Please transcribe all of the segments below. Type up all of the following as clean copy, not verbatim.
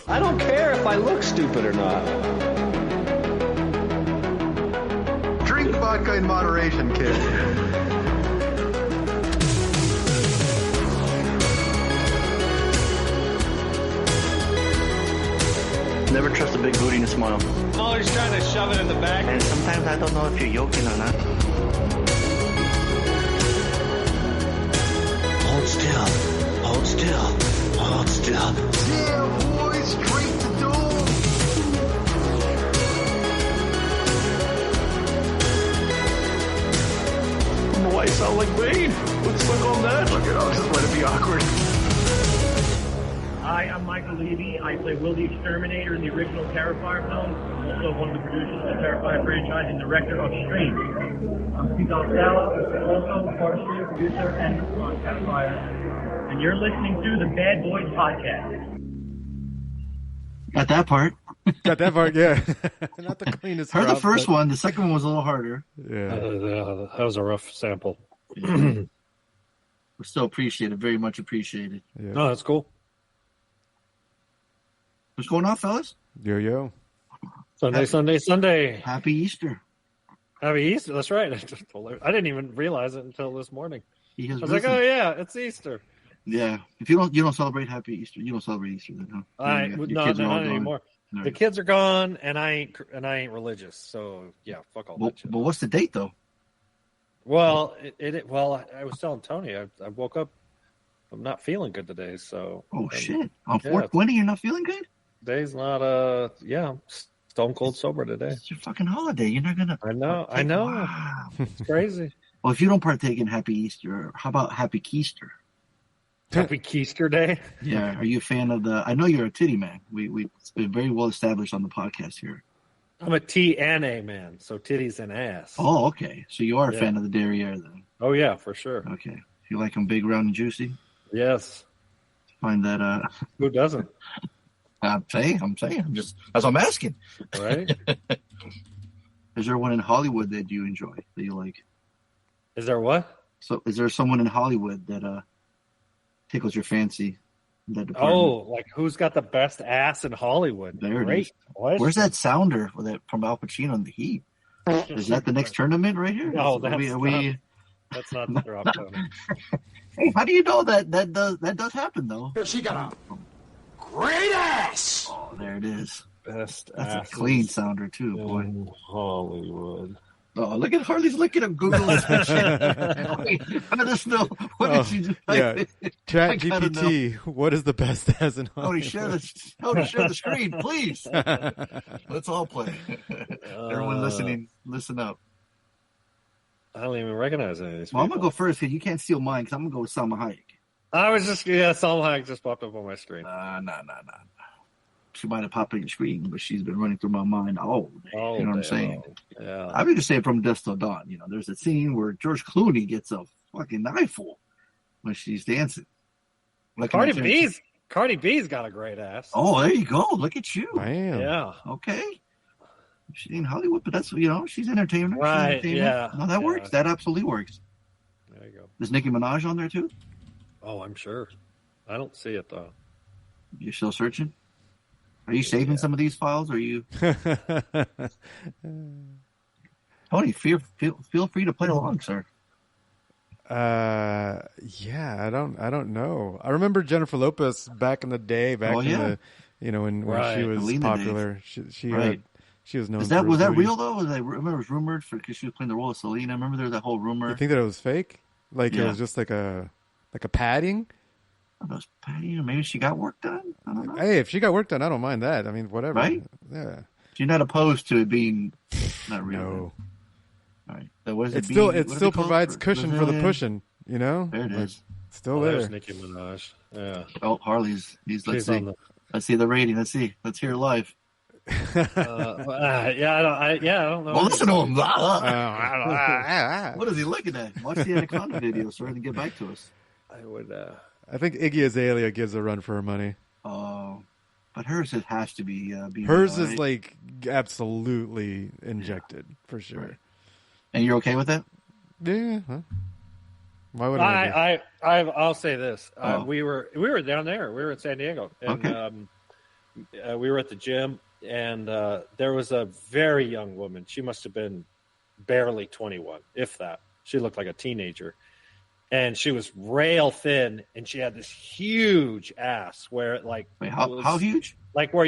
I don't care if I look stupid or not. Drink vodka in moderation, kid. Never trust a big booty and a smile. Always trying to shove it in the back. And sometimes I don't know if you're joking or not. Hold still. Hold still. Hold still. Yeah, boys, straight to doom. I don't know why you sound like Bane. Let's look on that. Look it up, just let it be awkward. Hi, I'm Michael Levy. I play Will the Exterminator in the original Terrifier film. I'm also one of the producers of the Terrifier franchise and director of Stream. I'm Steve Gonzalez, also part of Stream, producer and on Terrifier. And you're listening to the Bad Boys Podcast. Got that part. Got that part, yeah. Not the cleanest. Heard drop, the first but... one. The second one was a little harder. Yeah. That was a rough sample. We still appreciate it. Very much appreciated. Yeah. No, that's cool. What's going on, fellas? Yo. Sunday. Happy Easter. Happy Easter. That's right. I didn't even realize it until this morning. I was like, risen. oh, yeah, it's Easter. Yeah. If you don't celebrate Happy Easter, you don't celebrate Easter then, huh? Not anymore. Right. The kids are gone, and I ain't religious. So yeah, fuck all that shit. But what's the date though? Well, I was telling Tony, I woke up. I'm not feeling good today, so. Oh shit! On 420, you're not feeling good? Day's not I'm stone cold sober today. It's your fucking holiday. You're not gonna. I know. Wow. It's crazy. Well, if you don't partake in Happy Easter, how about Happy Keister? Happy Keister Day. Yeah. Are you a fan of the? I know you're a titty man. It's been very well established on the podcast here. I'm a T and A man, so titties and ass. Oh, okay. So you are a fan of the derriere then? Oh yeah, for sure. Okay. You like them big, round, and juicy? Yes. Find that. Who doesn't? I'm saying. That's what I'm asking. Right? Is there one in Hollywood that you enjoy, that you like? Is there what? So, is there someone in Hollywood that tickles your fancy? That department? Oh, like who's got the best ass in Hollywood? There it Great is. question. Where's that sounder from Al Pacino in The Heat? Is that the next tournament right here? No, that's not the drop, Tony. Hey, how do you know that does happen though? She got a great ass. Oh, there it is. Best That's ass a clean sounder too, boy. in Hollywood. Oh, look at Harley's looking up Google. Wait, let us know. What did you do? Yeah. Chat GPT, what is the best ass in Hollywood? Share the screen, please. Let's all play. Everyone listening, listen up. I don't even recognize any of these Well, I'm people. going to go first because you can't steal mine because I'm going to go with Salma Hayek. I was just, Salma Hayek just popped up on my screen. Nah. She might have popped on your screen, but she's been running through my mind all day. You know what I'm saying? Yeah. I would just say From Dusk Till Dawn. You know, there's a scene where George Clooney gets a fucking eyeful when she's dancing. Cardi B's got a great ass. Oh, there you go. Look at you. Damn. Yeah. Okay. She's in Hollywood, but that's, she's entertainment. Right, She's entertainment. yeah. No, that works. That absolutely works. There you go. Is Nicki Minaj on there too? Oh, I'm sure. I don't see it though. You're still searching? Are you saving some of these files? Or are you? Tony, feel free to play along, sir. Yeah, I don't know. I remember Jennifer Lopez back in the day, when she was Alina popular. She was known. Was that real though? I remember it was rumored because she was playing the role of Selena. I remember there was that whole rumor. You think that it was fake? Like it was just like a padding? Maybe she got work done. I don't know. Hey, if she got work done, I don't mind that. I mean, whatever. Right? Yeah. She's not opposed to it being not real. No. All right. So it still provides cushion for the pushing. You know. There it is. Still there. There's Nicki Minaj. Yeah. Oh, Harley's. Let's see the rating. Let's hear it live. I don't know. Well, listen to him. What is he looking at? Watch the Anaconda video so he can get back to us. I would. I think Iggy Azalea gives a run for her money. Oh, but hers has to be. Hers is like absolutely injected for sure. Right. And you're okay with that? Yeah. Huh? Why would I'll say this. We were down there. We were in San Diego. And, okay. we were at the gym, and there was a very young woman. She must have been barely 21, if that. She looked like a teenager. And she was rail thin, and she had this huge ass where it like... Wait, how huge? Like where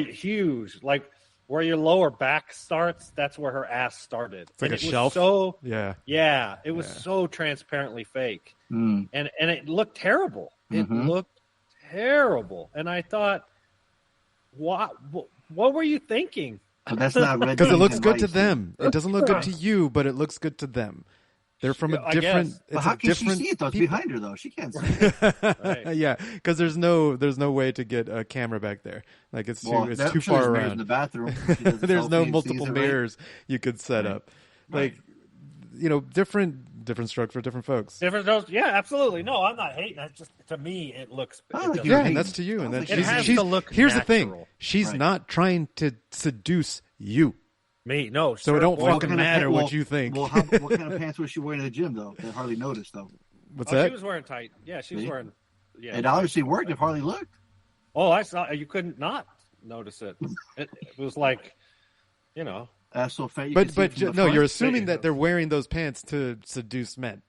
your lower back starts, that's where her ass started. It's like and a shelf? Yeah, it was so transparently fake. Mm. And it looked terrible. It Mhm. looked terrible. And I thought, what were you thinking? But that's not red. Because it looks good to them. It doesn't look good to you, but it looks good to them. They're from a different. But how can she see it though? It's behind her though. She can't see it. Right. Yeah, because there's no way to get a camera back there. Like it's too far around. In the bathroom. There's no multiple mirrors you could set up. Like different strokes for different folks. Different strokes. Yeah, absolutely. No, I'm not hating. That's just to me it looks. And that's to you. And that it has to look. Here's natural. the thing. She's not trying to seduce you. Me, no. So it don't fucking matter what you think. Well, what kind of pants was she wearing to the gym, though? That Harley noticed, though. What's that? She was wearing tight. Yeah, she was wearing. Yeah, it obviously worked if Harley looked. Oh, I saw. You couldn't not notice it. It was like, That's so fat. But no, you're assuming that they're wearing those pants to seduce men.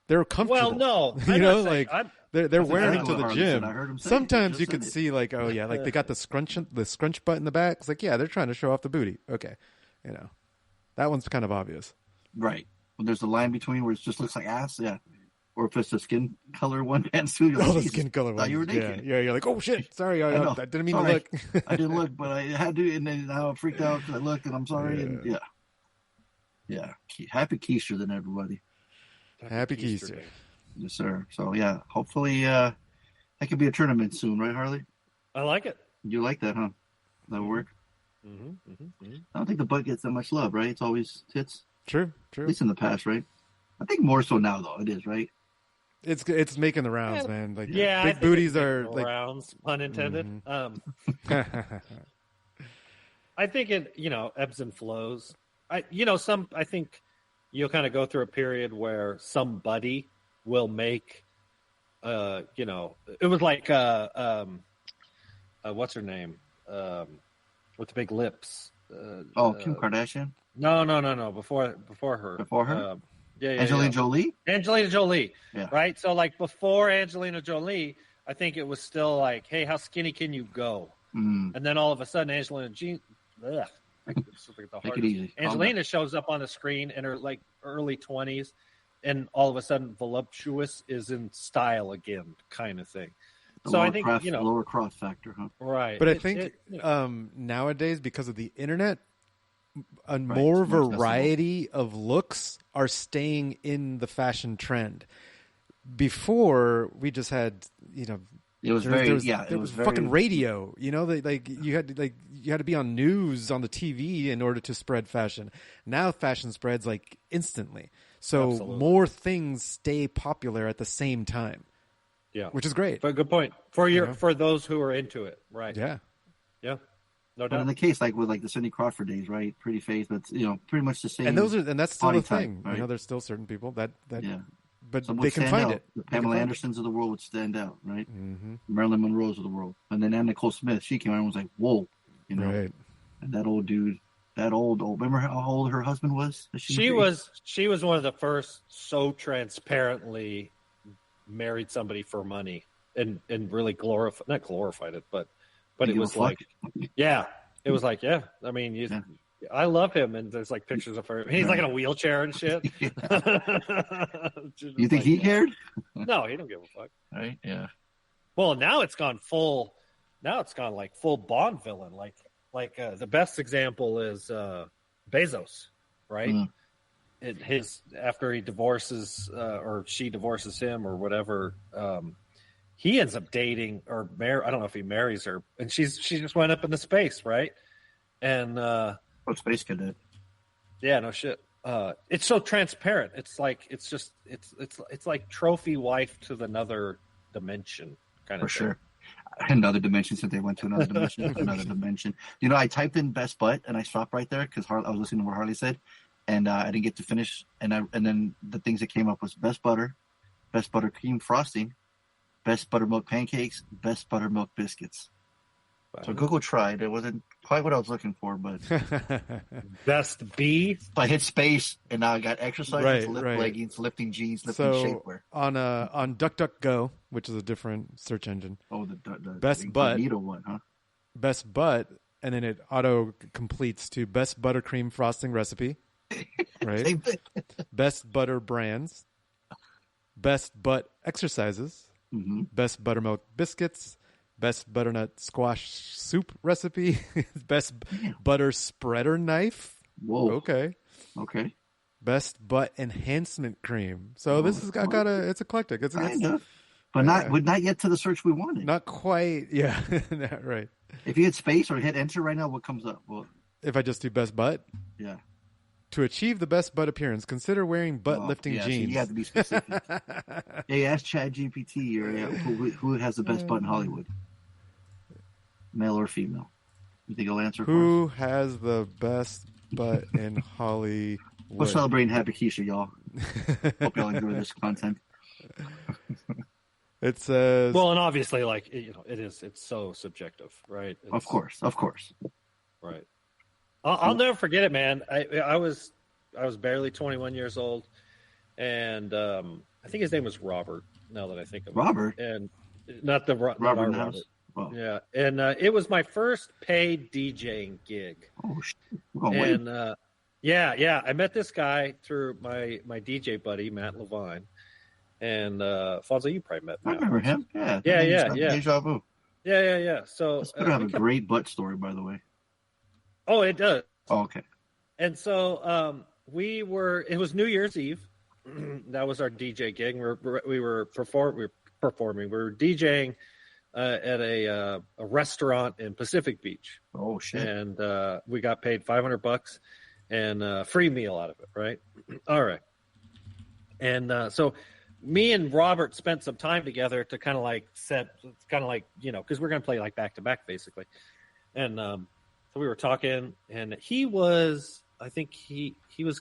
They're comfortable. Well, no, they're wearing to the gym. I heard him say Sometimes you can see like, oh yeah, like they got the scrunch butt in the back. It's like, yeah, they're trying to show off the booty. Okay, that one's kind of obvious. Right. When there's a line between where it just looks like ass, yeah. Or if it's the skin color one pants too. You're like, the skin color one. You were naked. Yeah. You're like, oh shit, sorry, I didn't mean to look. I didn't look, but I had to, and then now I'm freaked out because I looked, and I'm sorry, and yeah. Happy Keister then, everybody. Happy Keister. Yes, sir. So yeah, hopefully that could be a tournament soon, right, Harley? I like it. You like that, huh? That would work. Mm-hmm. I don't think the butt gets that much love, right? It's always tits. True. At least in the past, right? I think more so now, though. It is, right? It's making the rounds, man. Like big booties are like rounds, pun intended. I think it ebbs and flows. I think you'll kind of go through a period where somebody will make it was like what's her name with the big lips Kim Kardashian. No before her Angelina Jolie. Angelina Jolie, yeah. Right? So like before Angelina Jolie, I think it was still like, hey, how skinny can you go? And then all of a sudden Make it easy. Angelina shows up on the screen in her like early 20s, and all of a sudden voluptuous is in style again, kind of thing. So I think lower cross factor, huh? Right. But I think nowadays, because of the internet, more variety of looks are staying in the fashion trend. Before we just had it was fucking radio. You had to be on news on the TV in order to spread fashion. Now fashion spreads like instantly. So Absolutely. More things stay popular at the same time. Yeah, which is great. But good point for those who are into it, right? Yeah. No doubt. But in the case like with like the Cindy Crawford days, right? Pretty face, but pretty much the same. And that's still the thing. Type, right? There's still certain people that yeah. But some they can find out. it. The Pamela Andersons of the world would stand out, right? Mm-hmm. Marilyn Monroe's of the world, and then Anna Nicole Smith, she came out and was like, "Whoa," Right. And that old dude, remember how old her husband was? She was one of the first so transparently married somebody for money and really not glorified it, but it was like, it was like, I mean, I love him, and there's like pictures of her. He's like in a wheelchair and shit. You think he cared? No, he don't give a fuck. Right? Yeah. Well, now it's gone full. Now it's gone like full Bond villain. Like the best example is Bezos, right? After he divorces or she divorces him or whatever, he ends up dating or I don't know if he marries her, and she just went up into space, right? And what space kid did? Yeah, no shit. It's so transparent. It's like it's like trophy wife to another dimension kind of for thing. Sure. Another dimension since they went to another dimension. Another dimension. I typed in best butt and I stopped right there because I was listening to what Harley said, and I didn't get to finish. And then the things that came up was best buttercream frosting, best buttermilk pancakes, best buttermilk biscuits. So Google tried. It wasn't quite what I was looking for, but Best B. so I hit space, and now I got exercise, lift leggings, lifting jeans, lifting shapewear. On DuckDuckGo, which is a different search engine. Oh, the best butt one, huh? Best butt, and then it auto completes to best buttercream frosting recipe. Right. Best butter brands. Best butt exercises. Mm-hmm. Best buttermilk biscuits. Best butternut squash soup recipe. Best butter spreader knife. Whoa. Okay. Best butt enhancement cream. So this has got it's eclectic. It's kind of, but not yet to the search we wanted. Not quite. Yeah. Right. If you hit space or hit enter right now, what comes up? Well, if I just do best butt. Yeah. To achieve the best butt appearance, consider wearing butt-lifting jeans. So you have to be specific. Ask ChatGPT or who has the best butt in Hollywood, male or female. You think he'll answer? Who has the best butt in Hollywood? We're celebrating Happy Keisha, y'all. Hope y'all enjoy this content. It says, well, and obviously, like it's so subjective, right? Of course. Right. I'll never forget it, man. I was barely 21 years old, and I think his name was Robert. Now that I think of Robert, and not the Robert. Wow. Yeah, and it was my first paid DJing gig. Oh, and I met this guy through my DJ buddy Matt Levine, and Fonso, you probably met Matt. I remember him. Yeah. Deja vu. Yeah. So this better have a great butt story, by the way. Oh, it does. Oh, okay. And so it was New Year's Eve. That was our DJ gig. We were performing. We were DJing at a restaurant in Pacific Beach. Oh, shit. And we got paid $500 and a free meal out of it, right? All right. And so me and Robert spent some time together to kind of like because we're going to play like back to back basically. And so we were talking, and he was a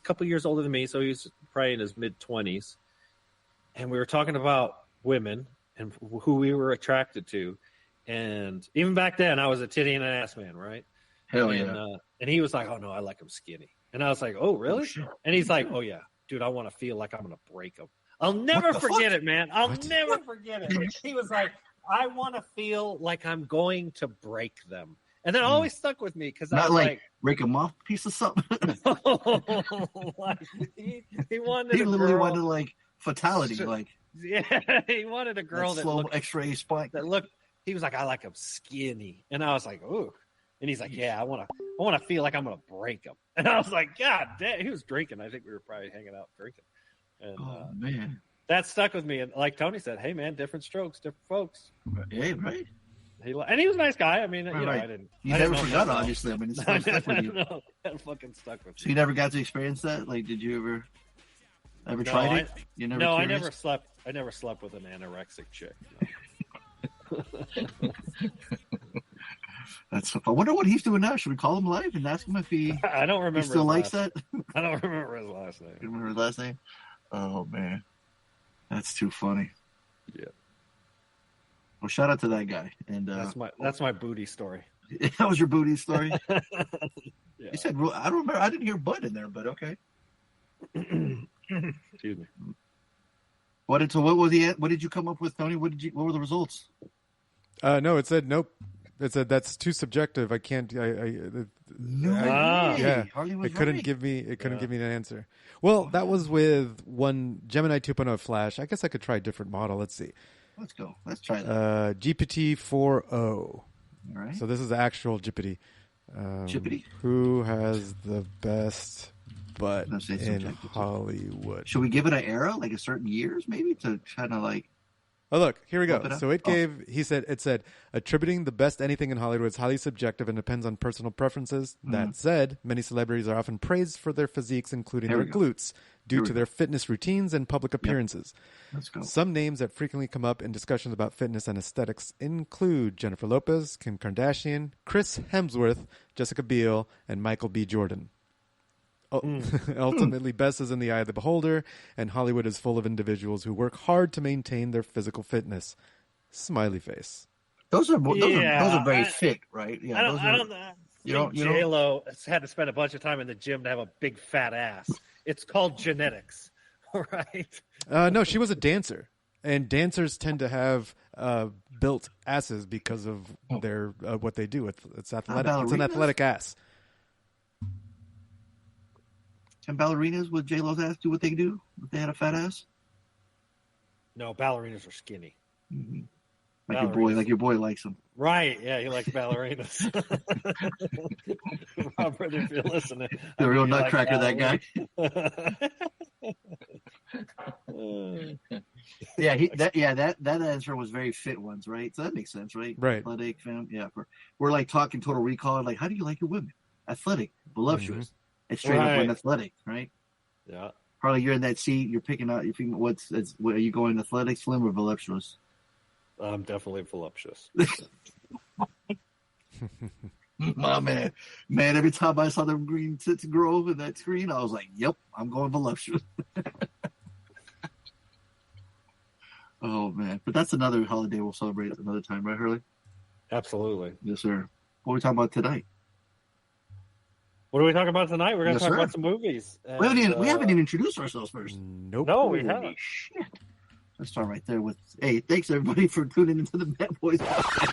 couple years older than me, so he was probably in his mid-20s. And we were talking about women and who we were attracted to. And even back then, I was a titty and an ass man, right? Hell yeah. And he was like, oh, no, I like him skinny. And I was like, oh, really? Oh, and he's like, oh, yeah, dude, I want to feel like I'm going to break him. I'll never forget it, man. I'll never forget it. He was like, I want to feel like I'm going to break them. And that always stuck with me because I was like break him off piece of something. he wanted. He literally wanted like fatality, like he wanted a girl that slow looked X-ray spike. That looked. He was like, I like him skinny, and I was like, ooh. And he's like, yeah, I want to feel like I'm gonna break him. And I was like, God damn, he was drinking. I think we were probably hanging out drinking. And, man, that stuck with me. And like Tony said, hey man, different strokes, different folks. Yeah, right. And he was a nice guy. I mean, right. I didn't. You never forgot, obviously. I mean, it's still stuck with you. No, that fucking stuck with me. So you never got to experience that? Like, did you ever try it? You never? No, I never slept. I never slept with an anorexic chick. No. That's. I wonder what he's doing now. Should we call him live and ask him if he? I don't remember. He still likes that. I don't remember his last name. You remember his last name? Oh man, that's too funny. Yeah. Well, shout out to that guy. And that's my booty story. That was your booty story. Yeah. You said I don't remember. I didn't hear butt in there, but okay. Excuse me. What did you come up with, Tony? What were the results? No, it said nope. It said that's too subjective. I can't. Yeah, Harley was it couldn't right. give me. It couldn't give me an answer. Well, that was with one Gemini 2.0 Flash. I guess I could try a different model. Let's see. Let's go. Let's try that. GPT 4.0. All right. So this is the actual GPT. GPT. Who has the best butt in subjective. Hollywood? Should we give it an era, like a certain years, maybe, to kind of like? Oh, look, here we go. So it said, attributing the best anything in Hollywood is highly subjective and depends on personal preferences. Mm-hmm. That said, many celebrities are often praised for their physiques, including their glutes, due to their fitness routines and public appearances. Yep. Let's go. Some names that frequently come up in discussions about fitness and aesthetics include Jennifer Lopez, Kim Kardashian, Chris Hemsworth, Jessica Biel, and Michael B. Jordan. Ultimately, best is in the eye of the beholder, and Hollywood is full of individuals who work hard to maintain their physical fitness. Smiley face. those are very fit, right? Yeah, I don't think J-Lo had to spend a bunch of time in the gym to have a big fat ass. It's called genetics, right? No, she was a dancer, and dancers tend to have built asses because of their what they do. It's athletic. It's an athletic ass. Can ballerinas with J-Lo's ass do what they do if they had a fat ass? No, ballerinas are skinny. Mm-hmm. Like your boy likes them. Right, yeah, he likes ballerinas. Robert, if you're listening. The real nutcracker, that guy. That answer was very fit ones, right? So that makes sense, right? Right. Athletic, yeah. We're like talking Total Recall, like, how do you like your women? Athletic, voluptuous. It's straight up and athletic, right? Yeah. Harley, you're in that seat. You're picking out. You're thinking, what are you going? Athletic, slim, or voluptuous? I'm definitely voluptuous. My man. Every time I saw them green tits grow in that screen, I was like, "Yep, I'm going voluptuous." Oh man, but that's another holiday we'll celebrate another time, right, Harley? Absolutely. Yes, sir. What are we talking about tonight? What are we talking about tonight? We're going to talk about some movies. And, we haven't even introduced ourselves first. Nope. No, we haven't. Shit. Let's start right there with, hey, thanks everybody for tuning into the Bad Boys podcast.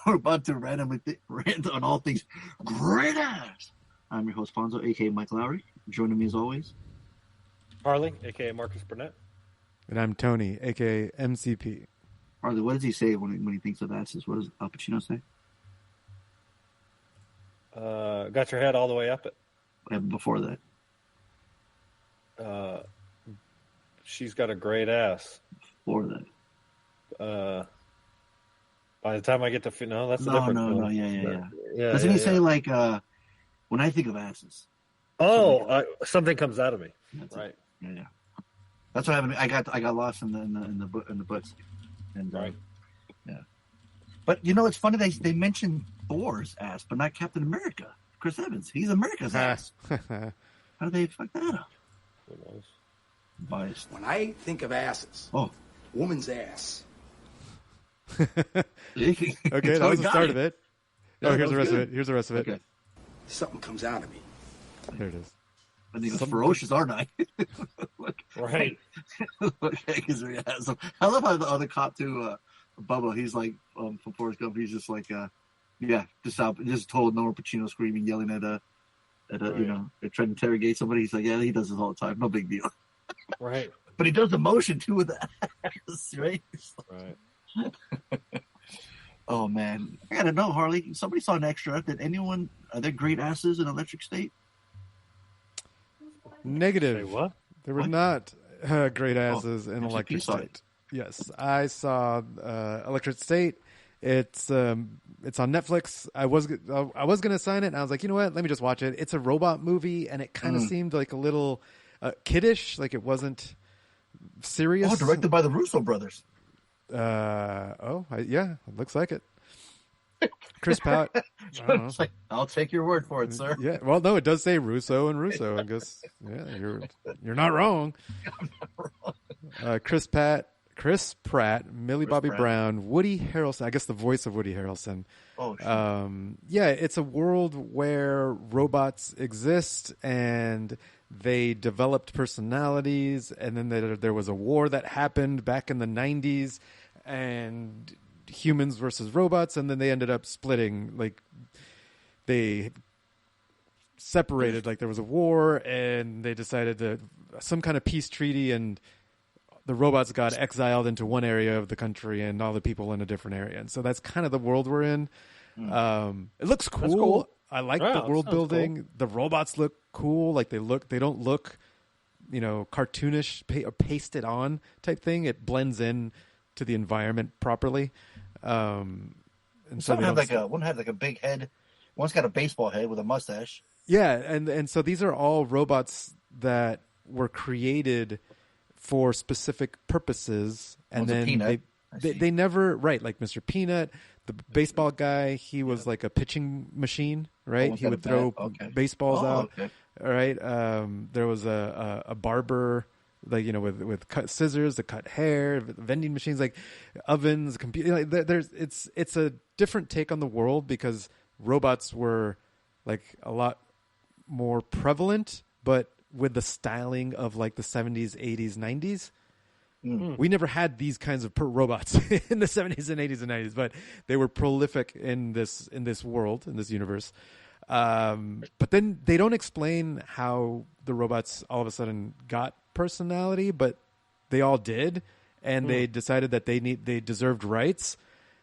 We're about to randomly rant on all things great ass. I'm your host, Fonso, a.k.a. Mike Lowry. Joining me as always, Harley, a.k.a. Marcus Burnett. And I'm Tony, a.k.a. MCP. Harley, what does he say when he thinks of asses? What does Al Pacino say? Got your head all the way up it. What happened before that? She's got a great ass. Before that. By the time I get to that's a different film. No, yeah. Doesn't he say like when I think of asses? Something comes out of me. Right. Yeah. That's what happened. I got lost in the books. And right. Yeah. But it's funny they mentioned Thor's ass, but not Captain America. Chris Evans. He's America's ass. How do they fuck that up? Who knows? Biased. When I think of asses, woman's ass. Okay, that was the start of it. Oh, here's the rest of it. Okay. Something comes out of me. There it is. I think it's ferocious, aren't I? Right. I love how the other cop too, Bubba. He's like from Forrest Gump. He's just like, just told Noah Pacino screaming, yelling at they're trying to interrogate somebody. He's like, yeah, he does this all the time. No big deal. Right. But he does the motion too with that. Right. Right. Oh man, I gotta know, Harley. Somebody saw an extra. Are there great asses in Electric State? Negative. Say what? There were not great asses in Electric State. Yes, I saw Electric State. It's on Netflix. I was gonna sign it, and I was like, you know what? Let me just watch it. It's a robot movie, and it kind of seemed like a little kiddish, like it wasn't serious. Oh, directed by the Russo brothers. Yeah, it looks like it. Chris Pratt. I'll take your word for it, sir. Yeah, well, no, it does say Russo and Russo. I guess, yeah, you're not wrong. I'm not wrong. Chris Pratt, Millie Bobby Brown, Woody Harrelson. I guess the voice of Woody Harrelson. Oh, sure. Yeah, it's a world where robots exist and they developed personalities, and then there was a war that happened back in the 90s, and humans versus robots, and then they ended up splitting. Like, they separated, like there was a war, and they decided some kind of peace treaty, and the robots got exiled into one area of the country and all the people in a different area. And so that's kind of the world we're in. It looks cool. I like the world building. Cool. The robots look cool. Like they don't look, cartoonish or pasted on type thing. It blends in to the environment properly. And so one had like a big head. One's got a baseball head with a mustache. Yeah. And so these are all robots that were created for specific purposes. And then they never, right. Like Mr. Peanut, the baseball guy, he was like a pitching machine, right? He would throw baseballs out. Okay. All right. There was a barber like, you know, with cut scissors to cut hair, vending machines, like ovens, computer. Like it's a different take on the world because robots were like a lot more prevalent, but with the styling of like the 70s, 80s, 90s. We never had these kinds of robots in the 70s and 80s and 90s, but they were prolific in this world, in this universe. But then they don't explain how the robots all of a sudden got personality, but they all did, and they decided that they deserved rights.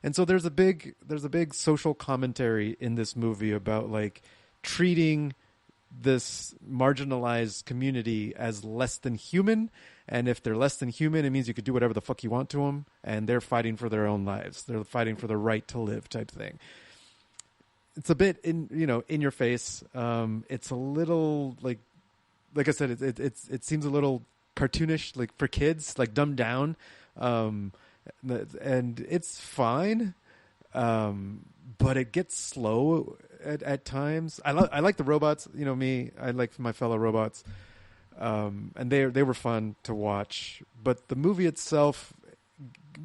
And so there's a big social commentary in this movie about like treating this marginalized community as less than human, and if they're less than human, it means you could do whatever the fuck you want to them, and they're fighting for their own lives. They're fighting for the right to live, type thing. It's a bit in your face. It's a little like I said, it seems a little cartoonish, like for kids, like dumbed down, and it's fine. But it gets slow at times. I like the robots. You know me. I like my fellow robots. And they were fun to watch. But the movie itself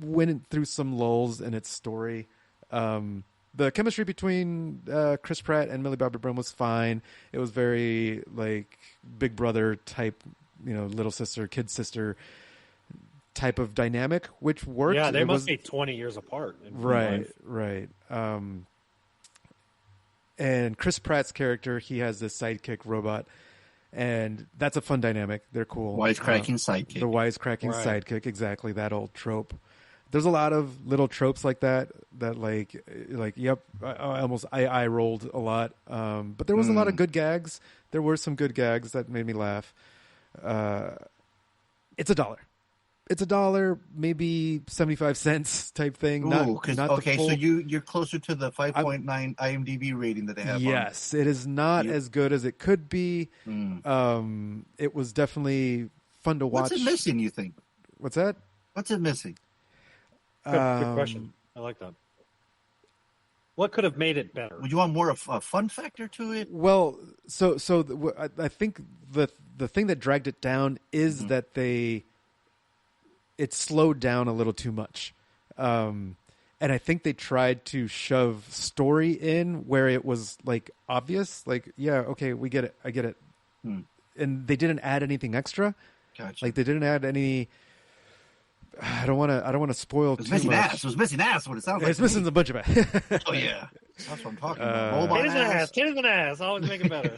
went through some lulls in its story. The chemistry between Chris Pratt and Millie Bobby Brown was fine. It was very like Big Brother type, little sister, kid sister type of dynamic, which worked. Yeah, they must be 20 years apart. Right. And Chris Pratt's character, he has this sidekick robot, and that's a fun dynamic. They're cool. Wisecracking sidekick. The wisecracking sidekick, exactly, that old trope. There's a lot of little tropes like that like yep, I rolled a lot. But there was a lot of good gags. There were some good gags that made me laugh. It's $1. It's $1, maybe 75 cents type thing. Ooh, so you're closer to the 5.9 IMDb rating that they have. Yes, it is not as good as it could be. It was definitely fun to watch. What's it missing, you think? What's that? What's it missing? Good question. I like that. What could have made it better? Would you want more of a fun factor to it? Well, I think the thing that dragged it down is that it slowed down a little too much. And I think they tried to shove story in where it was like obvious, like, yeah, okay, we get it. I get it. And they didn't add anything extra. Gotcha. Like they didn't add any. I don't want to spoil too much. It was missing ass. What it sounds like. It's missing a bunch of ass. Oh yeah, that's what I'm talking about. Titties and ass. Always make it better.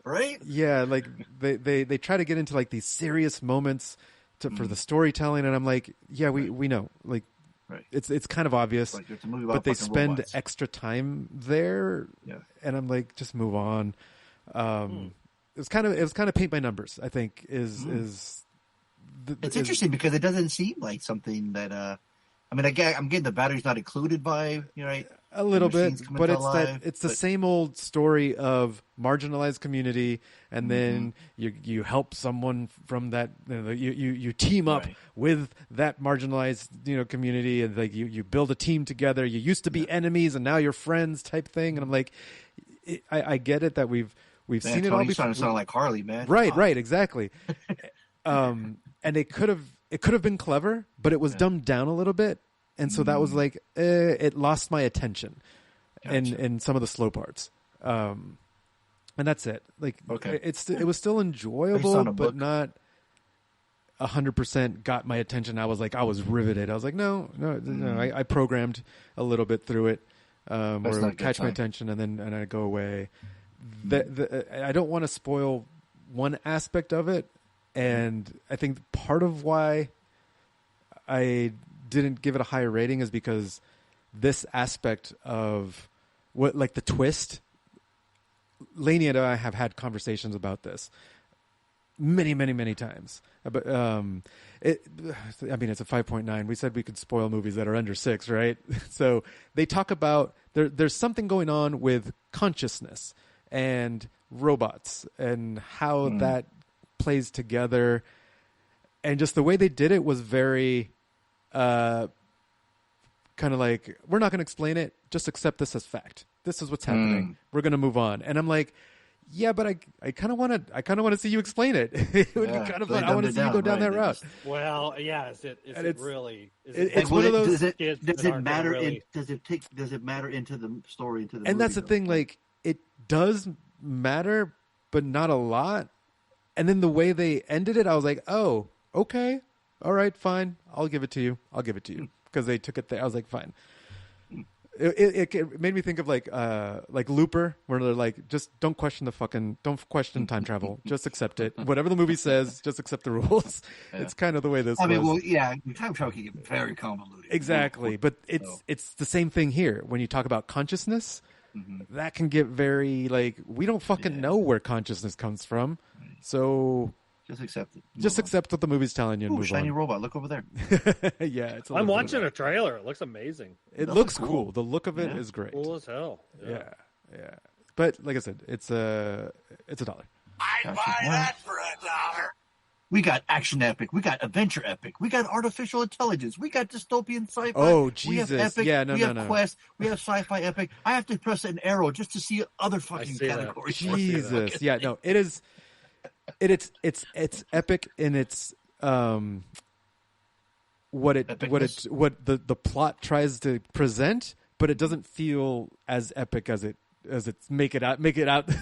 Right? Yeah, like they try to get into like these serious moments for the storytelling, and I'm like, yeah, we know, like, it's kind of obvious, like it's a movie about but they spend robots. extra time there, and I'm like, just move on. It was kind of paint by numbers. I think is. It's interesting because it doesn't seem like something that. I'm getting the battery's not included by right. A little bit, but it's the same old story of marginalized community, and then you help someone from that. You team up with that marginalized community, and like you build a team together. You used to be enemies, and now you're friends, type thing. And I'm like, I get it that we've seen it all before. Trying to sound like Harley, man. Right, exactly. And it could have been clever, but it was dumbed down a little bit. And so that was like, it lost my attention in some of the slow parts. And that's it. Like, it was still enjoyable, but not 100% got my attention. I was riveted. I was like, no. I programmed a little bit through it, where it would catch my attention and I go away. I don't want to spoil one aspect of it. And I think part of why I didn't give it a higher rating is because this aspect of like the twist. Lainey and I have had conversations about this many, many, many times. But it's a 5.9. We said we could spoil movies that are under 6, right? So they talk about there's something going on with consciousness and robots and how that plays together, and just the way they did it was very kind of like, we're not going to explain it, just accept this as fact. This is what's happening. We're going to move on. And I'm like, Yeah, but I kind of want to see you explain it. It would be kind of fun. I want to see you go down that route. Well, yeah. Is it really? It's one of those. Does it matter? Does it matter into the story? Into the and movie, that's the thing. Like, it does matter, but not a lot. And then the way they ended it, I was like, oh, okay, all right, fine. I'll give it to you. Because they took it there. I was like, fine. It made me think of like Looper, where they're like, just don't question time travel, just accept it. Whatever the movie says, just accept the rules. Yeah. It's kind of the way this. I mean, well, yeah, time travel can get very convoluted. Exactly, but it's the same thing here. When you talk about consciousness, that can get very like we don't fucking know where consciousness comes from, so. Just accept it. Just accept what the movie's telling you and move shiny on. robot. Look over there. Yeah, I'm watching a trailer. It looks amazing. It looks cool. The look of it is great. Cool as hell. Yeah. But like I said, it's $1. I'd buy that for $1. We got action epic. We got adventure epic. We got artificial intelligence. We got dystopian sci-fi. Oh, Jesus. We have epic. Yeah, we have quest. We have sci-fi epic. I have to press an arrow just to see other fucking categories. Jesus. Yeah, no, it is. It's epic in its what the plot tries to present, but it doesn't feel as epic as it's make it out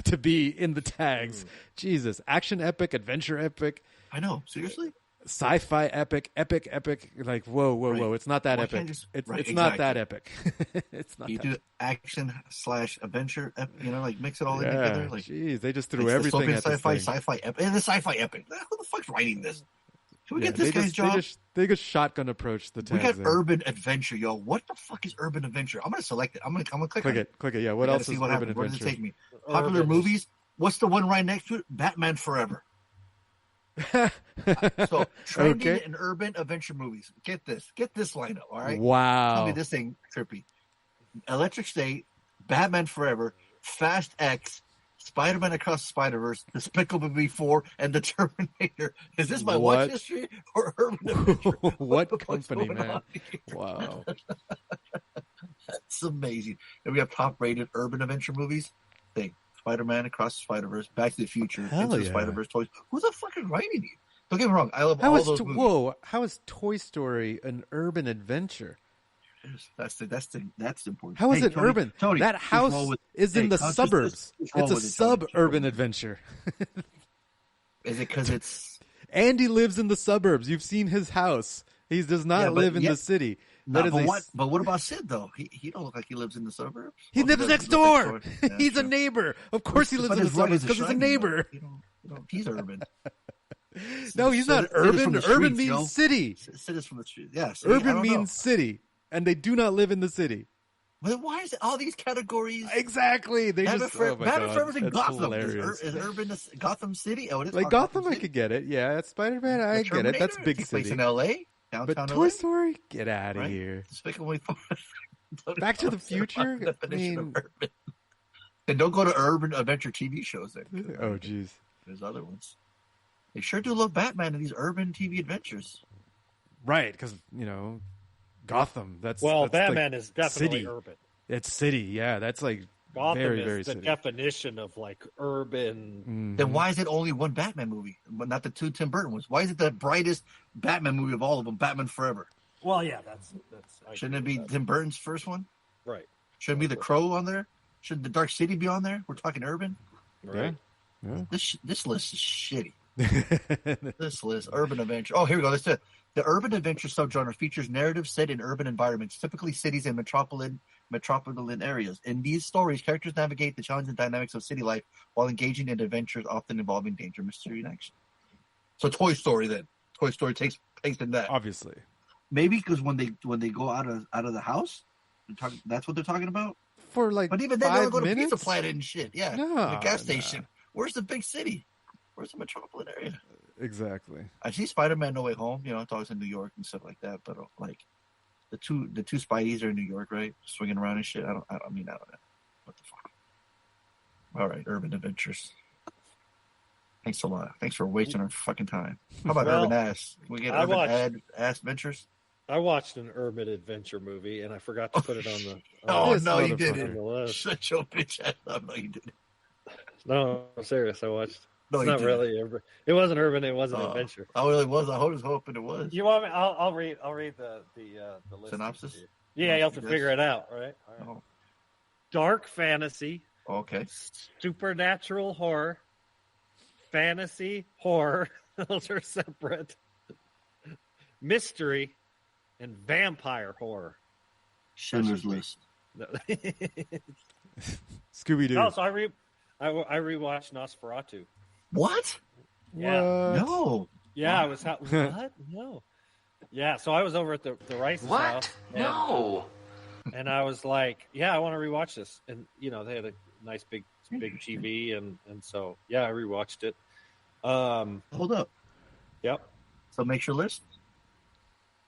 to be in the tags. Jesus, action epic, adventure epic. I know, seriously. Sci-fi epic. Like whoa! It's not that epic. It's not that epic. It's not. You do action/adventure, like mix it all in together. Like, jeez, they just threw everything at this thing. Sci-fi epic, and the sci-fi epic. Who the fuck's writing this? Can we get this guy's job? They just shotgun approach the tags. We got urban adventure, yo. What the fuck is urban adventure? I'm gonna select it. I'm gonna click on it. Click it. Yeah. What else is urban adventure? Where does it take me? Popular movies. What's the one right next to it? Batman Forever. So trending in urban adventure movies. Get this lineup, all right? Wow. Tell me this thing trippy. Electric State, Batman Forever, Fast X, Spider-Man Across the Spider-Verse, Despicable Me 4, and The Terminator. Is this my watch history or urban adventure? What company, man? Wow. That's amazing. And we have top-rated urban adventure movies. Think. Spider-Man Across the Spider-Verse, Back to the Future, Into the Spider-Verse, Toys. Who the fuck is writing these? Don't get me wrong. I love all those movies. Whoa! How is Toy Story an urban adventure? That's important. How is it urban? Tony, that house is in the suburbs. It's a suburban adventure. Is it because it's Andy lives in the suburbs? You've seen his house. He does not live in the city. But what about Sid though? He don't look like he lives in the suburbs. He lives next door. Yeah, he's a neighbor. Of course, he lives in the suburbs because he's a neighbor. He's urban. No, he's not urban. Urban means city. Sid is from the street. Yes. Urban means city, and they do not live in the city. Well, why is it all these categories? Exactly. They Batman just Forever's in Gotham. Hilarious. Is urban Gotham City? Oh, it is like Gotham. I could get it. Yeah, Spider-Man. I get it. That's big city. In L.A. Downtown but Toy Story, get out of here. Back to the Future. I mean, and don't go to urban adventure TV shows. Then. Oh, jeez. There's other ones. They sure do love Batman in these urban TV adventures. Right, because Gotham. That's Batman is definitely city. Urban. It's city. Yeah, that's like Gotham very, is very the city. definition of like urban. Mm-hmm. Then why is it only one Batman movie, but not the two Tim Burton ones? Why is it the brightest Batman movie of all of them, Batman Forever? Well, yeah, that's. Shouldn't it be Tim Burton's first one? Right. Shouldn't it be The Crow on there? Should The Dark City be on there? We're talking urban. Right. Yeah. This list is shitty. This list, urban adventure. Oh, here we go. Let's do it. The urban adventure subgenre features narratives set in urban environments, typically cities and metropolitan areas. In these stories, characters navigate the challenging dynamics of city life while engaging in adventures often involving danger, mystery, and action. So Toy Story then. Toy Story takes place in that. Obviously. Maybe because when they go out of the house, that's what they're talking about? For like But even then, 5 they don't go to minutes? Pizza Planet and shit. Yeah. No, the gas station. Where's the big city? Where's the metropolitan area? Exactly. I see Spider-Man No Way Home. It's always in New York and stuff like that. But like the two Spideys are in New York, right? Swinging around and shit. I don't know. What the fuck? All right, urban adventures. Thanks a lot. Thanks for wasting our fucking time. How about urban ass? Can we get urban ass adventures? I watched an urban adventure movie and I forgot to put it on the. Oh no, you on didn't. the list. Shut your bitch ass up. No, you didn't. No, I'm serious. I watched. No, It's you not didn't. really. It wasn't urban. It wasn't adventure. I really was. I was hoping it was. You want me? I'll read. I'll read the list. Synopsis? Yeah, you have to figure it out, right? All right. Oh, Dark fantasy, okay. supernatural horror, fantasy horror. Those are separate. Mystery, and vampire horror. Schindler's List. Scooby Doo. Oh, so I rewatched Nosferatu. What? Yeah. No. Yeah, I was what? No. Yeah, so I was over at the Rice's house. No. And I was like, yeah, I want to rewatch this. And they had a nice big TV, and so yeah, I rewatched it. Hold up. Yep. So makes your list.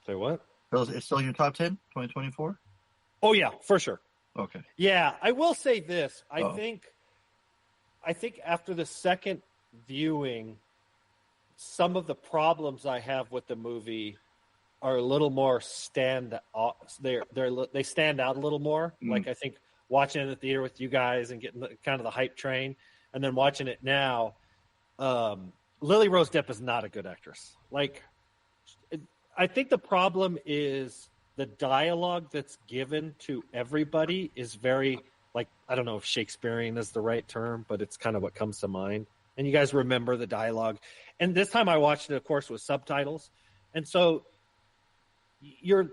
Say what? So it's still your top 10, 2024? Oh yeah, for sure. Okay. Yeah, I will say this. I think after the second viewing, some of the problems I have with the movie are a little more they stand out a little more. Like I think watching it in the theater with you guys and getting kind of the hype train, and then watching it now, Lily Rose Depp is not a good actress. Like, I think the problem is the dialogue that's given to everybody is very, like, I don't know if Shakespearean is the right term, but it's kind of what comes to mind. And you guys remember the dialogue. And this time I watched it, of course, with subtitles. And so you're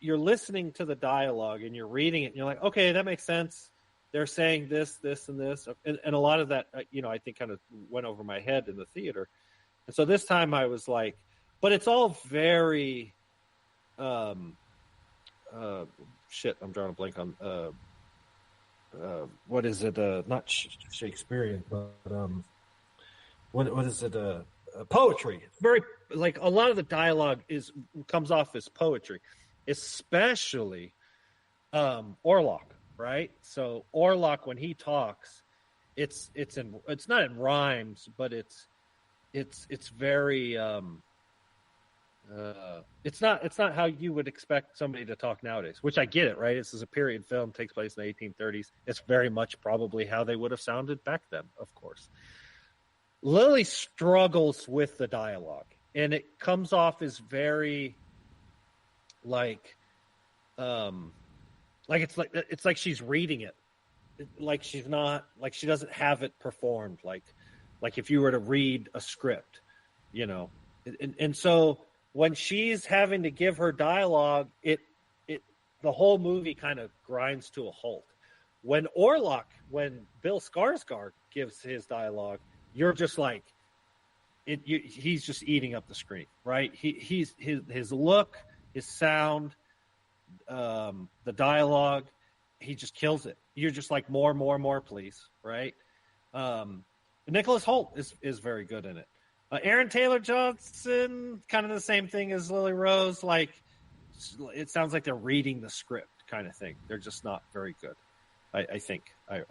listening to the dialogue and you're reading it and you're like, okay, that makes sense. They're saying this, this, and this. And a lot of that, I think kind of went over my head in the theater. And so this time I was like, but it's all very, shit, I'm drawing a blank on, what is it? Not Shakespearean, but what is it? Poetry. It's very, like, a lot of the dialogue comes off as poetry, especially Orlok, right? So Orlok, when he talks, it's not in rhymes, but it's very it's not how you would expect somebody to talk nowadays, which I get it, right? This is a period film, takes place in the 1830s. It's very much probably how they would have sounded back then, of course. Lily struggles with the dialogue, and it comes off as very it's like she's reading it, like she's not, like she doesn't have it performed, like if you were to read a script, and so when she's having to give her dialogue, the whole movie kind of grinds to a halt. When Bill Skarsgård gives his dialogue, you're just like, he's just eating up the screen, right? His look, his sound, the dialogue, he just kills it. You're just like, more, please, right? Nicholas Hoult is very good in it. Aaron Taylor Johnson, kind of the same thing as Lily Rose. Like, it sounds like they're reading the script, kind of thing. They're just not very good. I think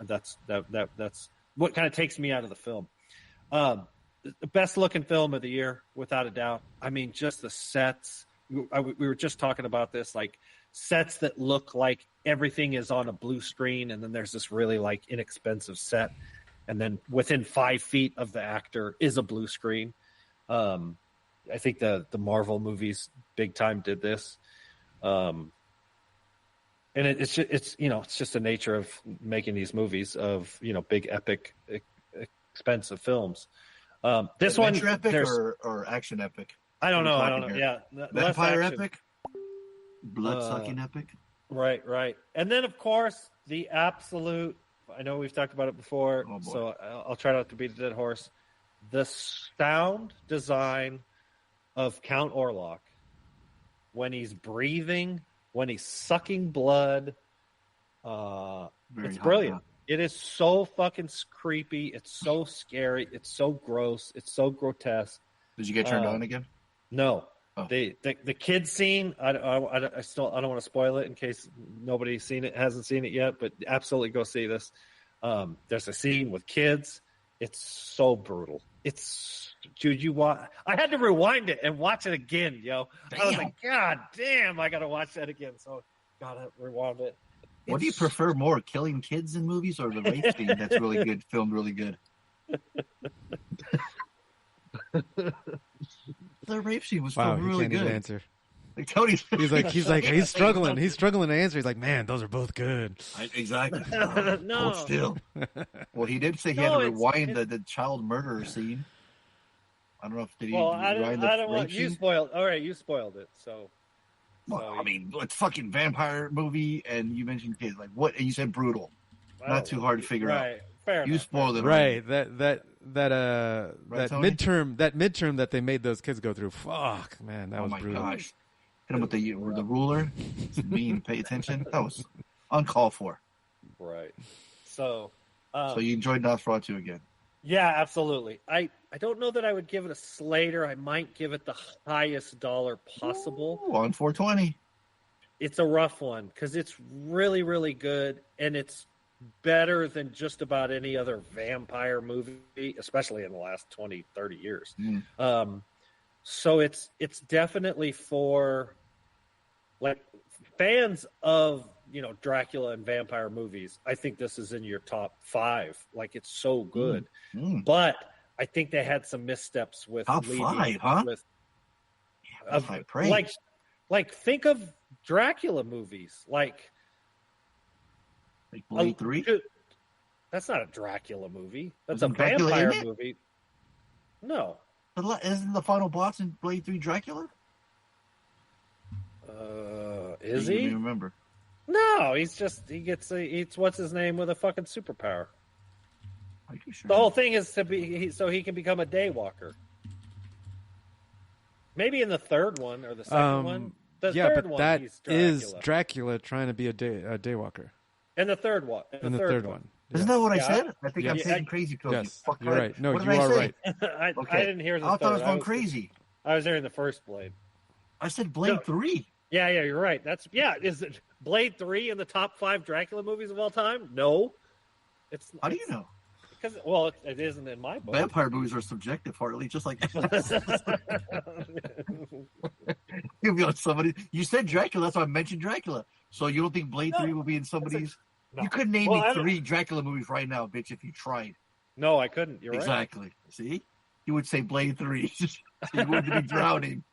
that's what kind of takes me out of the film. The best looking film of the year, without a doubt. I mean, just the sets. We were just talking about this, like sets that look like everything is on a blue screen, and then there's this really like inexpensive set, and then within 5 feet of the actor is a blue screen. I think the Marvel movies big time did this, and it's just the nature of making these movies of big epic expensive films. This Adventure one, epic or action epic? I don't know. Yeah, vampire epic, blood sucking epic. Right. And then of course the absolute. I know we've talked about it before, so I'll try not to beat a dead horse. The sound design of Count Orlok when he's breathing, when he's sucking blood, it's brilliant. It is so fucking creepy. It's so scary. It's so gross. It's so grotesque. Did you get turned on again? No. Oh. The kid scene, I don't want to spoil it in case nobody's hasn't seen it yet, but absolutely go see this. There's a scene with kids. It's so brutal. I had to rewind it and watch it again, yo. Damn. I was like, God damn, I got to watch that again. So gotta rewind it. What do you prefer more, killing kids in movies or the rape scene that's really good, filmed really good? The rape scene was filmed really good. Even answer. Like Tony's he's struggling. He's struggling to answer. He's like, man, those are both good. Exactly. No. Hold still. Well, he did say he had to rewind the child murderer scene. I don't know if did he rewind the rape scene? You spoiled. All right, you spoiled it. Well, I mean, it's fucking vampire movie, and you mentioned kids. Like what? And you said brutal. Not too hard to figure out. Fair you enough. spoiled it. Right. Already. That Tony? midterm that they made those kids go through. Fuck, man, that was brutal. Gosh. Hit him with the ruler. It's mean. Pay attention. That was uncalled for. Right. So you enjoyed Nosferatu again? Yeah, absolutely. I don't know that I would give it a Slater. I might give it the highest dollar possible. Ooh, on 420. It's a rough one because it's really, really good, and it's better than just about any other vampire movie, especially in the last 20, 30 years. So it's definitely for like fans of, Dracula and vampire movies. I think this is in your top 5. Like, it's so good. But I think they had some missteps with top 5, huh? With like think of Dracula movies, like Blade 3. That's not a Dracula movie. That's a vampire movie. No. Isn't the final boss in Blade 3 Dracula? Is he? he? You remember? No, he gets what's his name with a fucking superpower. Are you sure? The whole thing is so he can become a daywalker. Maybe in the third one or the second one. The third one, that he's Dracula. is Dracula trying to be a daywalker. And the third one. In the third one. Isn't that what I said? I think I'm saying crazy. Yes, you're right. No, you are right. I didn't hear the I thought I was going crazy. I was hearing the first Blade. I said Blade 3. Yeah, you're right. Is it Blade 3 in the top 5 Dracula movies of all time? No. How do you know? Because it isn't in my book. Vampire movies are subjective, Harley. Just like you'll be on somebody. You said Dracula, that's why I mentioned Dracula. So you don't think Blade 3 will be in somebody's? No. You could name me 3 Dracula movies right now, bitch, if you tried. No, I couldn't. You're exactly. Right. See, you would say Blade 3. So you wouldn't be drowning.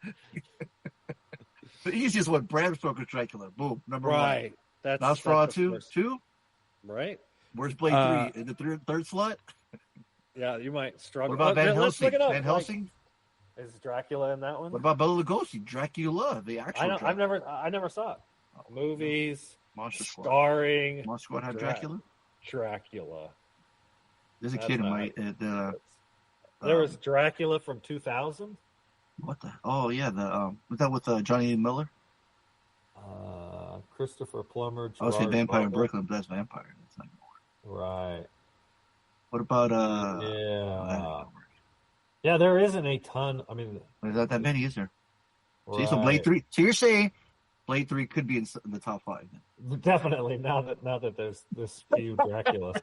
The easiest one, Bram Stoker's Dracula. Boom, number 1. That's Nosferatu 2. Right. Where's Blade 3? In the third slot? Yeah, you might struggle. What about Van Helsing? Let's look it up. Van Helsing? Is Dracula in that one? What about Bela Lugosi? Dracula, the actual Dracula. I never saw it. Movies. Monster Squad. Starring. Monster Squad had Dracula? Dracula. There's a kid in my... there was Dracula from 2000? What the... Oh, yeah. Was that with Johnny Miller? Christopher Plummer. I was saying Vampire in Brooklyn, but that's Vampire. That's not more. Right. What about... Yeah, there isn't a ton. I mean... There's not that many, is there? Right. So Blade 3... So you're saying Blade 3 could be in the top 5, then? Definitely, now that there's this few Draculas.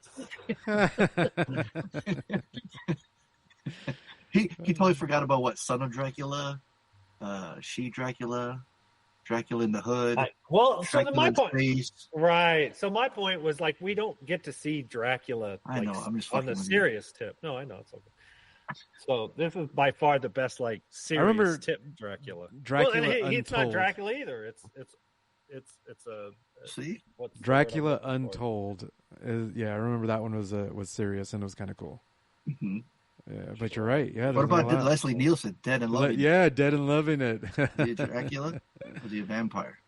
He totally forgot about what? Son of Dracula, She Dracula, Dracula in the Hood. My point, right? So my point was like we don't get to see Dracula. I know. I'm just on the serious tip. No, I know it's okay. So this is by far the best serious tip Dracula. It's not Dracula either. It's a see Dracula Untold. I remember that one was serious and it was kind of cool. Mm-hmm. Yeah, but you're right. Yeah. What about Leslie Nielsen, Dead and Loving It? Yeah, Dead and Loving It. The Dracula or the vampire?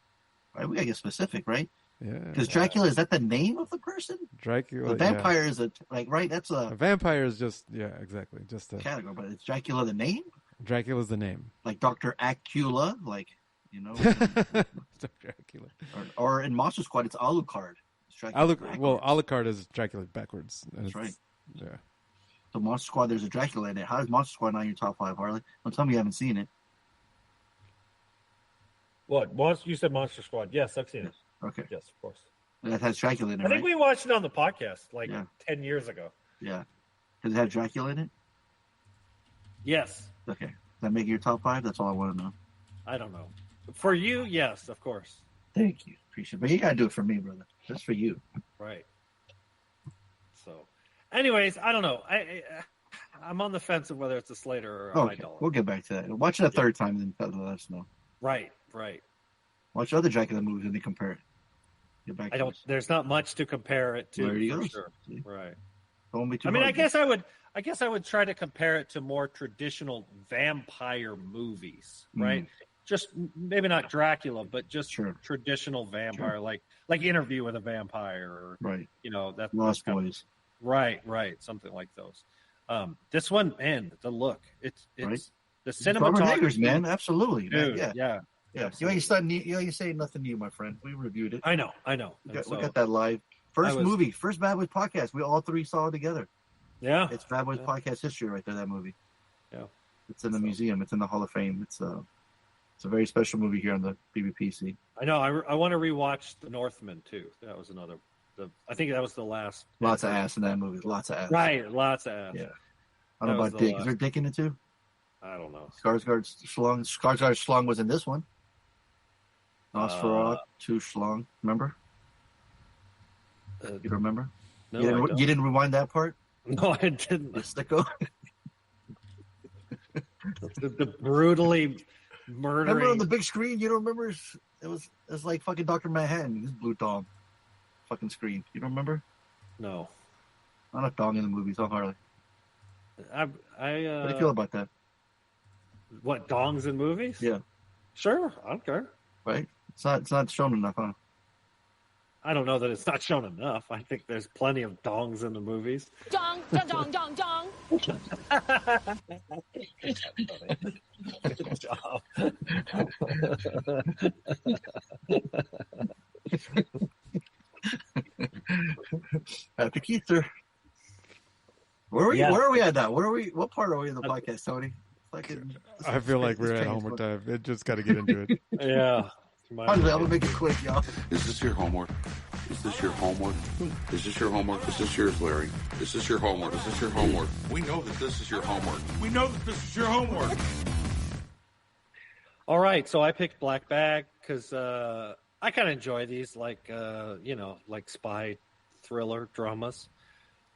Right, we gotta get specific, right? Yeah. Because Dracula, is that the name of the person? Dracula. The vampire is that's a vampire is just exactly just a category, but it's Dracula the name. Dracula's the name. Like Dr. Acula, Dracula. Or in Monster Squad, it's Alucard. Alucard is Dracula backwards. That's right. Yeah. So Monster Squad, there's a Dracula in it. How is Monster Squad not in your top 5, Harley? Don't tell me you haven't seen it. What? You said Monster Squad. Yes, I've seen it. Okay. Yes, of course. That has Dracula in it, I think we watched it on the podcast 10 years ago. Yeah. Does it have Dracula in it? Yes. Okay. Does that make it your top 5? That's all I want to know. I don't know. For you, yes, of course. Thank you. Appreciate it. But you got to do it for me, brother. Just for you. Right. So, anyways, I don't know. I'm on the fence of whether it's a Slater or a High Dollar. We'll get back to that. Watch it a third time and then let us know. Right. Watch other Dracula movies and then compare it. Get back. There's not much to compare it to. There you go. Sure. Right. Don't be too I mean, hard. I guess I would try to compare it to more traditional vampire movies, right? Just maybe not Dracula, but just traditional vampire, like Interview with a Vampire, or right? That's Lost Boys. Right, something like those. This one, man, the look, it's right? The cinematography, man, absolutely, dude, yeah. You ain't saying nothing new, my friend. We reviewed it. I know. We got that live first Bad Boys podcast. We all three saw it together. Yeah, it's Bad Boys podcast history right there. That movie. Yeah, it's in the museum. It's in the Hall of Fame. It's a very special movie here on the BBPC. I know. I want to rewatch The Northman too. That was another. I think that was the last. Lots of ass in that movie. Lots of ass. Right, lots of ass. Yeah. I don't know about dick. Is there dick in it too? I don't know. Skarsgård Schlong was in this one. Nosferatu Schlong. Remember? You remember? No, you didn't rewind that part? No, I didn't. The sicko. the brutally murdering. Remember on the big screen? You don't remember? It was like fucking Dr. Manhattan. His blue dong. Fucking screen. You don't remember? No. Not a dong in the movies. On Harley. How do you feel about that? What, dongs in movies? Yeah. Sure, I don't care. Right? It's not shown enough, huh? I don't know that it's not shown enough. I think there's plenty of dongs in the movies. Dong, dong, dong, dong, dong. Good job. Happy Keither. Where are we at now? What part are we in the podcast, Tony? I feel like we're at homework time. It just got to get into it. Yeah. I'm gonna make it quick, y'all. Is this your homework? Is this your homework? Is this your homework? Is this yours, Larry? Is this your homework? Is this your homework? We know that this is your homework. We know that this is your homework. All right, so I picked Black Bag because I kind of enjoy these, like spy thriller dramas.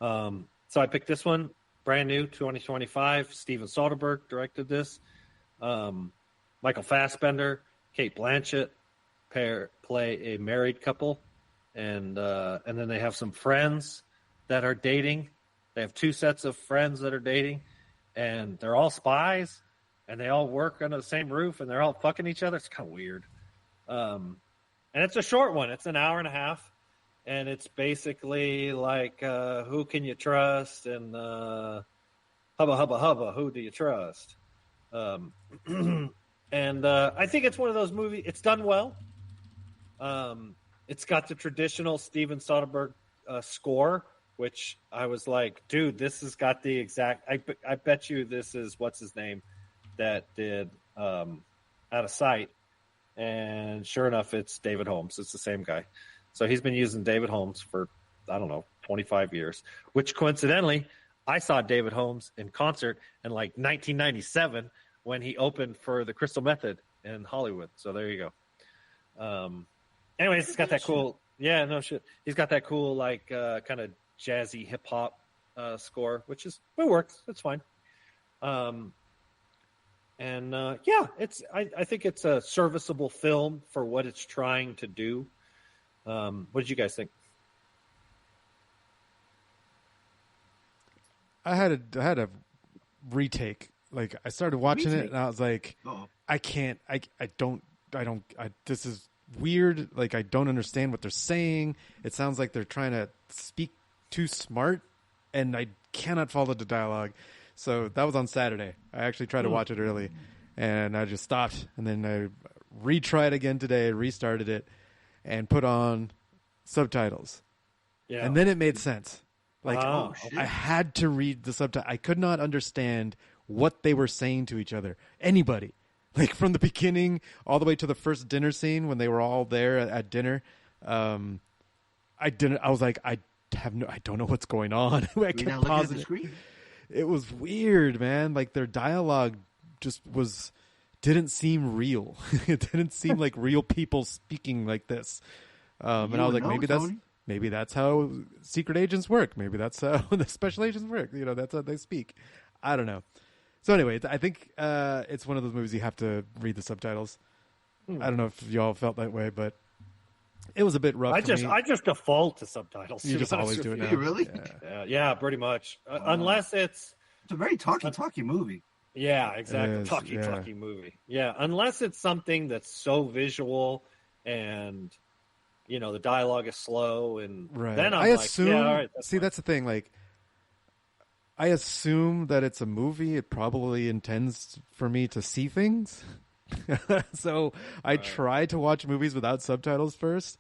So I picked this one, brand new, 2025. Steven Soderbergh directed this. Michael Fassbender, Cate Blanchett play a married couple, and then they have some friends that are dating. They have two sets of friends that are dating, and they're all spies, and they all work under the same roof, and they're all fucking each other. It's kind of weird. And it's a short one. It's an hour and a half, and it's basically like who can you trust, and hubba, hubba, hubba, who do you trust? And I think it's one of those movies. It's done well. It's got the traditional Steven Soderbergh score, which I was like, dude, this has got the exact. I bet you this is what's his name that did Out of Sight, and sure enough, it's David Holmes. It's the same guy. So he's been using David Holmes for 25 years. Which coincidentally, I saw David Holmes in concert in like 1997. When he opened for the Crystal Method in Hollywood. So there you go. Anyways, it's got that cool, he's got that cool, like, kind of jazzy hip hop score, it works. It's fine. I think it's a serviceable film for what it's trying to do. What did you guys think? I had a retake. Like, I started watching it and I was like, this is weird. Like, I don't understand what they're saying. It sounds like they're trying to speak too smart and I cannot follow the dialogue. So that was on Saturday. I actually tried to watch it early and I just stopped. And then I retried again today, restarted it and put on subtitles. Yeah. And then it made sense. Like, I had to read the subtitle. I could not understand what they were saying to each other. Anybody. Like, from the beginning all the way to the first dinner scene when they were all there at dinner. I was like, I don't know what's going on. I kept pausing it. It was weird, man. Like, their dialogue just didn't seem real. It didn't seem like real people speaking like this. And I was like, maybe that's how secret agents work. Maybe that's how the special agents work. That's how they speak. I don't know. So anyway, I think it's one of those movies you have to read the subtitles. I don't know if y'all felt that way, but it was a bit rough. I just default to subtitles. You just always do it now. Really? Yeah, pretty much. Unless it's a very talky movie. Yeah, exactly. Talky movie. Yeah, unless it's something that's so visual and the dialogue is slow, and then I assume. Yeah, all right, that's the thing. Like, I assume that it's a movie. It probably intends for me to see things. So I try to watch movies without subtitles first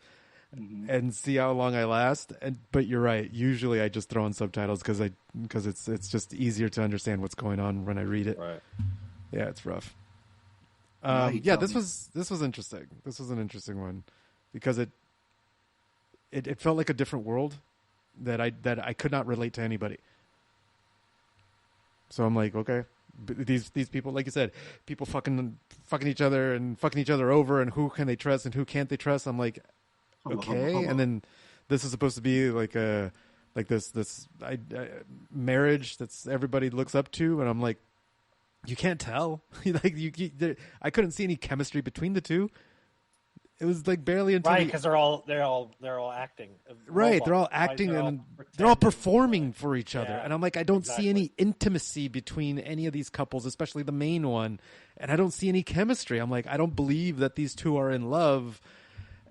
and see how long I last. But you're right. Usually I just throw in subtitles because it's just easier to understand what's going on when I read it. Right. Yeah, it's rough. This was interesting. This was an interesting one because it felt like a different world that I could not relate to anybody. So I'm like, okay, these people, like you said, people fucking each other and fucking each other over, and who can they trust and who can't they trust? I'm like, okay. And then this is supposed to be like this marriage that's everybody looks up to, and I'm like, you can't tell. I couldn't see any chemistry between the two. It was like barely until because they're all acting. Right, they're all acting and they're all performing for each other. And I'm like, I don't see any intimacy between any of these couples, especially the main one. And I don't see any chemistry. I'm like, I don't believe that these two are in love.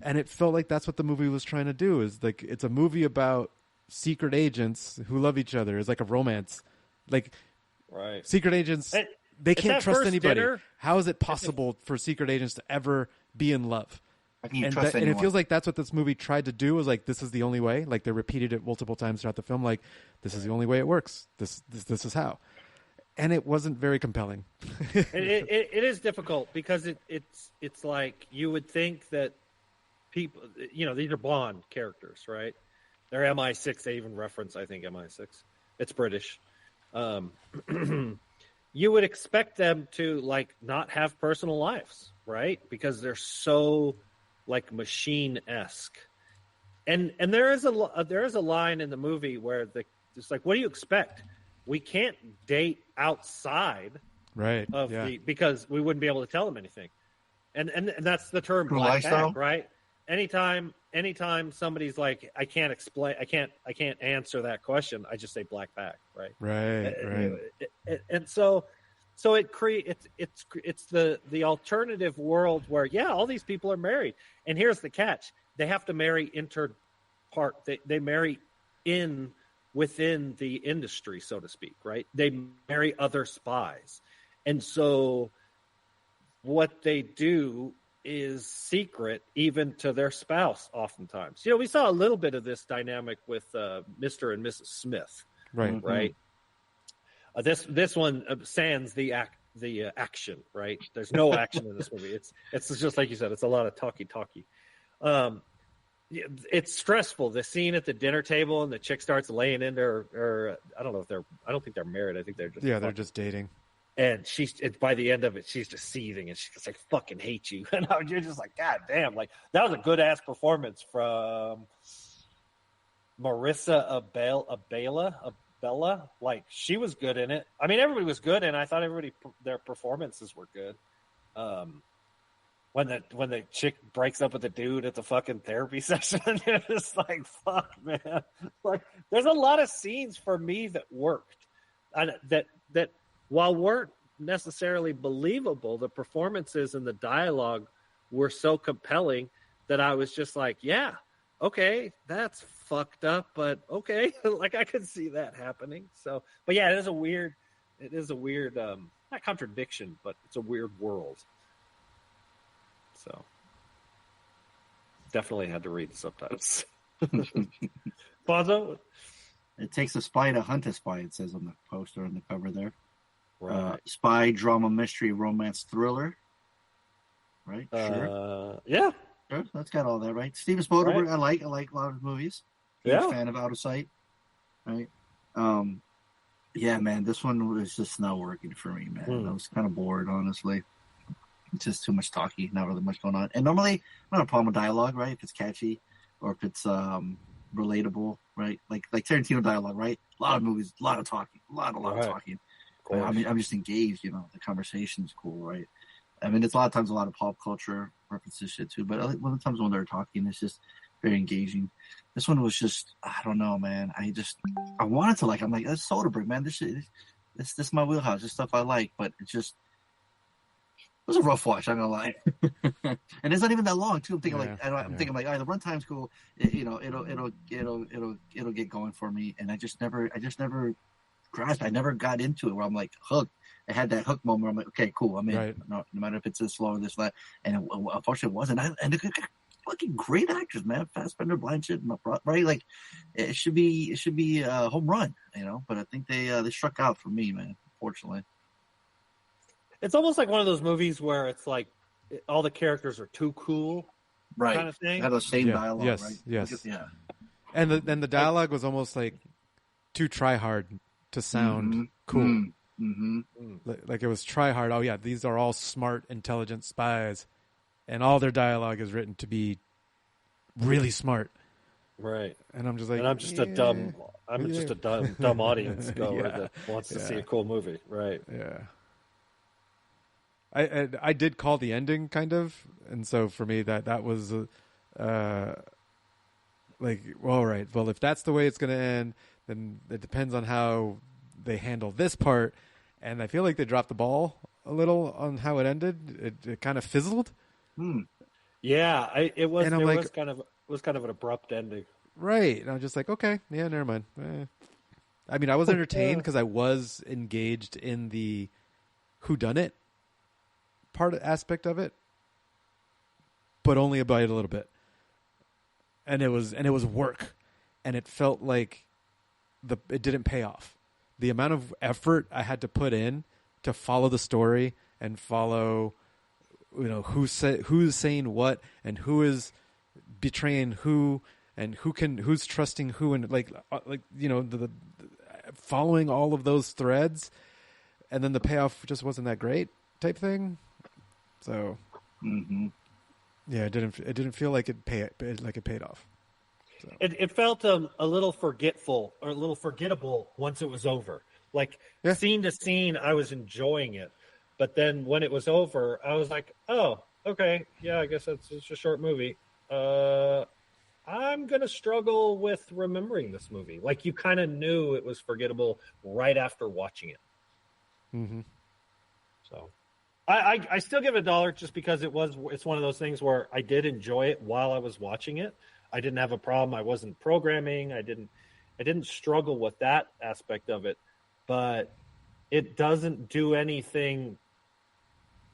And it felt like that's what the movie was trying to do. Is like, it's a movie about secret agents who love each other. It's like a romance. Like, secret agents, they can't trust anybody. How is it possible for secret agents to ever be in love? And it feels like that's what this movie tried to do. Was like, this is the only way. Like, they repeated it multiple times throughout the film. Like, this is the only way it works. This is how. And it wasn't very compelling. it is difficult because it's like you would think that people, these are Bond characters, right? They're MI6. They even reference, I think, MI6. It's British. You would expect them to like not have personal lives, right? Because they're so like machine-esque. And there is a line in the movie where it's like, what do you expect? We can't date outside of because we wouldn't be able to tell them anything. And that's the term black bag, right? Anytime somebody's like, I can't explain, I can't answer that question, I just say black bag, right? Right. And so it creates it's the alternative world where all these people are married, and here's the catch: they have to marry they marry within the industry, so to speak, right? They marry other spies, and so what they do is secret even to their spouse oftentimes. We saw a little bit of this dynamic with Mr. and Mrs. Smith, right? This one sans the action, right? There's no action in this movie. It's just like you said. It's a lot of talky. It's stressful. The scene at the dinner table and the chick starts laying into her. I don't think they're married. I think they're just they're just dating. And by the end of it, she's just seething, and she's like, "Fucking hate you." And you're just like, "God damn!" Like, that was a good ass performance from Marissa Abela. Like, she was good in it. I mean, everybody was good, and I thought their performances were good. When the chick breaks up with the dude at the fucking therapy session, it's like, fuck, man. Like, there's a lot of scenes for me that worked, and that while weren't necessarily believable, the performances and the dialogue were so compelling that I was just like, yeah, okay, that's fucked up, but okay, like, I could see that happening. So, but yeah, it is a weird, not contradiction, but it's a weird world. So, definitely had to read the subtitles. Fonso? It takes a spy to hunt a spy, it says on the poster on the cover there. Right. Spy, drama, mystery, romance, thriller. Right? Sure. Yeah. Sure. That's got all that, right? Steven Spielberg, right. I like a lot of his movies. I'm a fan of Out of Sight. Right? Yeah, man, this one was just not working for me, man. I was kind of bored, honestly. It's just too much talky, not really much going on. And normally, I'm not a problem with dialogue, right? If it's catchy. or if it's relatable, right? Like Tarantino dialogue, right? A lot of movies, a lot of talking, a lot of talking. I mean, I'm just engaged, you know. The conversation's cool, right? I mean, it's a lot of times a lot of pop culture references shit too, but one of the times when they're talking, it's just very engaging. This one was just, I don't know, man. I wanted to like. I'm like, that's Soderbergh, man. This is my wheelhouse. This stuff I like, but it was a rough watch. I'm gonna lie, and it's not even that long too. I'm thinking I'm thinking like, all right, the runtime's cool. It'll get going for me, and I just never grasped. I never got into it where I'm like hooked. I had that hook moment where I'm like, okay, cool, I'm in. Right. No matter if it's this slow or this that, and unfortunately it wasn't. And fucking great actors, man. Fassbender, Blanchett, right? Like it should be a home run, you know. But I think they struck out for me, man. Unfortunately. It's almost like one of those movies where it's like all the characters are too cool, right? Kind of thing. Had the same dialogue, yes, right? Yes, yeah. And the dialogue was almost like too try hard to sound cool. Like it was try hard. Oh yeah, these are all smart, intelligent spies, and all their dialogue is written to be really smart. Right. And I'm just like, and I'm just a dumb audience goer that wants to see a cool movie. Right. Yeah. I did call the ending kind of, and so for me that was like, well, all right, well, if that's the way it's going to end, then it depends on how they handle this part, and I feel like they dropped the ball a little on how it ended. It kind of fizzled. Yeah, it was kind of an abrupt ending. Right, and I was just like, okay, yeah, never mind. I mean, I was entertained because I was engaged in the whodunit aspect of it, but only by a little bit. And it was work, and it felt like it didn't pay off. The amount of effort I had to put in to follow the story and follow, you know, who's saying what and who is betraying who and who's trusting who, and like you know, the following all of those threads, and then the payoff just wasn't that great type thing. So, yeah, it didn't feel like it paid off. So. It felt a little forgetful or a little forgettable once it was over. Like scene to scene, I was enjoying it, but then when it was over, I was like, oh, okay, yeah, I guess it's a short movie. I'm gonna struggle with remembering this movie. Like you kind of knew it was forgettable right after watching it. So. I still give it $1 just because it's one of those things where I did enjoy it while I was watching it. I didn't have a problem. I wasn't programming. I didn't struggle with that aspect of it, but it doesn't do anything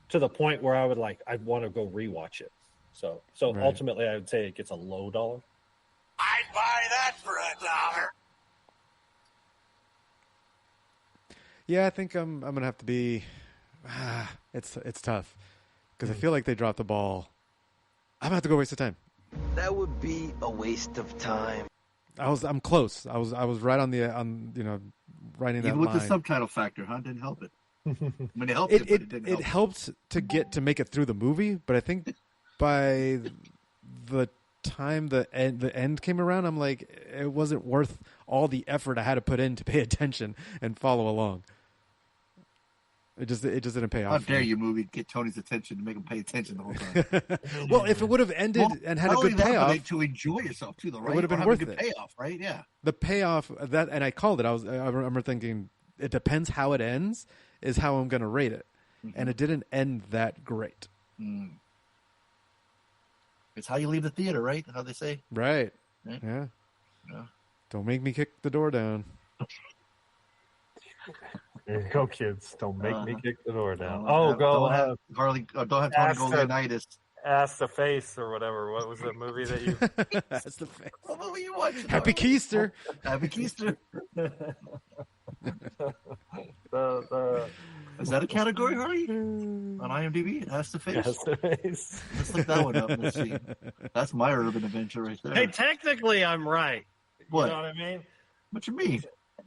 to the point where I'd want to go rewatch it. So right. Ultimately I would say it gets a low $1. I'd buy that for $1. Yeah, I think I'm going to have to be it's tough because I feel like they dropped the ball. I'm gonna have to go waste of time. That would be a waste of time. I'm close. I was right on writing that even with line. the subtitle factor, huh? Didn't help it. I mean, it helped it, but it didn't help. It helped to make it through the movie, but I think by the time the end came around, I'm like, it wasn't worth all the effort I had to put in to pay attention and follow along. It just didn't pay off. How dare you, movie, get Tony's attention to make him pay attention the whole time? Well, if it would have ended and had a good payoff, to enjoy yourself too, though, right? It would have been worth it. Payoff, right? Yeah. The payoff that, and I called it. I remember thinking it depends how it ends is how I'm going to rate it, and it didn't end that great. It's how you leave the theater, right? How they say, right? Yeah. Don't make me kick the door down. There you go, kids. Don't make me kick the door down. Don't have Harley. Don't have Tony go Leonidas. Ass the Face or whatever. What was the movie that you? Ass the Face. What movie you watching? Happy Keister. Happy Keister. Is that a category, Harley? On IMDb? Ass the Face. Ass the Face. Let's look that one up. Let's see. That's my urban adventure right there. Hey, technically, I'm right. What? You know what I mean? What you mean?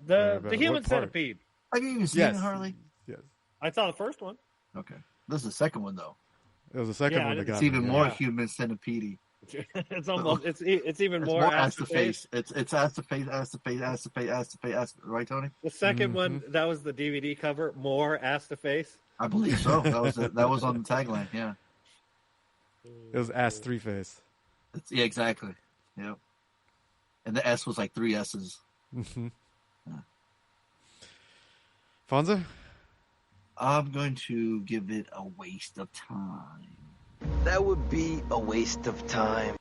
The Human Centipede. Have you even seen it, Harley? Yes. I saw the first one. Okay. This is the second one, though. It was the second one that got It's even me. more Human Centipede. It's almost it's even more ass to face. It's ass to face, ass to face, ass to face, ass to face, ass. Right, Tony? The second one, that was the DVD cover. More ass to face. I believe so. That was on the tagline. Yeah. It was ass 3 face. Yeah, exactly. Yep. And the S was like 3 S's. Mm-hmm. Yeah. Fonso? I'm going to give it a waste of time. That would be a waste of time.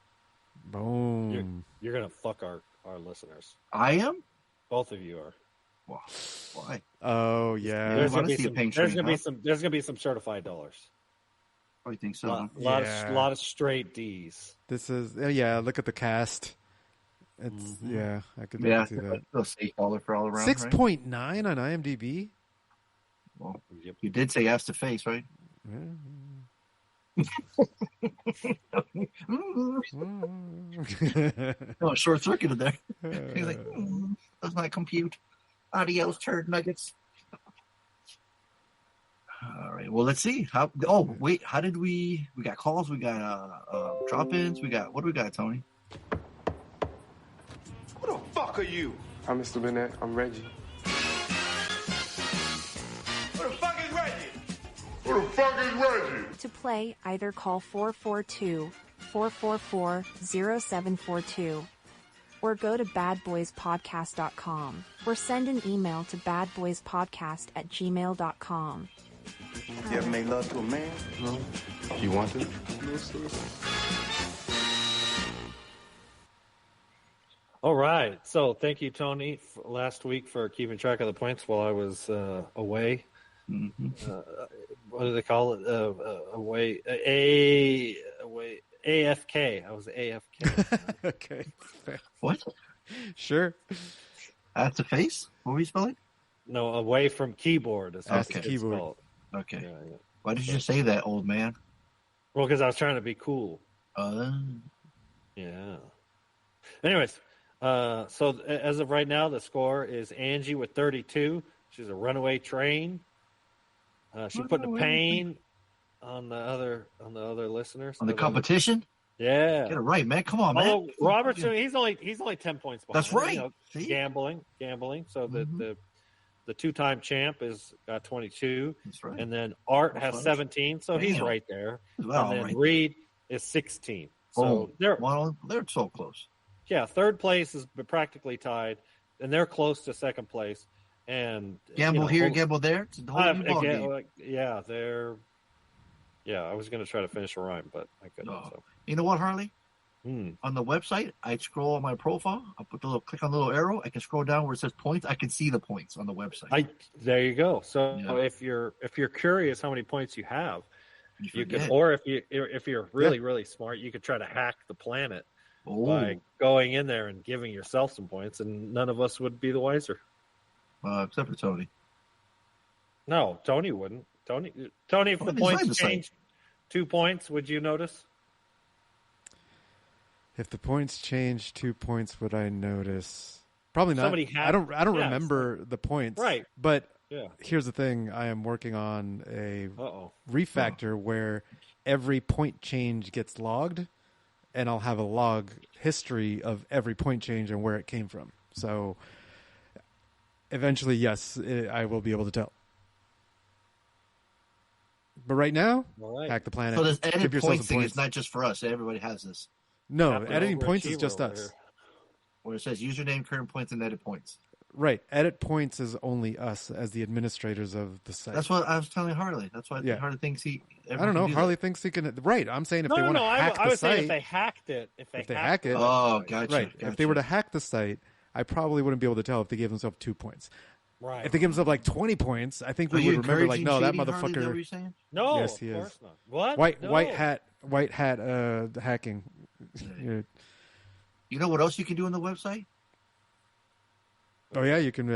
Boom. You're gonna fuck our listeners. I am? Both of you are. Well, why? Oh yeah. There's gonna be some certified dollars. I think so. A lot of straight D's. This is look at the cast. It's I could definitely see that. A safe dollar for all around. 6.9 on IMDb. Well, you did say ass to face, right? Oh, short circuited there. He's like, does not compute. Adios, turd nuggets. All right. Well, let's see. How did we got calls? We got drop-ins. What do we got, Tony? Who the fuck are you? I'm Mr. Bennett. I'm Reggie. Who the fuck is Reggie? Who the fuck is Reggie? To play, either call 442-444-0742 or go to badboyspodcast.com or send an email to badboyspodcast@gmail.com. You ever make love to a man? No. You want to? No, sir. All right. So thank you, Tony, last week for keeping track of the points while I was away. Mm-hmm. What do they call it? Away. AFK. I was AFK. Okay. What? Sure. Ass to face? What were you spelling? No, away from keyboard. That's the keyboard. Spelled. Okay. Yeah. Why did you say that, old man? Well, because I was trying to be cool. Yeah. Anyways, so as of right now, the score is Angie with 32. She's a runaway train. She's putting a pain on the other listeners. On the competition? Yeah. Get it right, man. Come on, man. Robertson, he's only 10 points behind. That's right. Gambling. So the two-time champ is got 22. That's right. And then Art has 17, so he's right there. Well, and then Reed is 16. So they're so close. Yeah, third place is practically tied, and they're close to second place. And gamble here, gamble there. It's the whole ball game. I was going to try to finish a rhyme, but I couldn't. So. You know what, Harley? On the website, I scroll on my profile. I put click on the little arrow. I can scroll down where it says points. I can see the points on the website. There you go. So if you're curious how many points you have, you can, or if you're really smart, you could try to hack the planet by going in there and giving yourself some points, and none of us would be the wiser. Except for Tony. No, Tony wouldn't. Tony, if the points changed 2 points, would you notice? If the points change 2 points, would I notice? Probably not. I don't remember the points. Right. But here's the thing: I am working on a refactor where every point change gets logged, and I'll have a log history of every point change and where it came from. So eventually, yes, I will be able to tell. But right now, hack the planet. So this edit points thing is not just for us. Everybody has this. No, editing points is just us. Where it says username, current points, and edit points. Right. Edit points is only us as the administrators of the site. That's what I was telling Harley. That's why Harley thinks he... I don't know. Harley thinks he can... Right. I'm saying if they want to hack the site... saying if they hacked it. If they hack it... Oh, gotcha. Right. If they were to hack the site, I probably wouldn't be able to tell if they gave themselves 2 points. Right. If they give themselves like 20 points, I think we would remember like, no, that motherfucker... Harley, is that what you're saying? No, yes, he of is. course not. What? White hat hacking. You know what else you can do on the website? Oh yeah, you can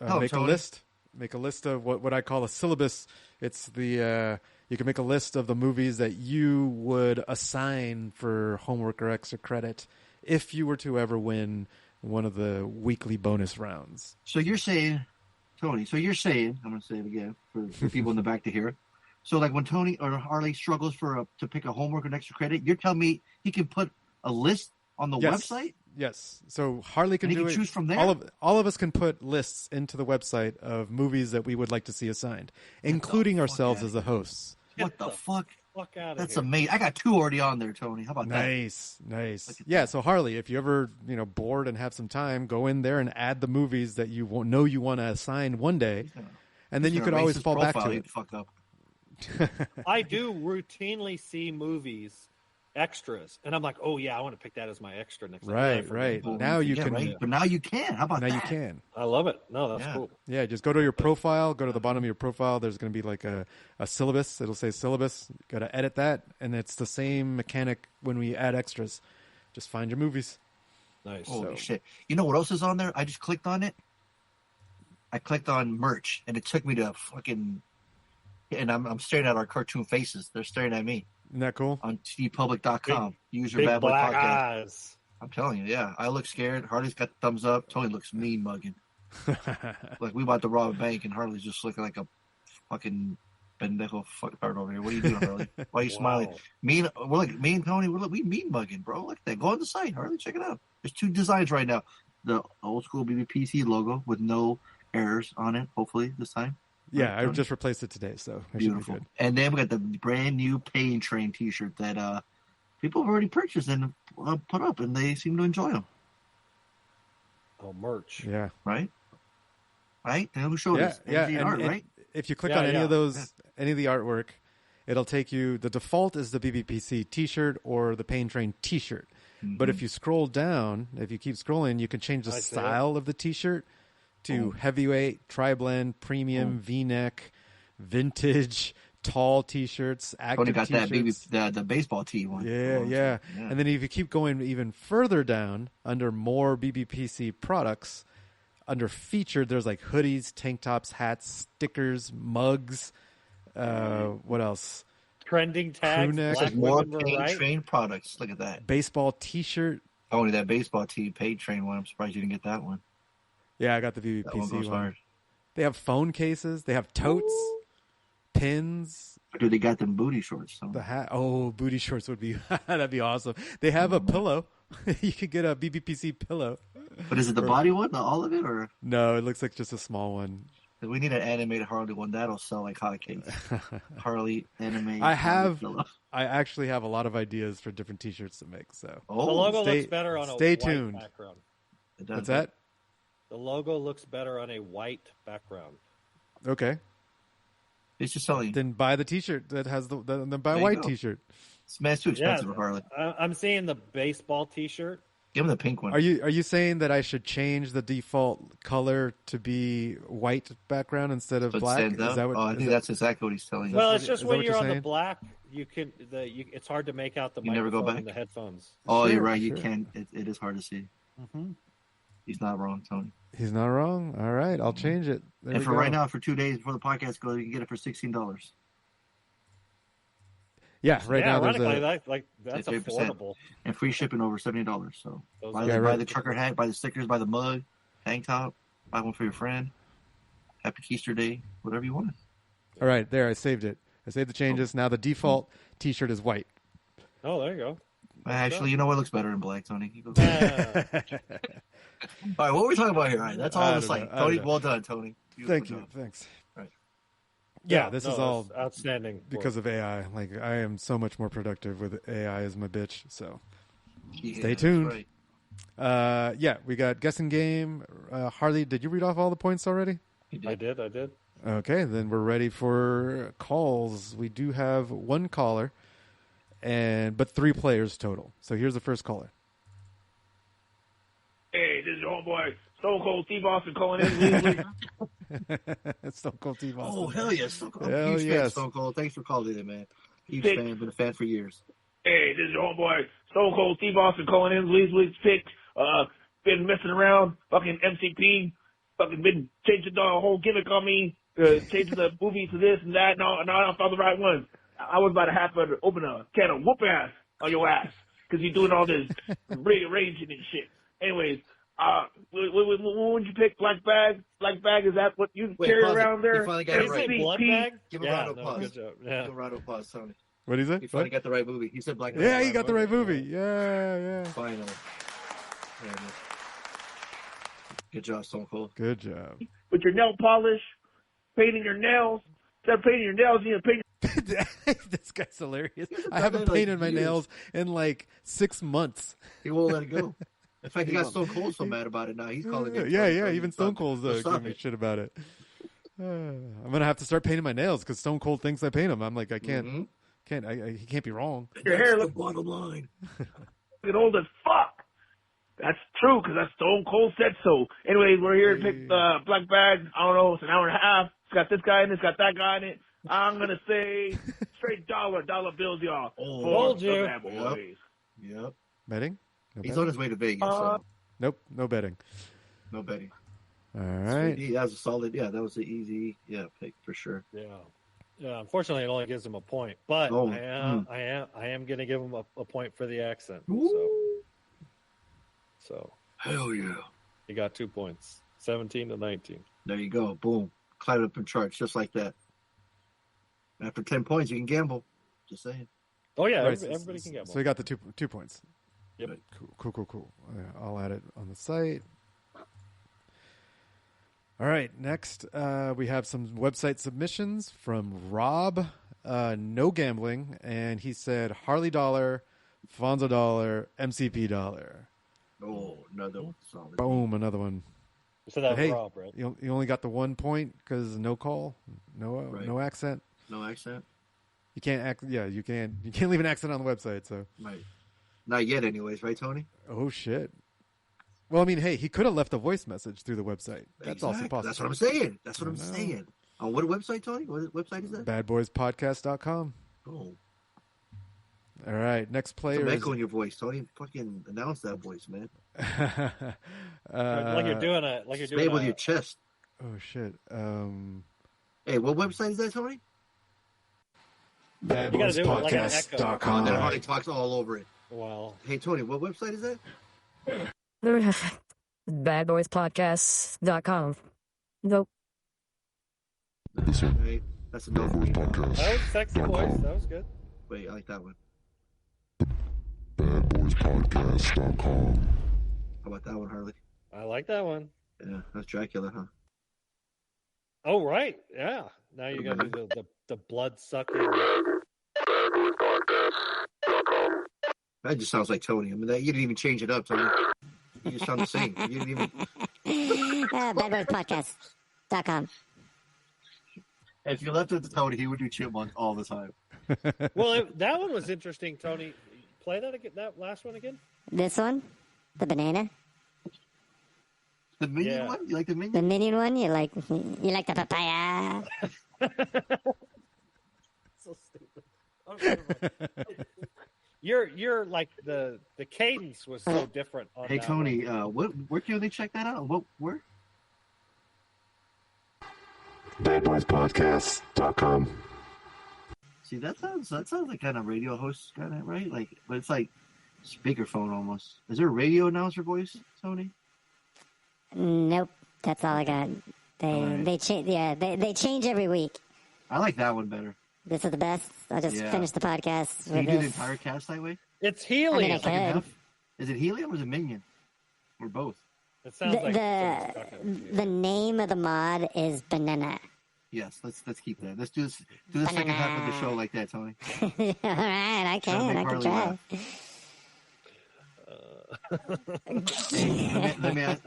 make a list. Make a list of what I call a syllabus. It's the you can make a list of the movies that you would assign for homework or extra credit if you were to ever win one of the weekly bonus rounds. So you're saying, Tony, I'm going to say it again for people in the back to hear it. So like when Tony or Harley struggles to pick a homework or an extra credit, you're telling me he can put a list on the website? Yes. So Harley can And he do can it. choose from there? All of us can put lists into the website of movies that we would like to see assigned, including ourselves as the hosts. What the fuck? Fuck out of That's here. amazing. I got 2 already on there, Tony. How about that? Nice. Yeah, so Harley, if you ever, bored and have some time, go in there and add the movies that you know you want to assign one day, and then you could always fall back to it. Fuck up. I do routinely see movies extras, and I'm like, oh yeah, I want to pick that as my extra next time. Right. Now you can. Right? But now you can. How about that? Now you can. I love it. No, that's cool. Yeah, just go to your profile. Go to the bottom of your profile. There's going to be like a syllabus. It'll say syllabus. You got to edit that, and it's the same mechanic when we add extras. Just find your movies. Nice. Holy shit! You know what else is on there? I just clicked on it. I clicked on merch, and it took me to fucking. And I'm staring at our cartoon faces. They're staring at me. Isn't that cool? On tpublic.com. Use your big bad boy black podcast. eyes. I'm telling you, yeah. I look scared. Harley's got the thumbs up. Tony looks mean mugging. Like we about to rob a bank, and Harley's just looking like a fucking pendejo fuck part over here. What are you doing, Harley? Why are you smiling? Me and Tony, we mean mugging, bro. Look at that. Go on the site, Harley. Check it out. There's 2 designs right now. The old school BBPC logo with no errors on it. Hopefully this time. Yeah, I just replaced it today, so it beautiful. should be good. And then we got the brand new Pain Train T-shirt that people have already purchased and put up, and they seem to enjoy them. Oh, merch. Yeah. Right. Who showed us? Yeah. Art, right? If you click on any of those, any of the artwork, it'll take you. The default is the BBPC T-shirt or the Pain Train T-shirt. Mm-hmm. But if you scroll down, if you keep scrolling, you can change the style of the T-shirt to heavyweight, tri-blend, premium, V-neck, vintage, tall T-shirts, active Tony got T-shirts. the baseball tee one. Yeah. And then if you keep going even further down, under more BBPC products, under featured, there's like hoodies, tank tops, hats, stickers, mugs. What else? Trending tags. There's more Pain Train products. Look at that. Baseball T-shirt. Only that baseball tee, Pain Train one. I'm surprised you didn't get that one. Yeah, I got the BBPC one. Hard. They have phone cases. They have totes, pins. Dude, they got them booty shorts. So. The hat. Oh, booty shorts would be that'd be awesome. They have a pillow. You could get a BBPC pillow. But is it the body one, all of it, or no? It looks like just a small one. We need an animated Harley one that'll sell like hotcakes. Harley animated. I actually have a lot of ideas for different T-shirts to make. So the logo looks better on a white background. What's that? The logo looks better on a white background. Okay. It's just selling. Then buy the T-shirt that has then buy a white T-shirt. It's too expensive for Harley. I'm seeing the baseball T-shirt. Give him the pink one. Are you saying that I should change the default color to be white background instead of black? Is that what, I think that's exactly what he's telling you. Well, it's just when you're on the black, you can it's hard to make out the you never go back? and the headphones. Oh, you're right. You can. It is hard to see. Mm-hmm. He's not wrong, Tony. He's not wrong. All right, I'll change it. And for right now, for 2 days before the podcast goes, you can get it for $16. Yeah, now there's that's affordable. And free shipping over $70. So buy the trucker hat, buy the stickers, buy the mug, tank top, buy one for your friend. Happy Easter Day, whatever you want. All right, there, I saved it. I saved the changes. Now the default T-shirt is white. Oh, there you go. Actually, you know what looks better in black, Tony? All right, what are we talking about here? All right, that's all it's like. Tony, well done, Tony. Thank you. Thanks. All right. Yeah, this is all outstanding because of AI. Like, I am so much more productive with AI as my bitch. So stay tuned. Right. We got guessing game. Harley, did you read off all the points already? I did. Okay, then we're ready for calls. We do have one caller, but 3 players total. So here's the first caller. Hey, this is your homeboy Stone Cold Steve Austin calling in. Stone Cold Steve Austin. Oh, hell yes. Stone Cold. Hell huge yes. fan, Stone Cold. Thanks for calling in, man. Huge fan. Been a fan for years. Hey, this is your homeboy Stone Cold Steve Austin calling in. This week's picks. Been messing around. Fucking MCP. Fucking been changing the whole gimmick on me. Changing the movie to this and that. No, I found the right one. I was about to have to open a can of whoop ass on your ass because you're doing all this rearranging and shit. Anyways, Would you pick Black Bag? Black Bag, is that what you carry around there? He finally got it right. Blood Bag? Give him a round of applause. Good job. Yeah. Give him a round of applause, Tony. What did he say? He finally got the right movie. He said Black Bag. Yeah, he got the right movie. Yeah. Finally. Yeah, good job, Stone Cold. Good job. With your nail polish, painting your nails. Instead of painting your nails, you need to paint. This guy's hilarious. I haven't painted my nails in like 6 months. He won't let it go. In fact, he got Stone Cold so mad about it now. He's calling it. Yeah. Even Stone Cold's giving me shit about it. I'm gonna have to start painting my nails because Stone Cold thinks I paint them. I'm like, I can't. He can't be wrong. Your hair That's looks the bottom line. Looking old as fuck. That's true because that's Stone Cold said so. Anyway, we're here to pick Black Bag. I don't know. It's an hour and a half. It's got this guy in it. It's got that guy in it. I'm gonna say straight dollar bills, y'all. Told you. The Bad Boys. Yep. Betting? No He's betting? on his way to Vegas. So. Nope. No betting. No betting. All right. That was a solid. Yeah, that was an easy. pick for sure. Yeah. Unfortunately, it only gives him a point, but I am going to give him a point for the accent. So hell yeah, he got 2 points, 17-19. There you go. Boom, climbed up in charts just like that. After 10 points, you can gamble. Just saying. Oh yeah, Right, everybody can gamble. So he got the 2 points. Yep. Cool. I'll add it on the site. All right, next we have some website submissions from Rob, no gambling, and he said Harley dollar, Fonso dollar, MCP dollar. Oh, another one. Solid. Boom, another one. So that was hey, Rob, right? You only got the 1 point because no call, no accent. No accent. You can't act. Yeah, you can't leave an accent on the website. So right, not yet, anyways, right, Tony? Oh shit. Well, I mean, hey, he could have left a voice message through the website. That's also possible. That's what I'm saying. On what website, Tony? What website is that? Badboyspodcast.com. Oh. All right, next player Some is... echo in your voice, Tony. Fucking announce that voice, man. Like you're doing Stay with your chest. Oh, shit. Hey, what website is that, Tony? Badboyspodcast.com. Then Harley talks all over it. Wow. Hey, Tony, what website is that? Badboyspodcast.com. Nope. Right. That's a no for me. That was sexy voice. That was good. Wait, I like that one. Badboyspodcast.com. How about that one, Harley? I like that one. Yeah, that's Dracula, huh? Oh, right. Yeah. Now you got to do the blood sucking. That just sounds like Tony. I mean, you didn't even change it up, Tony. You just sound the same. You didn't even... Badboyspodcast.com. If you left it to Tony, he would do Chipmunk all the time. Well, that one was interesting, Tony. Play that again. That last one again. This one? The banana? The minion one? You like the minion? The minion one? You like the papaya? So stupid. You're like the cadence was so different. On Hey that Tony, one. where can they check that out? Where? Badboyspodcast.com. See, that sounds like kind of radio host kind of right, like, but it's like speakerphone almost. Is there a radio announcer voice, Tony? Nope, that's all I got. They change every week. I like that one better. This is the best. I'll just finish the podcast Can with you do the this. entire cast that way? It's helium. I mean, I could. Is it helium or is it minion? Or both? It sounds The name of the mod is banana. Yes, let's keep that. Let's do this. Do the second half of the show like that, Tony. All right, I can try. Let me ask.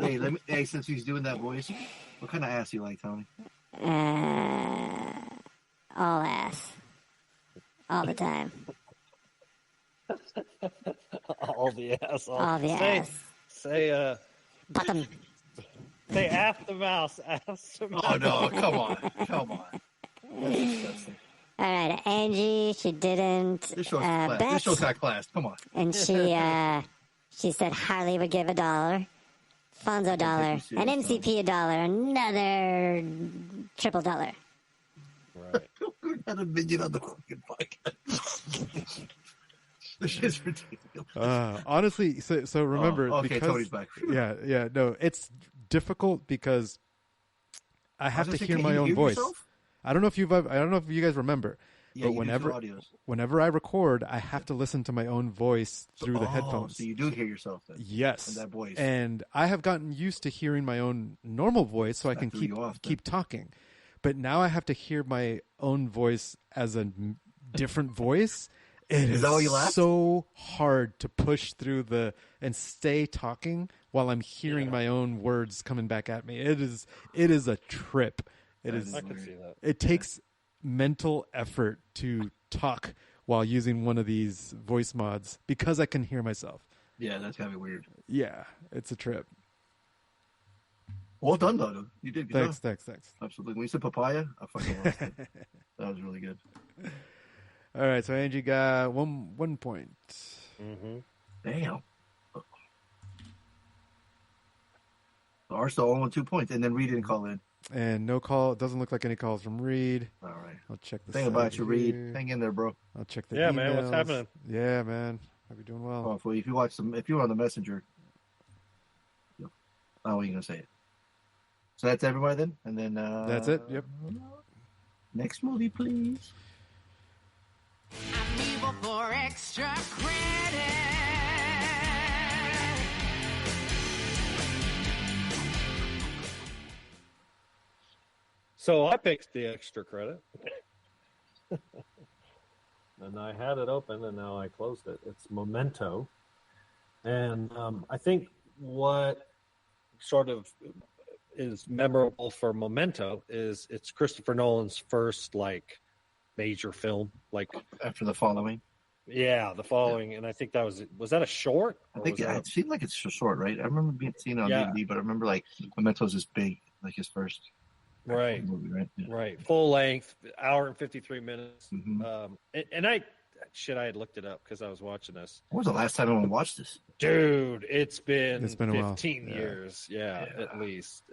Hey, since he's doing that voice, what kind of ass you like, Tony? All ass, all the time. All the ass. All the ass. Say bottom. Say ask the mouse. Ask the mouse. Oh no! Come on! That's disgusting. All right, Angie. She didn't. This show's got class. Come on. And she said Harley would give $1, Fonso $1, an MCP $1, another triple $1. Right. We're not a minion on the fucking podcast. This shit's ridiculous. Honestly, so remember, okay, because Tony's back. yeah, no, it's difficult because I have to hear my own voice. Yourself? I don't know if you guys remember, Yeah, but you whenever I record, I have to listen to my own voice through the headphones. So you do hear yourself then? Yes. And that voice. And I have gotten used to hearing my own normal voice, so I can keep talking. But now I have to hear my own voice as a different voice. Is that why you laughed? So hard to push through and stay talking while I'm hearing my own words coming back at me. It is a trip. I can see that. It takes mental effort to talk while using one of these voice mods because I can hear myself. Yeah, that's gotta be weird. Yeah, it's a trip. Well done, though. You did good. Thanks. Absolutely. When you said papaya, I fucking lost it. That was really good. All right, so Angie got 1 point. Mm-hmm. Damn. Are still on 2 points, and then Reed didn't call in. And no call. It doesn't look like any calls from Reed. All right. I'll check the Think about you, Reed. Hang in there, bro. I'll check the emails. Man, what's happening? Yeah, man. Hope you're doing well. Oh, well, if you were on the messenger, I wasn't gonna say it. So that's everybody then, and then that's it. Yep. Next movie, please. I'm evil for extra credit. So I picked the extra credit. And I had it open, and now I closed it. It's Memento. And I think what sort of is memorable for Memento is it's Christopher Nolan's first, major film. After The Following? Yeah, The Following. Yeah. And I think that was that a short? I think it seemed like it's short, right? I remember seeing it on DVD, but I remember, Memento's this big, his first... Right. Movie, right? Yeah. Right. Full length, hour and 53 minutes. Mm-hmm. I had looked it up because I was watching this. When was the last time anyone watched this? Dude, it's been 15 years. Yeah, at least.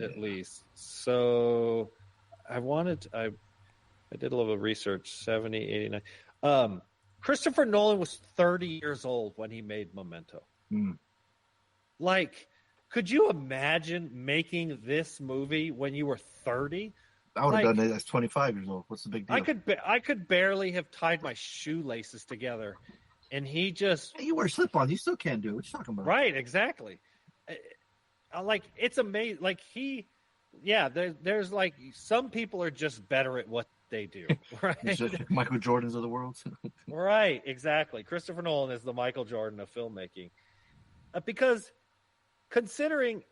So I did a little research, 70, 89. Christopher Nolan was 30 years old when he made Memento. Mm. Could you imagine making this movie when you were 30? I would have done it as 25 years old. What's the big deal? I could barely have tied my shoelaces together, and he just... Hey, you wear slip-ons. You still can't do it. What you talking about? Right, exactly. It's amazing. There's some people are just better at what they do, right? Michael Jordans of the world. Right, exactly. Christopher Nolan is the Michael Jordan of filmmaking. Because... considering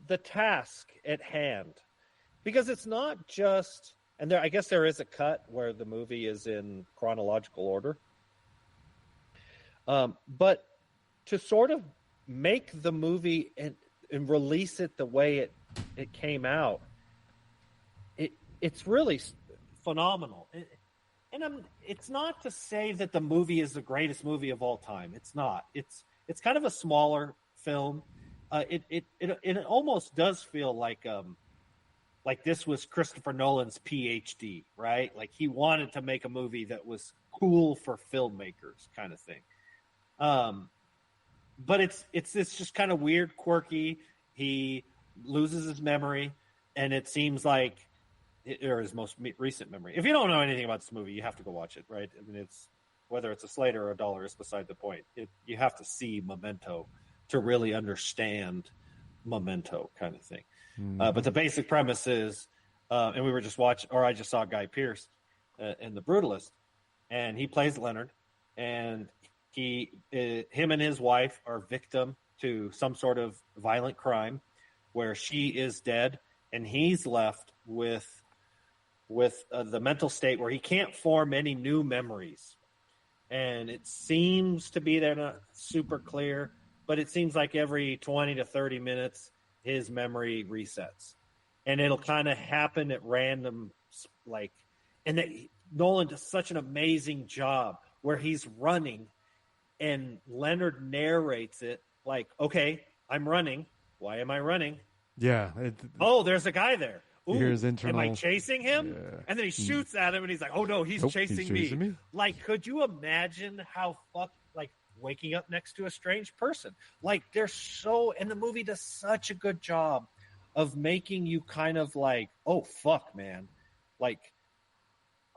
the task at hand, because it's not just, and I guess there is a cut where the movie is in chronological order, but to sort of make the movie and release it the way it came out, it's really phenomenal. It's not to say that the movie is the greatest movie of all time. It's not. It's kind of a smaller film. It almost does feel like this was Christopher Nolan's PhD, right? Like he wanted to make a movie that was cool for filmmakers, kind of thing. But it's just kind of weird, quirky. He loses his memory, and it seems like, or his most recent memory. If you don't know anything about this movie, you have to go watch it, right? I mean, it's whether it's a slate or a dollar is beside the point. You have to see Memento to really understand Memento, kind of thing. But the basic premise is, and we were just watching, or I just saw Guy Pearce in The Brutalist, and he plays Leonard, and him and his wife are victim to some sort of violent crime where she is dead, and he's left with the mental state where he can't form any new memories. And it seems to be, they're not super clear, but it seems like every 20 to 30 minutes, his memory resets. And it'll kind of happen at random, Nolan does such an amazing job where he's running and Leonard narrates it like, okay, I'm running. Why am I running? Yeah. There's a guy there. Ooh, here's internal... Am I chasing him? Yeah. And then he shoots at him and he's like, oh no, he's chasing me. Like, could you imagine how waking up next to a strange person. Like, and the movie does such a good job of making you kind of like, oh, fuck, man. Like,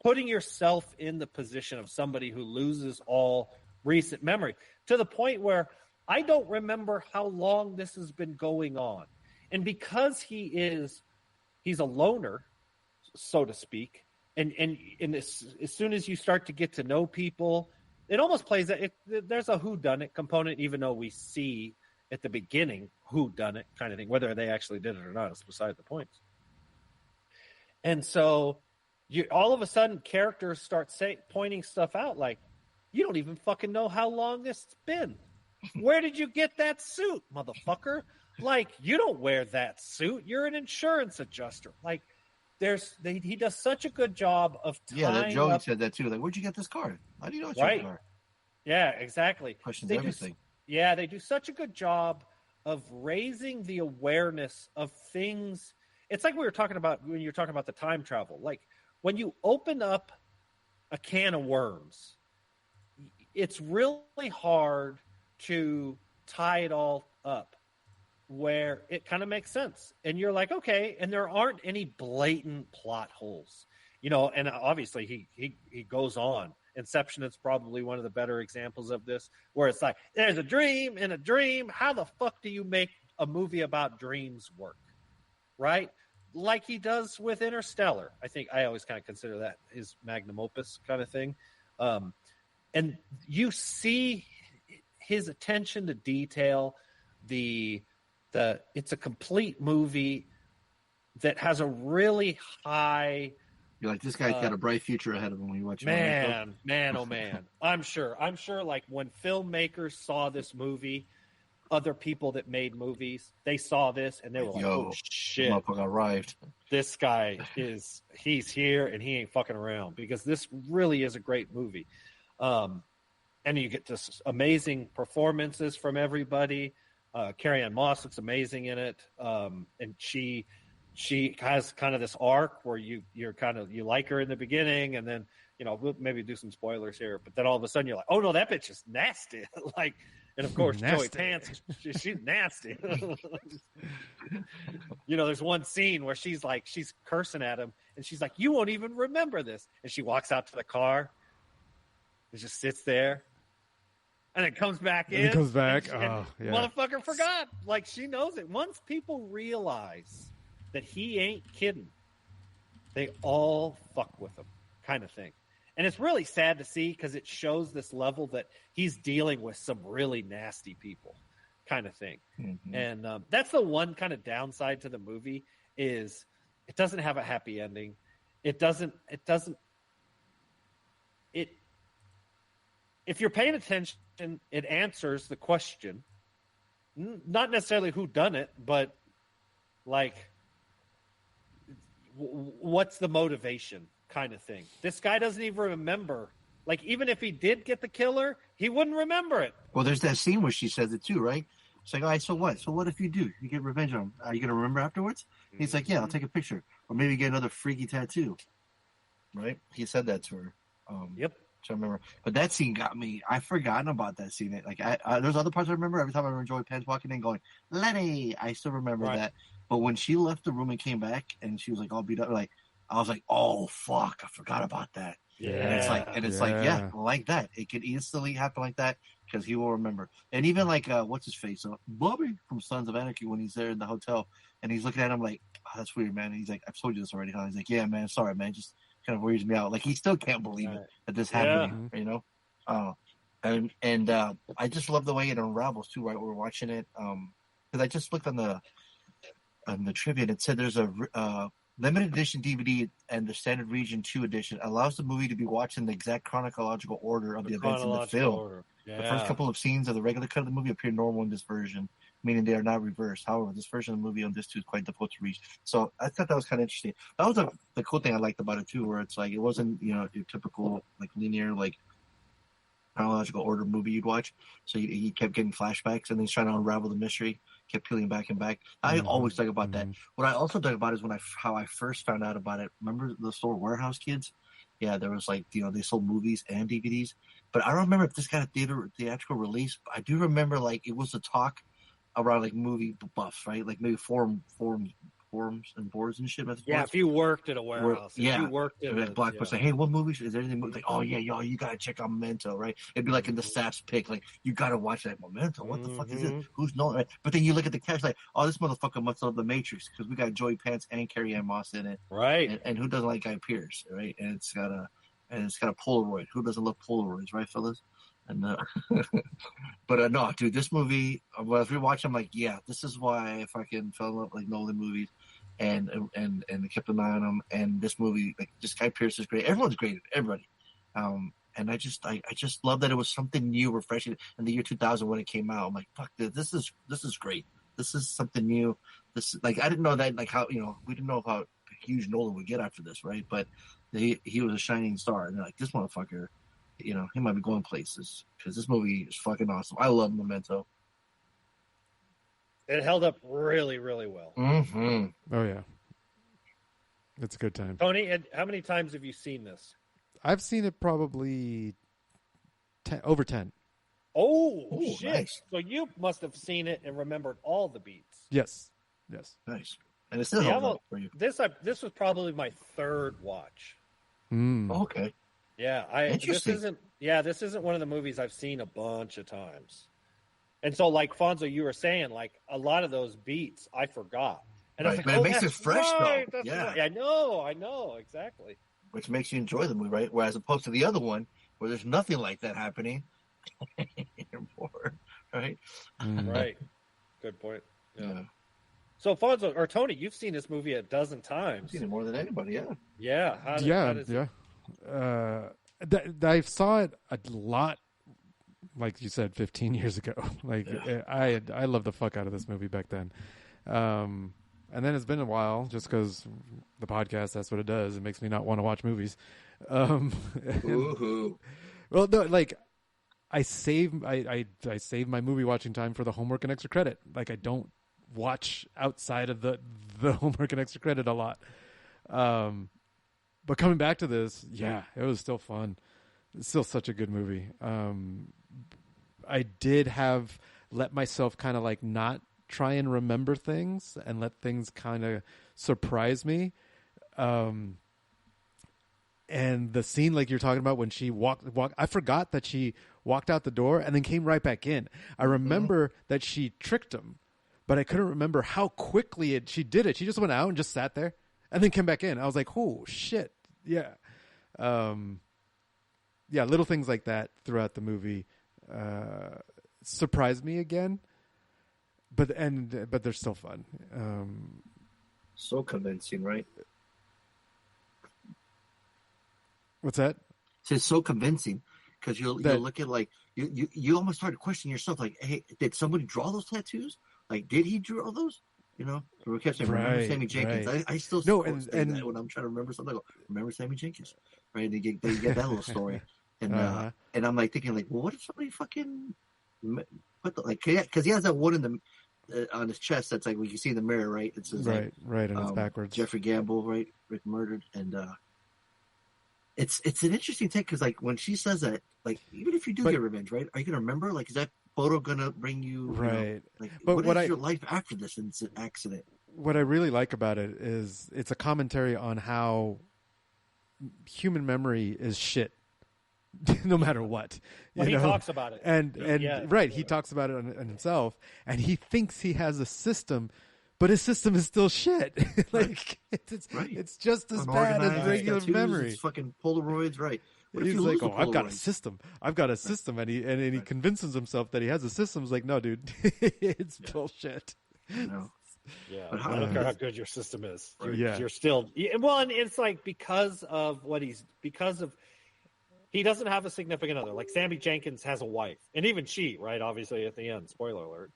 putting yourself in the position of somebody who loses all recent memory to the point where I don't remember how long this has been going on. And because he's a loner, so to speak, and as soon as you start to get to know people, it almost plays that there's a whodunit component, even though we see at the beginning whodunit kind of thing. Whether they actually did it or not is beside the point. And so all of a sudden characters start pointing stuff out like, you don't even fucking know how long this has been. Where did you get that suit, motherfucker? Like, you don't wear that suit. You're an insurance adjuster. Like, he does such a good job of tying that Joey up, said that too. Like, where'd you get this card? How do you know it's right? your car? Yeah, exactly. Questions everything. They do such a good job of raising the awareness of things. It's like we were talking about when you were talking about the time travel. Like, when you open up a can of worms, it's really hard to tie it all up where it kind of makes sense. And you're like, okay, and there aren't any blatant plot holes. And obviously he goes on. Inception is probably one of the better examples of this, where it's like, there's a dream in a dream. How the fuck do you make a movie about dreams work? Right? Like he does with Interstellar. I think I always kind of consider that his magnum opus kind of thing. And you see his attention to detail, it's a complete movie that has a really high. You're like, this guy's got a bright future ahead of him when you watch Man, oh man. I'm sure like when filmmakers saw this movie, other people that made movies, they saw this and they were like, oh shit. Motherfucker arrived. This guy he's here and he ain't fucking around, because this really is a great movie. And you get this amazing performances from everybody. Carrie-Anne Moss looks amazing in it. And she has kind of this arc where you like her in the beginning, and then, we'll maybe do some spoilers here, but then all of a sudden you're like, oh no, that bitch is nasty. Like, and of course, Joey Pants, she's nasty. There's one scene where she's cursing at him, and she's like, you won't even remember this. And she walks out to the car and just sits there. And it comes back in. Motherfucker forgot. Like, she knows it. Once people realize that he ain't kidding, they all fuck with him, kind of thing. And it's really sad to see, because it shows this level that he's dealing with some really nasty people, kind of thing. Mm-hmm. And that's the one kind of downside to the movie, is it doesn't have a happy ending. If you're paying attention, it answers the question, not necessarily who done it, but like, what's the motivation, kind of thing. This guy doesn't even remember. Like, even if he did get the killer, he wouldn't remember it. Well, there's that scene where she says it too, right? It's like, all right, so what? So what if you do? You get revenge on him. Are you going to remember afterwards? Mm-hmm. He's like, yeah, I'll take a picture. Or maybe get another freaky tattoo. Right? He said that to her. Yep. I remember, but that scene got me. I've forgotten about that scene. Like, there's other parts I remember. Every time I remember Joey Pants walking in, going, "Lenny," I still remember that. But when she left the room and came back, and she was like all beat up, like, I was like, "Oh fuck, I forgot about that." Yeah, and it's like, like that. It could instantly happen like that, because he will remember. And even like, what's his face, Bobby from Sons of Anarchy, when he's there in the hotel, and he's looking at him like, oh, "That's weird, man." And he's like, "I've told you this already, huh?" He's like, "Yeah, man, sorry, man, just." Kind of weirds me out. Like, he still can't believe it that this happened. And I just love the way it unravels too. Right, we're watching it because I just looked on the trivia, and it said there's a limited edition DVD, and the standard region 2 edition allows the movie to be watched in the exact chronological order of the events in the film. The first couple of scenes of the regular cut of the movie appear normal in this version, meaning they are not reversed. However, this version of the movie on disc 2 is quite difficult to reach. So I thought that was kind of interesting. That was the cool thing I liked about it too, where it's like, it wasn't, your typical like linear, like chronological order movie you'd watch. So he kept getting flashbacks, and then he's trying to unravel the mystery, kept peeling back and back. I always dug about that. What I also dug about is how I first found out about it. Remember the store Warehouse Kids? Yeah, there was like, they sold movies and DVDs. But I don't remember if this got a theatrical release. But I do remember like it was a talk around like movie buffs, right? Like maybe forums and boards and shit. Yeah, if you worked at a warehouse, if you worked at a Blockbuster, like, hey, what movies is there? Anything like, oh yeah, y'all, you gotta check out Memento, right? It'd be like in the stats pick, like you gotta watch that Memento. What the fuck is it? Who's known? Right? But then you look at the cast, like, oh, this motherfucker must love The Matrix because we got Joey Pants and Carrie Ann Moss in it, right? And who doesn't like Guy Pearce, right? And it's got a Polaroid. Who doesn't love Polaroids, right, fellas? And but no, dude, this movie. Well, if we watch, I'm like, yeah, this is why I fucking fell in love with like Nolan movies, and kept an eye on them. And this movie, like, just Guy Pearce is great. Everyone's great, everybody. And I just love that it was something new, refreshing in the year 2000 when it came out. I'm like, fuck, this is great. This is something new. This, like, I didn't know that, like, how, we didn't know how huge Nolan would get after this, right? But he was a shining star, and they're like, this motherfucker. He might be going places because this movie is fucking awesome. I love Memento. It held up really, really well. Mm-hmm. Oh yeah, it's a good time. Tony, how many times have you seen this? I've seen it probably over 10. Oh, ooh, shit! Nice. So you must have seen it and remembered all the beats. Yes. Nice. And it's still held up for you. This was probably my third watch. Oh, okay. Yeah, this isn't one of the movies I've seen a bunch of times. And so, like Fonso, you were saying, like, a lot of those beats I forgot. And I was like, but it makes it fresh, right, though. Yeah. Right. I know, exactly. Which makes you enjoy the movie, right? Whereas opposed to the other one, where there's nothing like that happening. You're bored, right? Right. Good point. Yeah. So, Fonso, or Tony, you've seen this movie a dozen times. I've seen it more than anybody, yeah. Yeah. I saw it a lot, like you said, 15 years ago. Like, I loved the fuck out of this movie back then. And then it's been a while, just because the podcast, that's what it does. It makes me not want to watch movies. Well, no, like, I save my movie watching time for the homework and extra credit. Like, I don't watch outside of the homework and extra credit a lot. But coming back to this, yeah, it was still fun. It's still such a good movie. I did let myself kind of like not try and remember things and let things kind of surprise me. And the scene like you're talking about when she walked, I forgot that she walked out the door and then came right back in. I remember that she tricked him, but I couldn't remember how quickly she did it. She just went out and just sat there and then came back in. I was like, oh shit. Yeah. Little things like that throughout the movie surprised me again. But they're still fun. So convincing, right? What's that? It's so convincing because you'll look at like you almost start to question yourself, like, hey, did somebody draw those tattoos? Like, did he draw those? We kept saying, remember Sammy Jenkins. Right. I still and that when I'm trying to remember something, I go, remember Sammy Jenkins, right? They get that little story, and and I'm like thinking, like, well, what if somebody fucking put because he has that one in the on his chest that's like when you see in the mirror, right? It says right, and it's backwards. Jeffrey Gamble, right, murdered, and it's an interesting take because like when she says that, like even if you do get revenge, right? Are you gonna remember? Like, is that photo gonna bring you right? Like, but what is your life after this accident? What I really like about it is it's a commentary on how human memory is shit, no matter what. Well, he talks about it, and right, he talks about it on himself, and he thinks he has a system, but his system is still shit. Like it's just as bad as regular memory. It's fucking Polaroids, right? He's like, oh, I've got a system. And he convinces himself that he has a system. He's like, no, dude, it's bullshit. No. Yeah, I don't care how good your system is. You're still well, and it's like because of he doesn't have a significant other. Like Sammy Jenkins has a wife, and even she, right? Obviously, at the end, spoiler alert,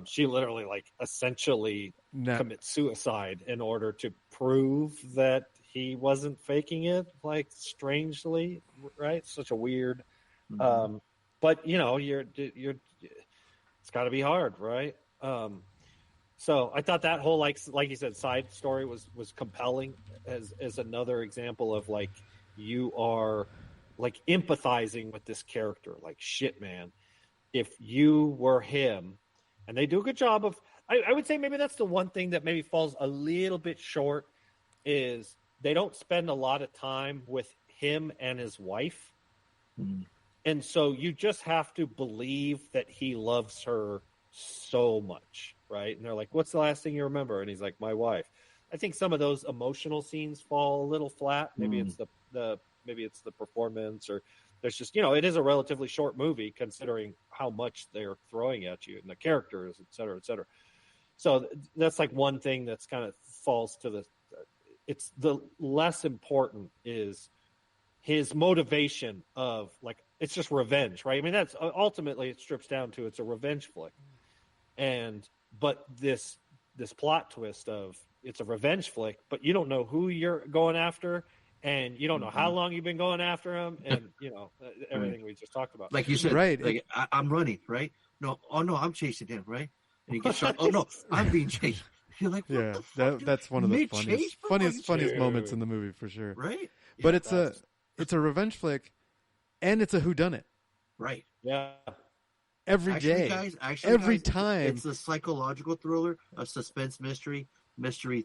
she literally like essentially commits suicide in order to prove that he wasn't faking it, like strangely, right? Such a weird, but you're it's got to be hard, right? So I thought that whole like you said side story was compelling as another example of like you are like empathizing with this character. Like, shit, man, if you were him, and they do a good job of, I would say maybe that's the one thing that maybe falls a little bit short, is they don't spend a lot of time with him and his wife. Mm-hmm. And so you just have to believe that he loves her so much, right? And they're like, what's the last thing you remember? And he's like, my wife. I think some of those emotional scenes fall a little flat. Maybe it's maybe it's the performance, or there's just, it is a relatively short movie considering how much they're throwing at you and the characters, et cetera, et cetera. So that's like one thing that's kind of falls to it's the less important is his motivation of, like, it's just revenge, right? I mean, that's ultimately it strips down to, it's a revenge flick. But this plot twist of it's a revenge flick, but you don't know who you're going after, and you don't know how long you've been going after him, and everything we just talked about. Like you said, right? Like, I'm running, right? No, I'm chasing him, right? And he gets shot. Oh no, I'm being chased. You're like, what the fuck? That's one of the funniest moments in the movie for sure, right? But it's a revenge flick, and it's a whodunit, right? Yeah. Every time. It's a psychological thriller, a suspense mystery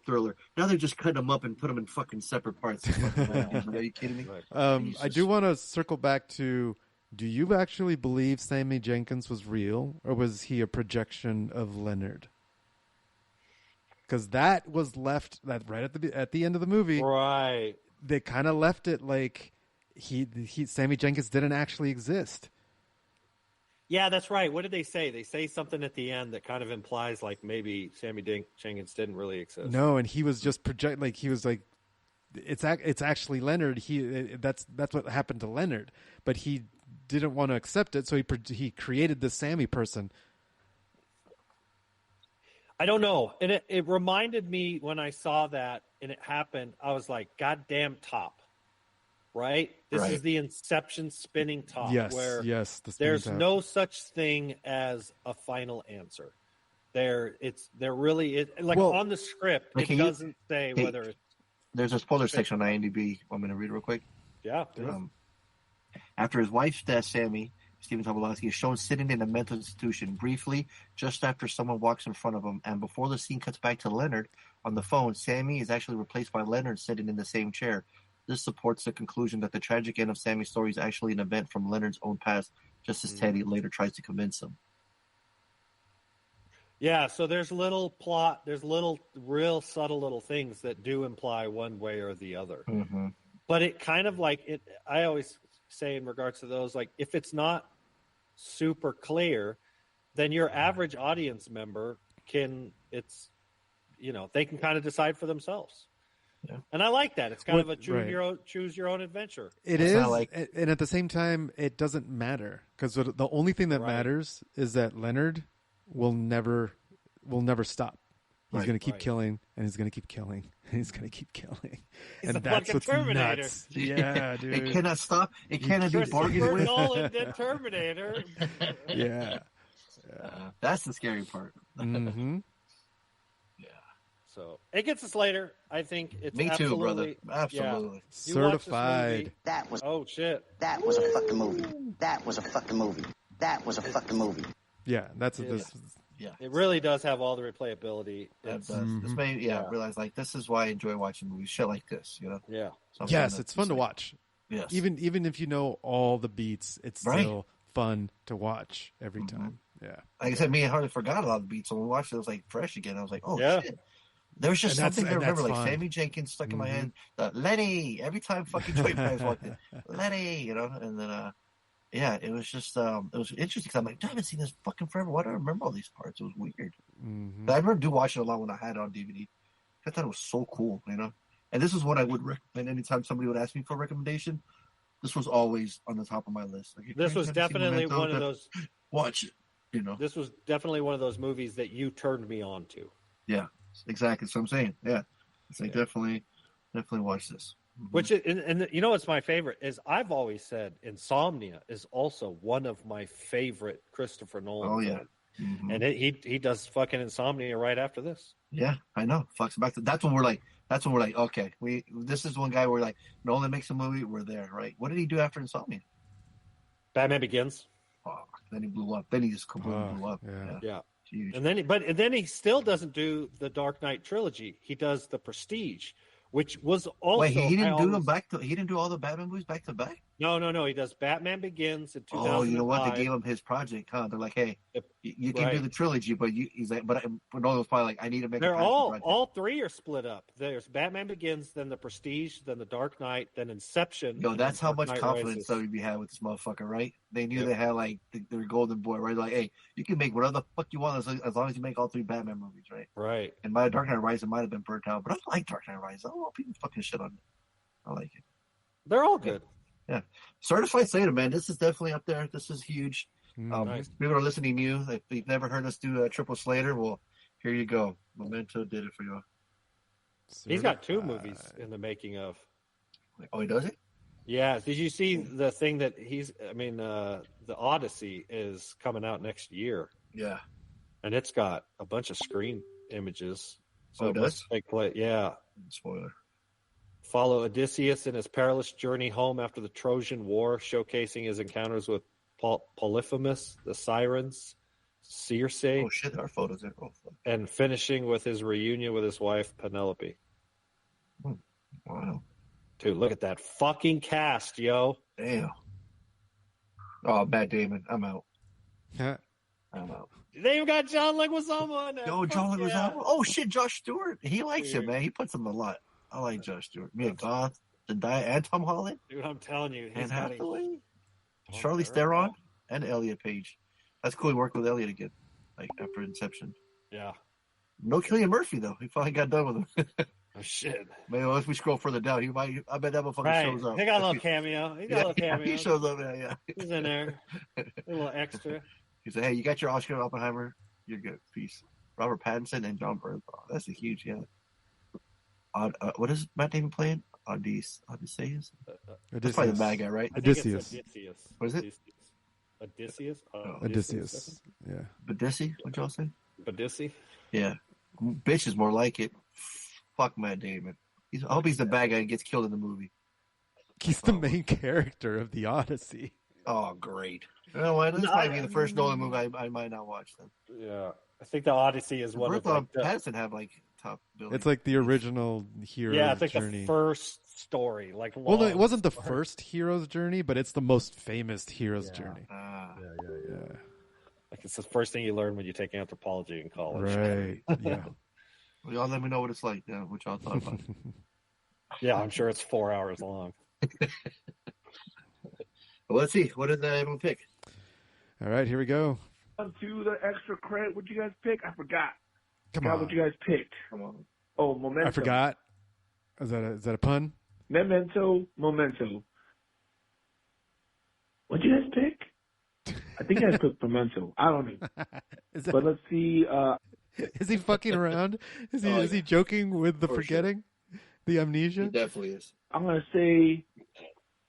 thriller. Now they're just cutting them up and put them in fucking separate parts. Are you kidding me? I do want to circle back to, do you actually believe Sammy Jenkins was real, or was he a projection of Leonard? Because that was left right at the end of the movie. Right. They kind of left it like Sammy Jenkins didn't actually exist. Yeah, that's right. What did they say? They say something at the end that kind of implies like maybe Sammy Jenkins didn't really exist. No, and he was just he was like, it's actually Leonard. That's what happened to Leonard, but he didn't want to accept it, so he created this Sammy person. I don't know, and it reminded me when I saw that and it happened. I was like, "Goddamn top." Right? This is the Inception spinning top, where there's no such thing as a final answer. There really is, like, on the script, it doesn't say whether it's... There's a spoiler section on IMDb. I'm going to read it real quick. Yeah. After his wife's death, Sammy, Stephen Tobolowsky, is shown sitting in a mental institution briefly just after someone walks in front of him, and before the scene cuts back to Leonard on the phone, Sammy is actually replaced by Leonard sitting in the same chair. This supports the conclusion that the tragic end of Sammy's story is actually an event from Leonard's own past, just as Teddy later tries to convince him. Yeah, so there's little real subtle little things that do imply one way or the other. Mm-hmm. But it kind of like I always say in regards to those, like, if it's not super clear, then your average audience member they can kind of decide for themselves. Yeah. And I like that. It's kind of a choose your own adventure. It is, and at the same time, it doesn't matter, because the only thing that matters is that Leonard will never stop. He's going to keep killing, and he's going to keep killing, and he's going to keep killing. He's and that's what's Terminator. Nuts. Yeah, dude. It cannot stop. It cannot be bargained with. Nolan did Terminator. Yeah. That's the scary part. Mm-hmm. So it gets us later. I think it's me too, brother. Absolutely. Yeah. Certified. That was shit. That was a fucking movie. That was a fucking movie. That was a fucking movie. Yeah, that's Yeah, it really does have all the replayability. It does. This made realize, like, this is why I enjoy watching movies, shit like this. Yeah. Yes, it's fun to watch. Yes. Even if you know all the beats, it's still fun to watch every time. Yeah. Like I said, me and Harley forgot a lot of the beats, so when we watched it, it was like fresh again. I was like, oh shit. There was just something I remember, like Sammy Jenkins stuck in my head. Lenny, every time fucking Joy Pies walked in, Lenny, and then it was just it was interesting because I'm like, I haven't seen this fucking forever. Why do I remember all these parts? It was weird. But I remember watching it a lot when I had it on DVD. I thought it was so cool, And this is what I would recommend anytime somebody would ask me for a recommendation. This was always on the top of my list. Like, this was definitely one of those. Watch it, This was definitely one of those movies that you turned me on to. Yeah. Exactly. So I'm saying, it's like definitely watch this. Which and what's my favorite is I've always said Insomnia is also one of my favorite Christopher Nolan. Oh yeah, and he does fucking Insomnia right after this. Yeah, I know. Fucks back to that's when we're like, That's when we're like, okay, this is one guy where like Nolan makes a movie, we're there, right? What did he do after Insomnia? Batman Begins. Then he blew up. Then he just completely blew up. Yeah. Huge. And then he still doesn't do the Dark Knight trilogy. He does the Prestige, which was also. Wait, he didn't do them back to. He didn't do all the Batman movies back to back. No. He does Batman Begins in 2005. Oh, you know what? They gave him his project, huh? They're like, hey, you can do the trilogy, but he's like, but Nolan was probably like, I need to make. They're all three are split up. There's Batman Begins, then the Prestige, then the Dark Knight, then Inception. Yo, that's how much Knight confidence Rises. WB had with this motherfucker, right? They knew they had like their golden boy, right? Like, hey, you can make whatever the fuck you want as long as you make all three Batman movies, right? Right. And my Dark Knight Rises might have been burnt out, but I like Dark Knight Rises. I don't want people fucking shit on it. I like it. They're all good. Yeah. Certified Slater, man. This is definitely up there. This is huge. Nice. People are listening new. If you've never heard us do a triple Slater, well, here you go. Memento did it for you. He's got 2 movies in the making of. Oh, he does it? Yeah. Did you see the thing that the Odyssey is coming out next year? Yeah. And it's got a bunch of screen images. So it does? must take place. Yeah. Spoiler. Follow Odysseus in his perilous journey home after the Trojan War, showcasing his encounters with Polyphemus, the Sirens, Circe. Oh, shit, there are photos there. Oh, and finishing with his reunion with his wife, Penelope. Wow. Dude, look at that fucking cast, yo. Damn. Oh, Matt Damon. I'm out. I'm out. They even got John Leguizamo in there. Yo, John Leguizamo. Oh, shit, Josh Stewart. He likes him, man. He puts him a lot. I like Josh Stewart. Mia Goth, Zendaya, and Tom Holland. Dude, I'm telling you. And Hathaway. Charlize Theron, and Elliot Page. That's cool. He worked with Elliot again, like after Inception. Yeah. No Cillian Murphy though. He finally got done with him. Oh shit. Maybe once we scroll further down, he might. I bet that motherfucker shows up. He got a little cameo. He shows up. Yeah. He's in there. A little extra. He said, "Hey, you got your Oscar, Oppenheimer. You're good. Peace." Robert Pattinson and John Bernthal. That's a huge what is Matt Damon playing? Odysseus. That's probably the bad guy, right? Odysseus. What is it? Odysseus. Odysseus. Yeah. Badissi? What'd y'all say? Badissi. Yeah. Bitch is more like it. Fuck Matt Damon. I hope he's the bad guy and gets killed in the movie. He's the main character of the Odyssey. Oh, great. You know what? This might be the first Nolan movie I might not watch then. Yeah. I think the Odyssey is one of Pattinson have like top billing. It's like the original hero's journey. Yeah, it's like journey. the first story. Like well, no, it wasn't the first hero's journey, but it's the most famous hero's journey. Yeah. Like it's the first thing you learn when you take anthropology in college. Right. Yeah. Well, y'all let me know what it's like. Yeah, what y'all thought about it. Yeah, I'm sure it's 4 hours long. Well, let's see. What did everyone pick? All right, here we go. To the extra credit, what you guys pick? I forgot. Come on. What you guys picked? Come on. Oh, Memento. I forgot. Is that a pun? Memento. What'd you guys pick? I think you guys picked Memento. I don't know. But let's see. Is he fucking around? Is he joking with the forgetting? Sure. The amnesia? He definitely is. I'm going to say,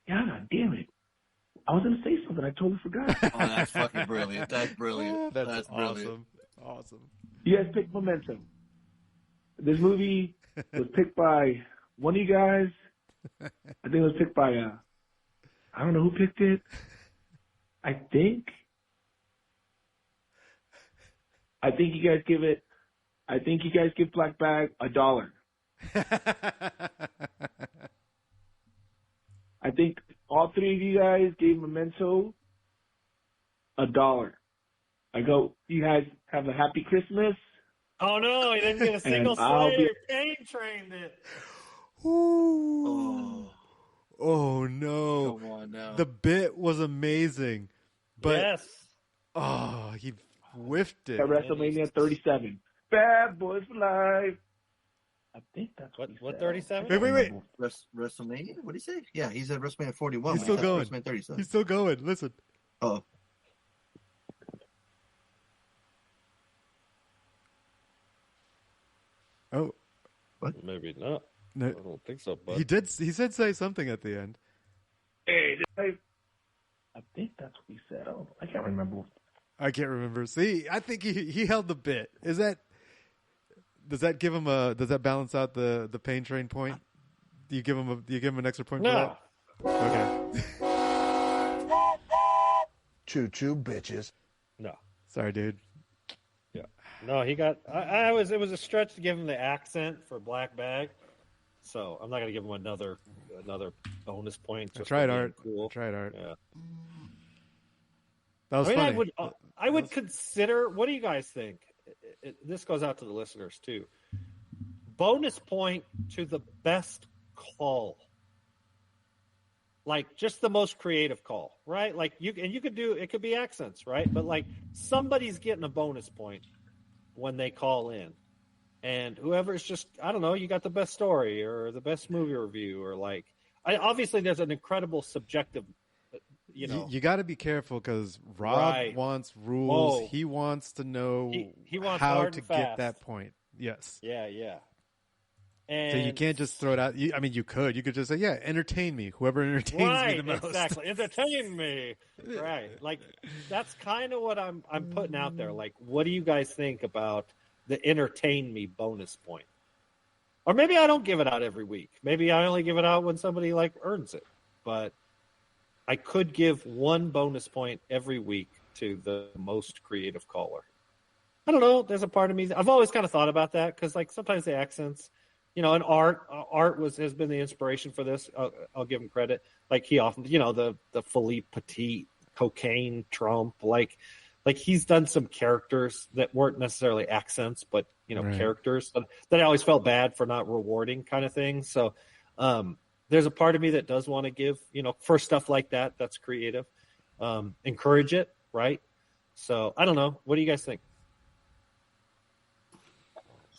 God damn it. I was going to say something. I totally forgot. Oh, that's fucking brilliant. That's brilliant. That's brilliant. Awesome. You guys picked Memento. This movie was picked by one of you guys. I think it was picked by, I don't know who picked it. I think you guys give Black Bag $1. I think all three of you guys gave Memento $1. I go, you guys have a happy Christmas. Oh no, he didn't get a single Slayer. Pain trained it. Ooh. Oh no. Come on now. The bit was amazing. But yes. Oh, he whiffed it. At WrestleMania 37. Bad Boys for Life. I think that's what 37? Wait. WrestleMania? What did he say? Yeah, he's at WrestleMania 41. He's still going. WrestleMania 37. He's still going. Listen. Oh. Oh. What? Maybe not. No. I don't think so, but He did say something at the end. Hey, I think that's what he said. I can't remember. I can't remember. See, I think he held the bit. Is that Does that give him does that balance out the pain train point? Do you give him an extra point No. for that? Okay. Choo-choo, bitches. No. Sorry, dude. Yeah. No, he got. It was a stretch to give him the accent for Black Bag, so I'm not going to give him another bonus point. I Just tried, for being Art. Cool. I tried, Art. Yeah. That was funny. I would consider. What do you guys think? This goes out to the listeners too. Bonus point to the best call. Like just the most creative call, right? Like you could do it could be accents, right? But like somebody's getting a bonus point when they call in. And whoever's just I don't know, you got the best story or the best movie review or like obviously there's an incredible subjective you got to be careful because Rob wants rules. Whoa. He wants to know he wants how hard to and fast. get that point. Yes. Yeah. And so you can't just throw it out. You could. You could just say, "Yeah, entertain me. Whoever entertains me the most." Exactly. Entertain me. Right. Like that's kind of what I'm putting out there. Like, what do you guys think about the entertain me bonus point? Or maybe I don't give it out every week. Maybe I only give it out when somebody like earns it. But I could give one bonus point every week to the most creative caller. I don't know. There's a part of me I've always kind of thought about that because like sometimes the accents. And Art has been the inspiration for this. I'll give him credit. Like he often, the Philippe Petit, cocaine Trump, like he's done some characters that weren't necessarily accents, but characters that I always felt bad for not rewarding kind of thing. So there's a part of me that does want to give, for stuff like that, that's creative, encourage it, right? So I don't know. What do you guys think?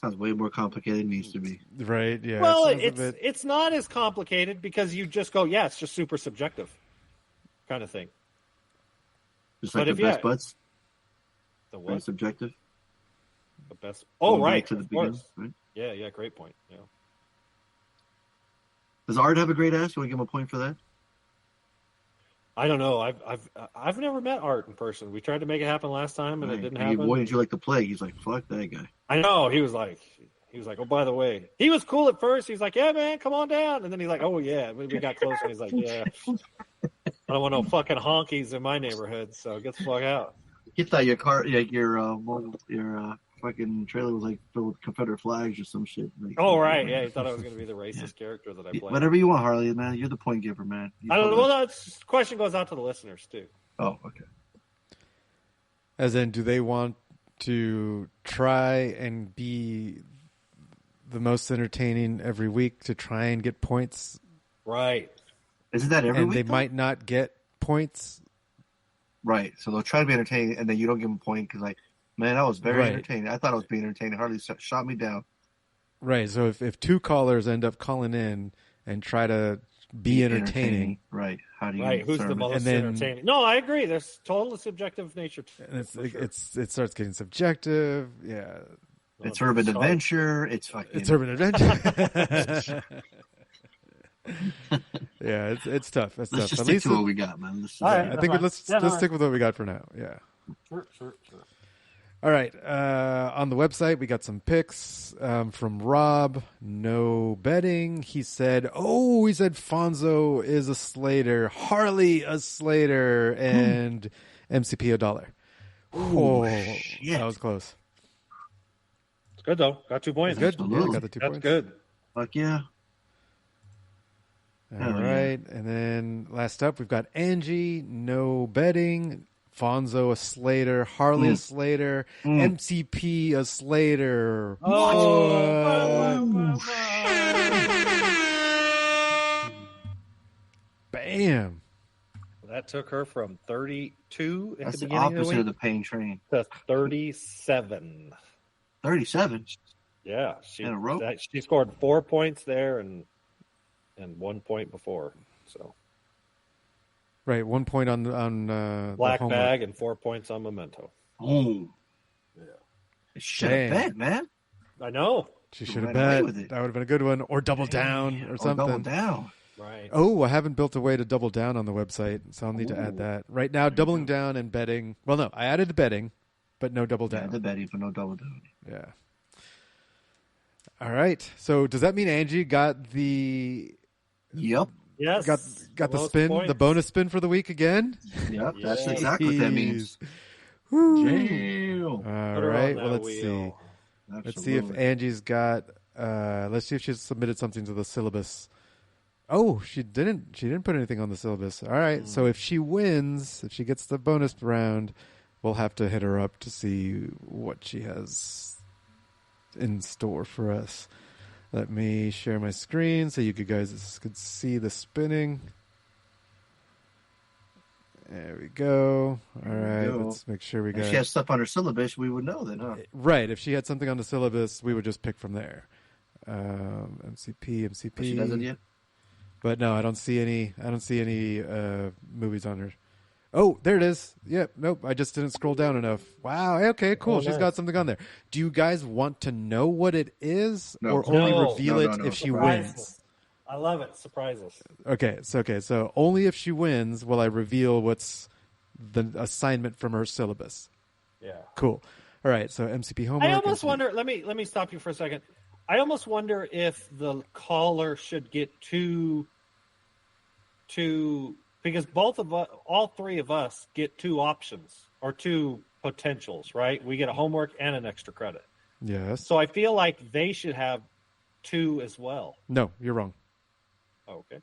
Sounds way more complicated than it needs to be. Right, yeah. Well, it's not as complicated because you just go, it's just super subjective kind of thing. Just like the best butts? The what? Very subjective? The best. Oh, right. To the beginning, right? Yeah, great point. Yeah. Does Art have a great ass? You want to give him a point for that? I don't know. I've never met Art in person. We tried to make it happen last time, and it didn't happen. He avoided you like the plague. He's like, "Fuck that guy." I know. He was like, "Oh, by the way," he was cool at first. He's like, "Yeah, man, come on down." And then he's like, "Oh yeah." We got closer. And he's like, "Yeah, I don't want no fucking honkies in my neighborhood. So get the fuck out." He thought your car, like your fucking trailer was like filled with Confederate flags or some shit. Like, right. Yeah, he thought I was going to be the racist character that I played. Whatever you want, Harley, man. You're the point giver, man. I don't know. Well, the question goes out to the listeners, too. Oh, okay. As in, do they want to try and be the most entertaining every week to try and get points? Right. Isn't that every week? And they though? might not get points. Right. So they'll try to be entertaining, and then you don't give them a point because, like, man, I was very entertaining. I thought I was being entertaining. Harley shot me down. Right. So if two callers end up calling in and try to be entertaining. Right. How do you who's the most entertaining? No, I agree. There's total subjective nature to it. And it starts getting subjective. Yeah. It's urban adventure. It's urban adventure. Yeah, it's tough. It's let's tough. just At stick least to what we got, man. I think let's stick with what we got for now. Yeah. Sure. All right. On the website, we got some picks from Rob. No betting. He said Fonso is a Slater, Harley a Slater, and MCP $1. Oh, shit. That was close. It's good, though. Got 2 points. That's good. Yeah, got the 2 points. That's good. Fuck yeah. All right. And then last up, we've got Angie. No betting. Fonso a Slater, Harley a Slater, MCP a Slater. Bam! That took her from 32 at That's the the beginning opposite of of the pain train. to 37. 37? Yeah, in a row. She scored 4 points there and 1 point before. So. Right, 1 point on Black Bag and 4 points on Memento. Oh, yeah. Should have bet, man. I know. She should have bet. That would have been a good one, or double down, or something. Double down. Right. Oh, I haven't built a way to double down on the website, so I'll need to add that. Right now, doubling down and betting. Well, no, I added the betting, but no double down. Yeah, the betting, but no double down. Yeah. All right. So does that mean Angie got the? Yep. Yes. Got the most spin, points. the bonus spin for the week again. Yep. That's exactly what that means. Woo. Damn. All Put her right. on Well, that let's see. wheel. Let's see if Absolutely. Angie's got. Let's see if she's submitted something to the syllabus. Oh, she didn't. She didn't put anything on the syllabus. All right. So if she wins, if she gets the bonus round, we'll have to hit her up to see what she has in store for us. Let me share my screen so you guys could see the spinning. There we go. All right, let's make sure we got. If she has stuff on her syllabus, we would know then, huh? Right. If she had something on the syllabus, we would just pick from there. MCP. But she doesn't yet. But no, I don't see any. I don't see any movies on her. Oh, there it is. Yep. Nope. I just didn't scroll down enough. Wow. Okay. Cool. Oh, She's nice. got something on there. Do you guys want to know what it is, No. or only No. reveal No, it no, no. if she Surprise wins? us. I love it. Surprises. Okay. So only if she wins will I reveal what's the assignment from her syllabus. Yeah. Cool. All right. So MCP homework. I almost MCP wonder. Let me stop you for a second. I almost wonder if the caller should get two, because both of us, all three of us, get two options or two potentials, right? We get a homework and an extra credit. Yes. So I feel like they should have two as well. No, you're wrong. Okay.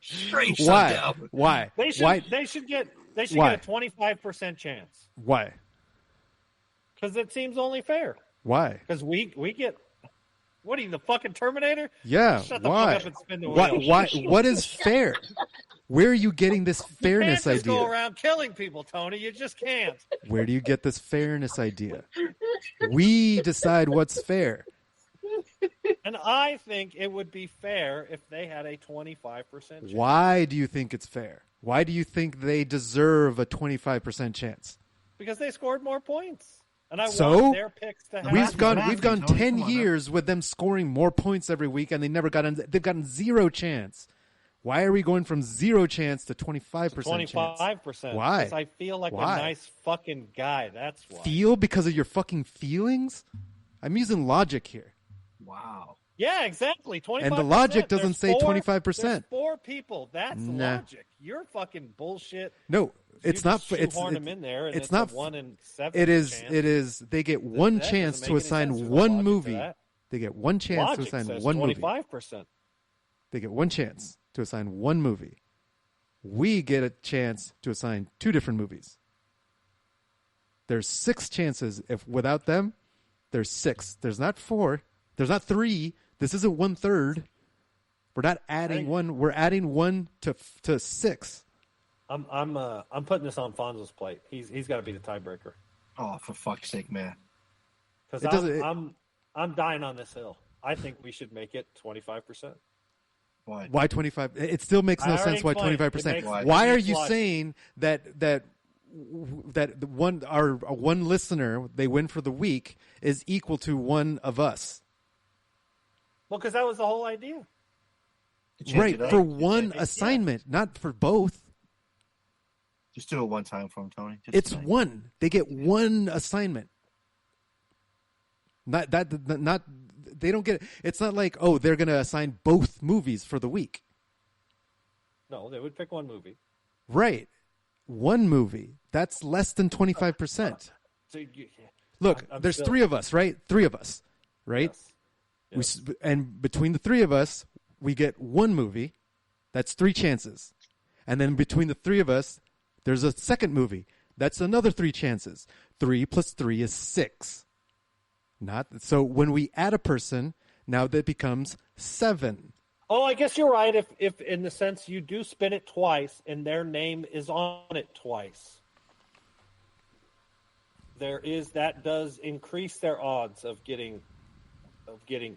Straight Why? shutdown. Why? They should. Why? They should get. They should Why? get a 25% chance Why? because it seems only fair. Why? Because we get. What are you, the fucking Terminator? Yeah. Shut the Why? fuck up and spin the Why? wheel. Why? What is fair? Where are you getting this You can't fairness just go idea? around killing people, Tony. You just can't. Where do you get this fairness idea? We decide what's fair. And I think it would be fair if they had a 25% chance. Why do you think it's fair? Why do you think they deserve a 25% chance? Because they scored more points. And I So want their picks to have we've gone Tony, 10 come on, years with them scoring more points every week, and they've gotten zero chance. Why are we going from zero chance to 25% chance? 25%. Why? Because I feel like Why? a nice fucking guy. That's why. Feel because of your fucking feelings? I'm using logic here. Wow. Yeah, exactly. 25%. And the logic doesn't say 25%. There's four people. That's Nah. logic. You're fucking bullshit. No, it's You not. just It's shoehorn them in there, and it's it's not. a 1 in 7 It is. chance. It is. They get one That chance doesn't to make any assign sense. There's no one logic to movie. that. They get one chance Logic to assign says one movie. 25%. They get one chance to assign one movie. We get a chance to assign two different movies. There's 6 chances. If without them, there's 6. There's not 4. There's not 3. This isn't 1/3. We're not adding one. We're adding 1 to 6. I'm putting this on Fonso's plate. He's got to be the tiebreaker. Oh, for fuck's sake, man. Because It doesn't- I'm dying on this hill. I think we should make it 25%. Why? Why 25? It still makes no I already sense. Why explained. 25%? It makes- Why it are makes you logic. saying that the one our one listener they win for the week is equal to one of us? Well, because that was the whole idea. Right, for one assignment, not for both. Just do it one time for him, Tony. Just It's tonight. one. They get one assignment. Not they don't get it. It's not like, oh, they're going to assign both movies for the week. No, they would pick one movie. Right. One movie. That's less than 25%. So Look, I'm there's still- 3 of us, right? 3 of us, right? Yes. And between the 3 of us, we get one movie. That's 3 chances. And then between the 3 of us, there's a second movie. That's another 3 chances. 3 plus 3 is 6. So when we add a person, now that becomes 7. Oh, I guess you're right. If in the sense you do spin it twice and their name is on it twice, that does increase their odds of getting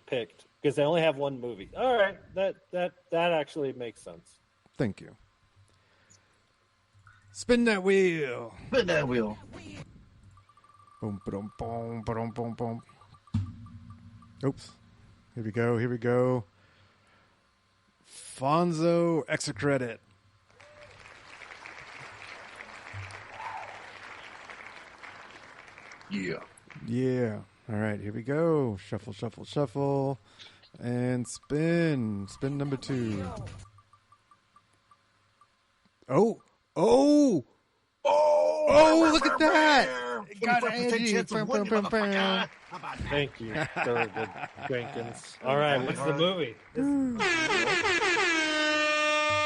picked because they only have one movie. All right, that actually makes sense. Thank you. Spin that wheel. Spin that wheel. Boom, boom, boom, boom, boom, boom. Oops. Here we go. Fonso extra credit. Yeah. Yeah. All right, here we go. Shuffle, shuffle, shuffle. And spin. Spin number 2. Oh! Look at that! Got Angie. Thank you, Thurgood Jenkins. All right, what's the movie?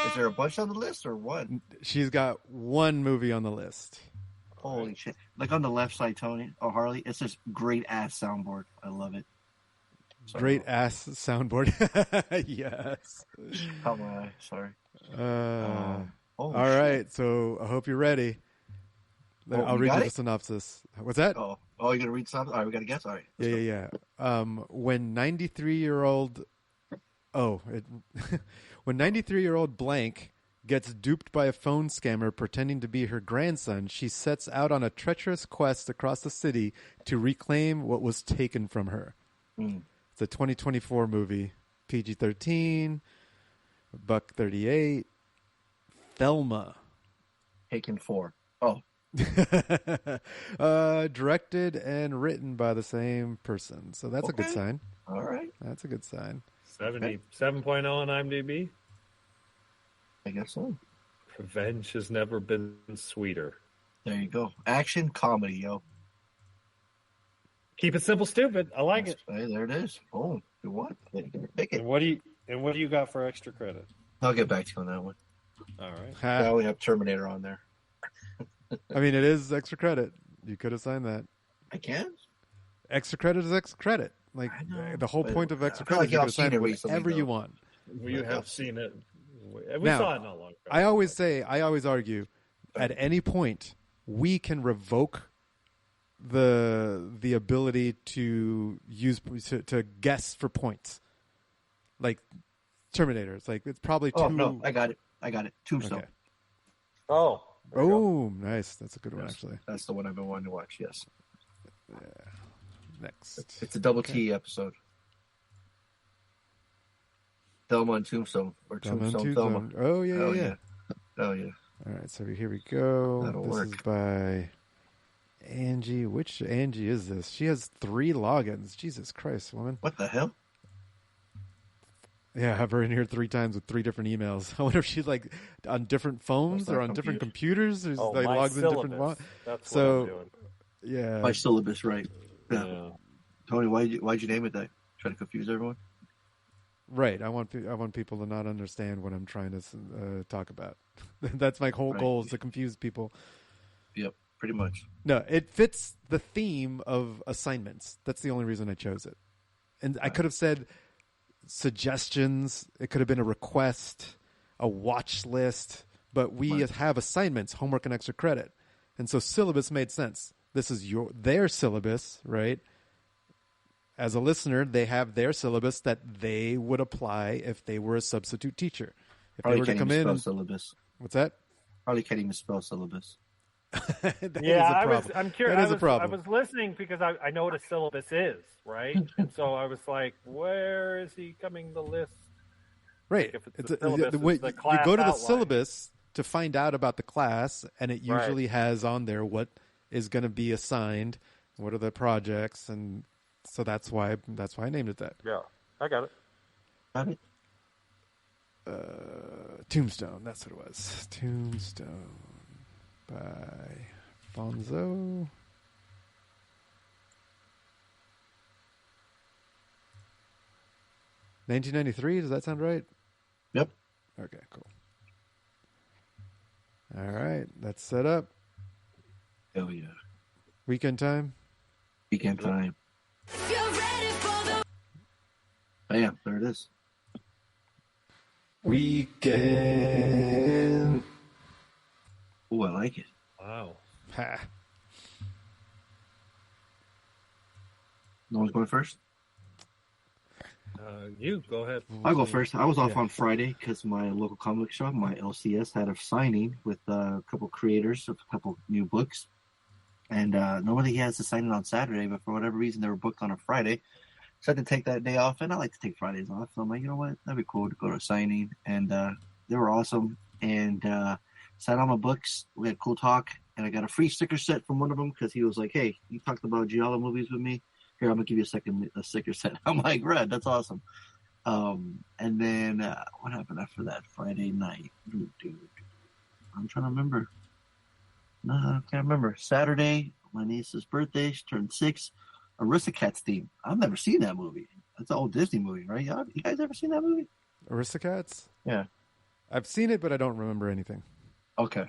Is there a bunch on the list or one? She's got one movie on the list. Holy shit. Like on the left side, Tony, or Harley, it's this great ass soundboard. I love it. Great ass soundboard. Yes. Oh my, sorry. All right, so I hope you're ready. I'll read you the synopsis. What's that? Oh, you're going to read something? All right, we got to guess? All right. Yeah. When 93-year-old... when 93-year-old blank gets duped by a phone scammer pretending to be her grandson, she sets out on a treacherous quest across the city to reclaim what was taken from her. It's a 2024 movie. PG-13, $1.38. Thelma. Taken 4. Oh. Directed and written by the same person. So that's a good sign. All right. That's a good sign. 7.0 on IMDb. I guess so. Revenge has never been sweeter. There you go. Action comedy, yo. Keep it simple, stupid. I like it. Hey, there it is. Oh, you what? Pick it. And what do you got for extra credit? I'll get back to you on that one. All right. I only have Terminator on there. I mean, it is extra credit. You could have signed that. I can. Extra credit is extra credit. Like the whole point of extra credit is you can sign it whatever you want. You have seen it. We Now, saw it not long ago. I always argue, at any point we can revoke the ability to use to guess for points. Like Terminator, it's like it's probably too. Oh no, I got it. Tombstone. Okay. Oh, nice. That's a good one, actually. That's the one I've been wanting to watch. Yes. Yeah. Next. It's a double T episode. Thelma and Tombstone, or Tombstone Thelma. Oh yeah. Oh yeah. All right, so here we go. That'll this work. is by Angie. Which Angie is this? She has 3 logins. Jesus Christ, woman. What the hell? Yeah, I have her in here 3 times with 3 different emails. I wonder if she's like on different phones or on different computers. Or like my logs in different. That's what I'm doing. Yeah, My syllabus, right? Yeah. Tony, why'd you name it that? Trying to confuse everyone? right. I want people to not understand what I'm trying to talk about. That's my whole goal, is to confuse people. Yep, pretty much. No, it fits the theme of assignments. That's the only reason I chose it. And I could have said suggestions. It could have been a request, a watch list. But we have assignments, homework, and extra credit. And so syllabus made sense. This is their syllabus, right? As a listener, they have their syllabus that they would apply if they were a substitute teacher. If they were to come in and syllabus. What's that? Harley can't even spell syllabus. I'm curious. I was listening because I know what a syllabus is, right? And so I was like, where is he coming to list? Right. Like if it's the syllabus is the you class go to the outline. syllabus to find out about the class, and it usually has on there what is going to be assigned, what are the projects, and so that's why I named it that. Yeah, I got it. Got it. Tombstone, that's what it was. Tombstone by Fonso. $1993, does that sound right? Yep. Okay, cool. All right, that's set up. Hell yeah. Weekend time? Weekend time. Bam, there it is. Weekend. Ooh, I like it. Wow. Ha. No one's going first? You go ahead. I'll go first. I was off on Friday because my local comic shop, my LCS, had a signing with a couple creators of a couple new books. And normally he has a signing on Saturday, but for whatever reason, they were booked on a Friday. So I had to take that day off, and I like to take Fridays off. So I'm like, you know what? That'd be cool to go to a signing. And they were awesome. And signed all my books. We had a cool talk. and I got a free sticker set from one of them because he was like, "Hey, you talked about Giallo movies with me. Here, I'm gonna give you a sticker set." I'm like, "Red, that's awesome." And then what happened after that? Friday night. I'm trying to remember. No, I can't remember. Saturday, my niece's birthday. She turned 6. Aristocats theme. I've never seen that movie. It's an old Disney movie, right? You guys ever seen that movie? Aristocats? Yeah. I've seen it, but I don't remember anything. Okay.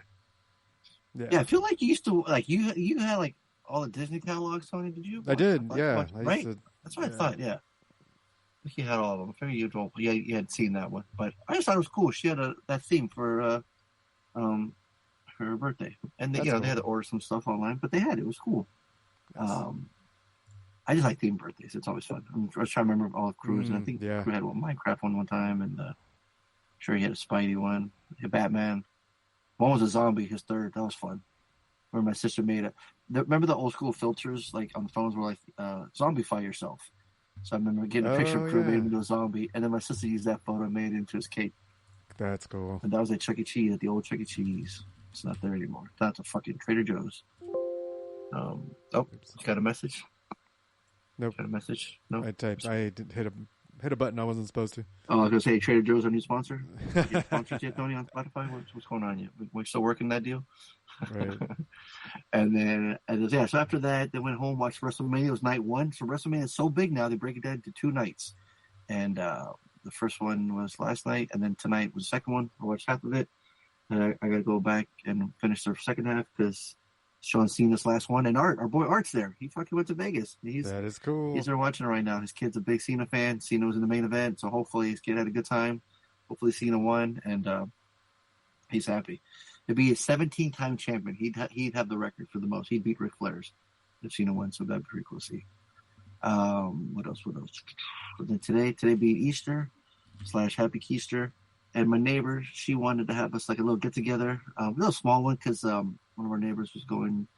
Yeah, I feel like you used to you had like all the Disney catalogs, Tony. Did you? I did. Yeah, right. That's what I thought. Yeah. I think you had all of them. Very usual. Yeah, you had seen that one, but I just thought it was cool. She had that theme for her birthday, and they, they had to order some stuff online, but they had it. It was cool. I just like theme birthdays. It's always fun. I was trying to remember all the crews, and I think Crew had one Minecraft one time, and sure he had a Spidey one, a Batman. One was a zombie. His third. That was fun. Where my sister made it. Remember the old school filters like on the phones were like zombify yourself. So I remember getting a picture of Crew, made him into a zombie, and then my sister used that photo and made it into his cape. That's cool. And that was at Chuck E. Cheese, at the old Chuck E. Cheese. It's not there anymore. That's a fucking Trader Joe's. Got a message? Nope. Got a message? No. I hit a button I wasn't supposed to. Oh, I was gonna say Trader Joe's our new sponsor. You sponsored yet, Tony, on Spotify? What's going on? We're still working that deal. Right. And then so after that, they went home, watched WrestleMania. It was night 1. So WrestleMania is so big now they break it down into 2 nights. And the first one was last night, and then tonight was the second one. I watched half of it. And I got to go back and finish the second half because Sean's seen this last one. And our boy Art's there. He fucking went to Vegas. That is cool. He's there watching it right now. His kid's a big Cena fan. Cena was in the main event, so hopefully his kid had a good time. Hopefully Cena won, and he's happy. To be a 17-time champion, he'd have the record for the most. He'd beat Ric Flair's if Cena won, so that'd be pretty cool to see. What else? And then today being Easter / Happy Keister. And my neighbor, she wanted to have us like a little get together, a little small one, because one of our neighbors was going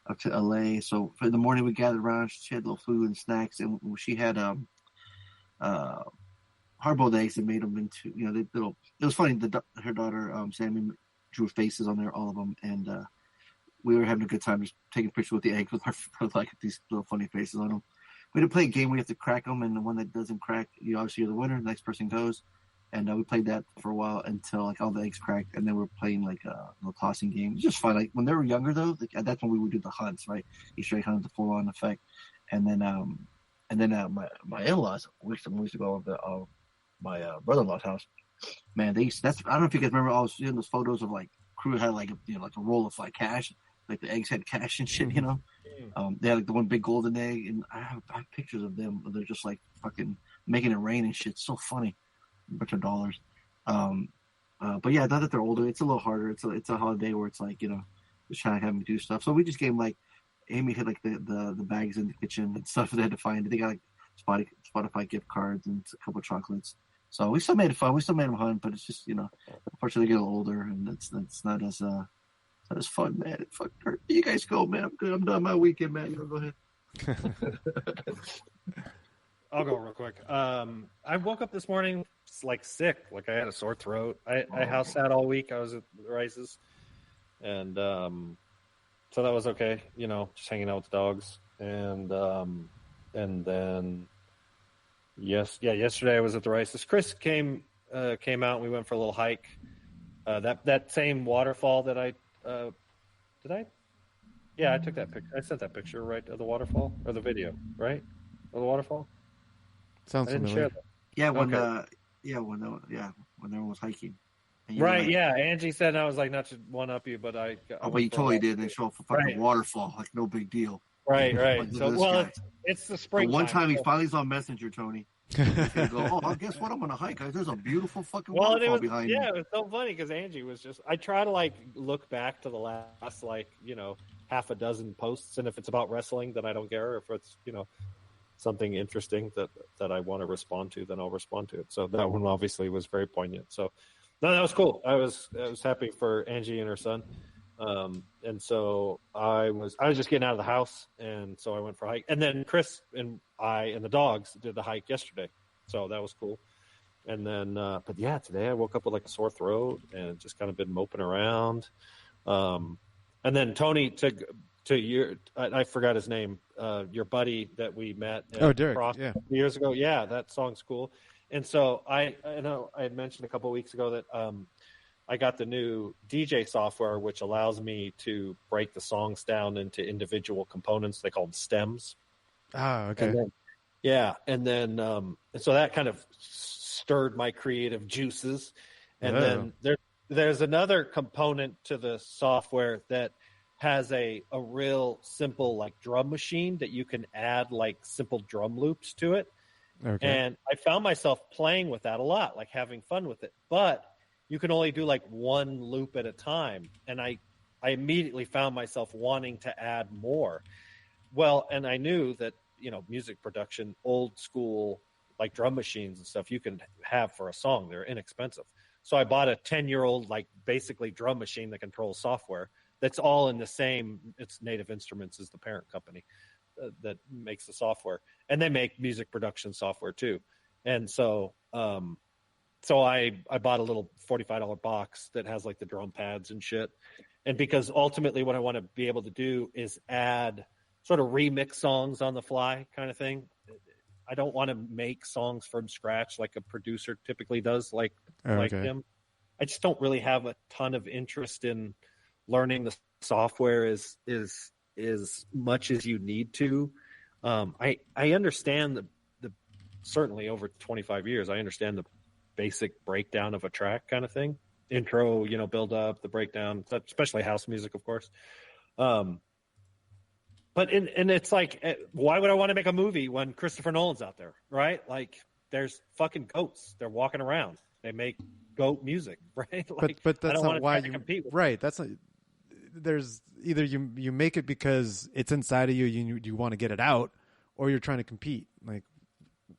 up to LA. So for the morning we gathered around. She had little food and snacks, and she had hard-boiled eggs and made them into It was funny. Her daughter Sammy drew faces on there, all of them, and we were having a good time just taking pictures with the eggs with like these little funny faces on them. We did play a game where you have to crack them, and the one that doesn't crack, you obviously you're the winner. The next person goes. And we played that for a while until like all the eggs cracked, and then we're playing like a little tossing game. It's just fun. Like when they were younger though, that's when we would do the hunts, right? Easter egg hunt, the full on effect. And then my in-laws, we used to go over to my brother-in-law's house. Man, I don't know if you guys remember. I was seeing those photos of like Crew had like like a roll of like cash, like the eggs had cash and shit. They had like the one big golden egg, and I have pictures of them. They're just like fucking making it rain and shit. It's so funny. A bunch of dollars. But yeah, now that they're older, it's a little harder. It's a holiday where it's like, just trying to have them do stuff. So we just gave them like, Amy had like the bags in the kitchen and stuff that they had to find. They got like Spotify gift cards and a couple of chocolates. So we still made it fun. We still made them hunt, but it's just, unfortunately they get a little older and it's not as fun, man. It fucking hurt. You guys go, man. I'm good. I'm done my weekend, man. Go ahead. I'll go real quick. I woke up this morning like sick, like I had a sore throat. I house sat all week. I was at the races, and so that was okay. Just hanging out with the dogs, and then yesterday I was at the races. Chris came out, and we went for a little hike. That same waterfall that I did I? Yeah, I took that picture. I sent that picture right of the waterfall or the video, right, of the waterfall. Sounds familiar. Yeah, when everyone was hiking. Right, yeah. Angie said, and I was like, not to one up you, but but you totally did. They show up for fucking waterfall, like no big deal. Right. So, it's the spring. One time he finally saw Messenger, Tony. He's gonna go, guess what? I'm gonna hike. There's a beautiful fucking waterfall behind me. Yeah, it was so funny because Angie was just. I try to like look back to the last half a dozen posts, and if it's about wrestling, then I don't care. If it's something interesting that I want to respond to, then I'll respond to it. So that one obviously was very poignant. So no, that was cool. I was happy for Angie and her son. And so I was just getting out of the house, and so I went for a hike. And then Chris and I and the dogs did the hike yesterday. So that was cool. And then but yeah, today I woke up with like a sore throat and just kind of been moping around. And then Tony, to your, I forgot his name, your buddy that we met. Derek, Cross years ago. Yeah, that song's cool. And so I know I had mentioned a couple of weeks ago that I got the new DJ software, which allows me to break the songs down into individual components. They call them stems. Ah, okay. And then so that kind of stirred my creative juices. And then there's another component to the software that has a real simple like drum machine that you can add like simple drum loops to it. Okay. And I found myself playing with that a lot, like having fun with it. But you can only do like one loop at a time. And I immediately found myself wanting to add more. Well, and I knew that, music production, old school, like drum machines and stuff you can have for a song. They're inexpensive. So I bought a 10-year-old, like basically drum machine that controls software. That's all in the same, it's Native Instruments is the parent company that makes the software. And they make music production software too. And so, I bought a little $45 box that has like the drum pads and shit. And because ultimately what I want to be able to do is add sort of remix songs on the fly kind of thing. I don't want to make songs from scratch like a producer typically does, like him. I just don't really have a ton of interest in learning the software as much as you need to. I understand the certainly over 25 years, I understand the basic breakdown of a track kind of thing. Intro, build up, the breakdown, especially house music, of course. But it's like, why would I want to make a movie when Christopher Nolan's out there, right? Like, there's fucking goats. They're walking around. They make goat music, right? Like, but that's not why you compete with right. That's not. There's either you make it because it's inside of you, you want to get it out, or you're trying to compete. Like,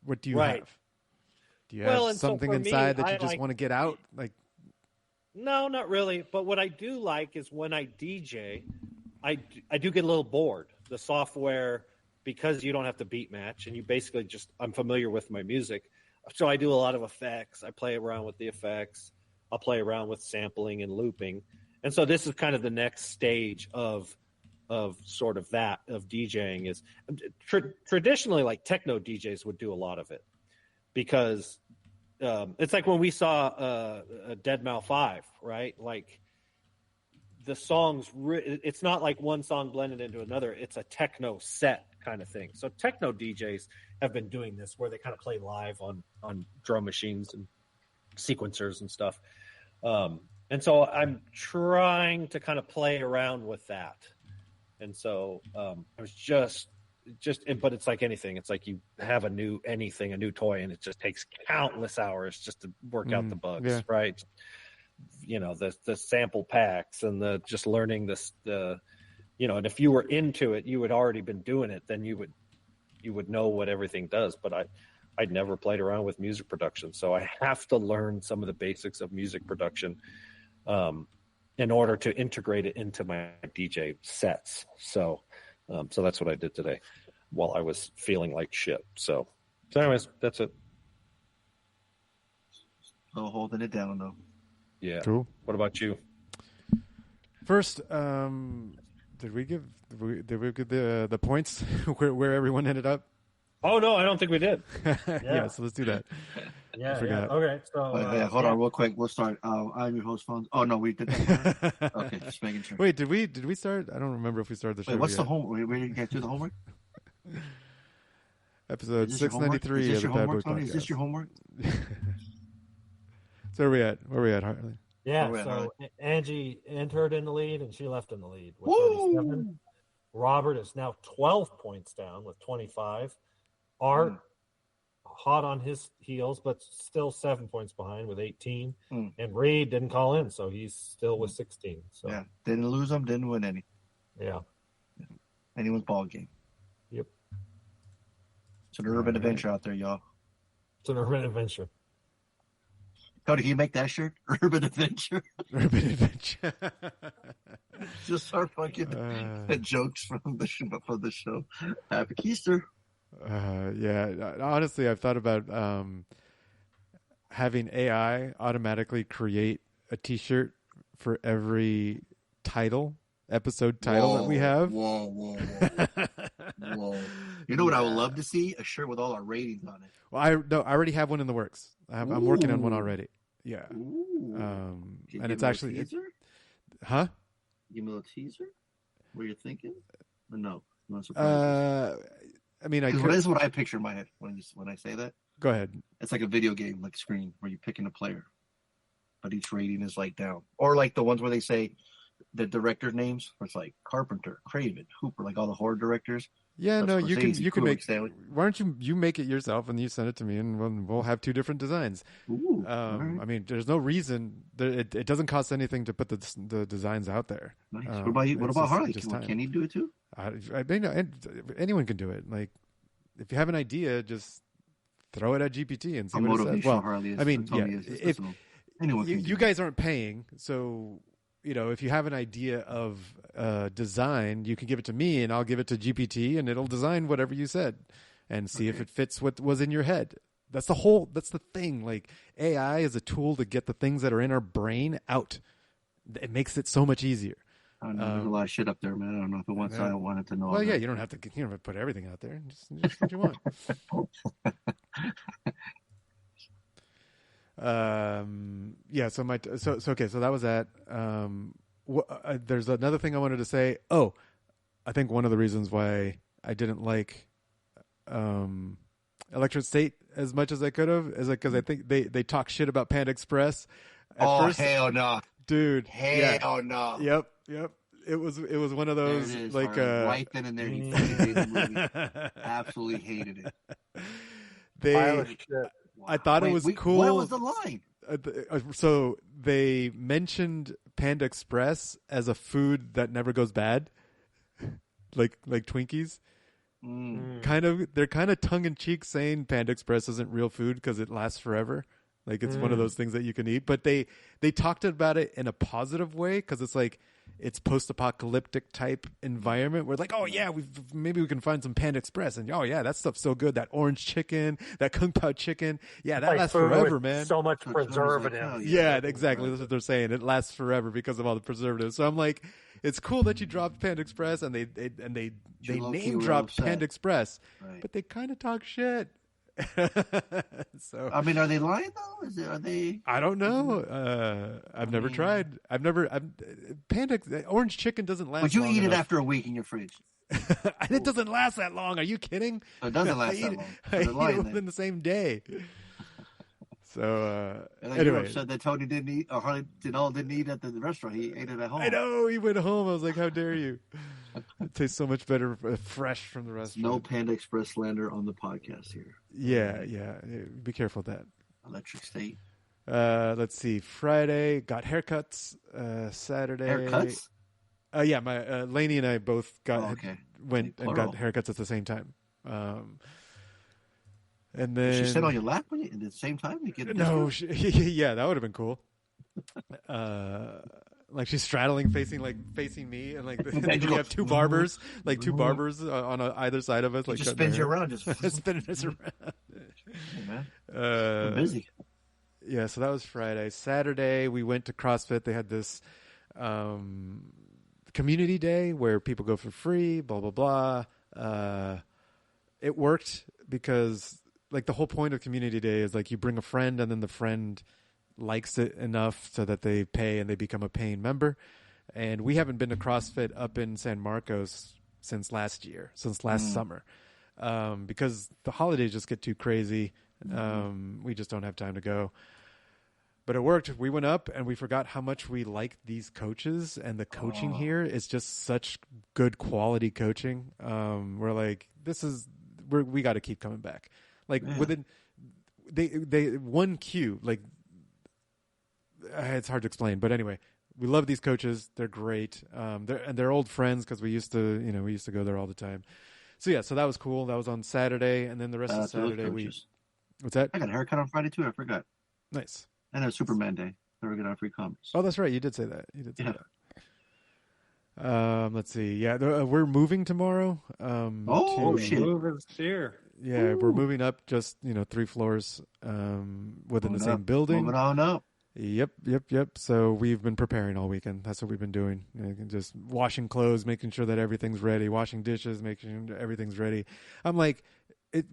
what do you have? Do you have something inside that you just want to get out? Like, no, not really. But what I do like is when I DJ, I do get a little bored. The software, because you don't have to beat match, and you basically I'm familiar with my music, so I do a lot of effects. I play around with the effects. I'll play around with sampling and looping. And so this is kind of the next stage of sort of that of DJing is traditionally like techno DJs would do a lot of it because it's like when we saw Deadmau 5, right? Like the songs, it's not like one song blended into another. It's a techno set kind of thing. So techno DJs have been doing this where they kind of play live on drum machines and sequencers and stuff. And so I'm trying to kind of play around with that. And so I was just, but it's like anything. It's like you have a new toy, and it just takes countless hours just to work out the bugs, right? The sample packs and the just learning this, and if you were into it, you had already been doing it, then you would know what everything does. But I'd never played around with music production, so I have to learn some of the basics of music production in order to integrate it into my DJ sets. So that's what I did today while I was feeling like shit. So anyways, that's it. So holding it down though. Yeah. Cool. What about you? First, did we give the points where everyone ended up? Oh no, I don't think we did. Yeah, so let's do that. Yeah. Okay. So hold on, real quick. We'll start. I'm your host, Fonso. Oh no, we did that. Okay, just making sure. Wait, did we start? I don't remember if we started the show. Wait, what's yet. the homework? We didn't get to the homework. Episode 693 of the Bad Boys Podcast. Is this your homework? So where we at, Harley? Yeah. So Angie entered in the lead, and she left in the lead with 37. Robert is now 12 points down with 25. Art hot on his heels, but still 7 points behind with 18. And Reed didn't call in, so he's still with 16. So yeah, didn't lose them, didn't win any. Yeah. Anyone's ball game. Yep. It's an urban adventure out there, y'all. It's an urban adventure. Cody, can you make that shirt? Urban adventure. Urban adventure. Just our fucking jokes from the show. Happy Easter. Yeah, honestly, I've thought about having AI automatically create a T-shirt for every title episode title that we have. Whoa. You know what I would love to see? A shirt with all our ratings on it. Well, I already have one in the works. I'm working on one already. Yeah. And it's actually huh? Give me a little teaser. What you're thinking? Or no? Not surprised. I mean, What is what I picture in my head when I say that? Go ahead. It's like a video game, like screen, where you're picking a player, but each rating is like down, or like the ones where they say the director names, where it's like Carpenter, Craven, Hooper, like all the horror directors. Yeah, no, you can make. Stanley. Why don't you make it yourself and you send it to me and we'll have two different designs. Ooh, right. I mean, there's no reason. It doesn't cost anything to put the designs out there. Nice. What about you? What about Harley? Can he do it too? I mean, anyone can do it. Like, if you have an idea, just throw it at GPT and see what it says. Well, Harley is, I mean, yeah, if anyone you guys aren't paying, so if you have an idea of design, you can give it to me and I'll give it to GPT and it'll design whatever you said and see if it fits what was in your head. That's the thing. Like, AI is a tool to get the things that are in our brain out. It makes it so much easier. I don't know, there's a lot of shit up there, man. I don't know if it wants. I wanted to know. Well, yeah, you don't have to put everything out there. Just what you want. Yeah. So okay. So that was that. There's another thing I wanted to say. Oh, I think one of the reasons why I didn't like Electric State as much as I could have is because I think they talk shit about Panda Express. First. Hell no, dude! Hell no. Yep. It was one of those like right then and there he hated the movie. Absolutely hated it. I thought it was cool. What was the line? So they mentioned Panda Express as a food that never goes bad, like Twinkies. They're kind of tongue in cheek saying Panda Express isn't real food because it lasts forever. Like, it's one of those things that you can eat, but they talked about it in a positive way because it's like it's post-apocalyptic type environment where like, oh yeah, maybe we can find some Panda Express, and oh yeah, that stuff's so good. That orange chicken, that Kung Pao chicken, yeah, that lasts forever, man. So much preservative. Yeah, exactly. That's what they're saying. It lasts forever because of all the preservatives. So I'm like, it's cool that you dropped Panda Express and they name dropped Panda Express, but they kind of talk shit. So I mean, are they lying though? Are they? I don't know. I've never tried. Panda orange chicken doesn't last. Would you eat enough. it after a week in your fridge? It doesn't last that long. Are you kidding? It doesn't last that long. I eat it within the same day. So anyway, said that Tony didn't eat, or Harley didn't eat at the restaurant. He ate it at home. I know, he went home. I was like, "How dare you?" It tastes so much better fresh from the restaurant. No Panda Express slander on the podcast here. Yeah. Be careful with that. Electric State. Let's see. Friday got haircuts. Saturday haircuts. Yeah, my Lainey and I both went and got haircuts at the same time. And then she sat on your lap at the same time. You get yeah, that would have been cool. Like she's straddling, facing me, and like then you have two barbers, on either side of us. Like just spins you around, just spinning us around. Hey, man. Busy. Yeah, so that was Friday. Saturday we went to CrossFit. They had this community day where people go for free. Blah blah blah. It worked because like the whole point of community day is like you bring a friend and then the friend likes it enough so that they pay and they become a paying member. And we haven't been to CrossFit up in San Marcos since last summer, because the holidays just get too crazy. We just don't have time to go. But it worked. We went up and we forgot how much we like these coaches, and the coaching here is just such good quality coaching. We're like, we got to keep coming back. Like within they one cue, like it's hard to explain, but anyway, we love these coaches. They're great. They're old friends because we used to go there all the time. So yeah, so that was cool. That was on Saturday, and then the rest of Saturday what's that? I got a haircut on Friday too. I forgot. Nice. And a Superman day. They were getting free comments. Oh, that's right. You did say that. Let's see. Yeah, we're moving tomorrow. Shit! Moving here. Yeah, we're moving up just 3 floors within the same building. Moving on up. Yep. So we've been preparing all weekend. That's what we've been doing. Just washing clothes, making sure that everything's ready, washing dishes, making sure everything's ready. I'm like,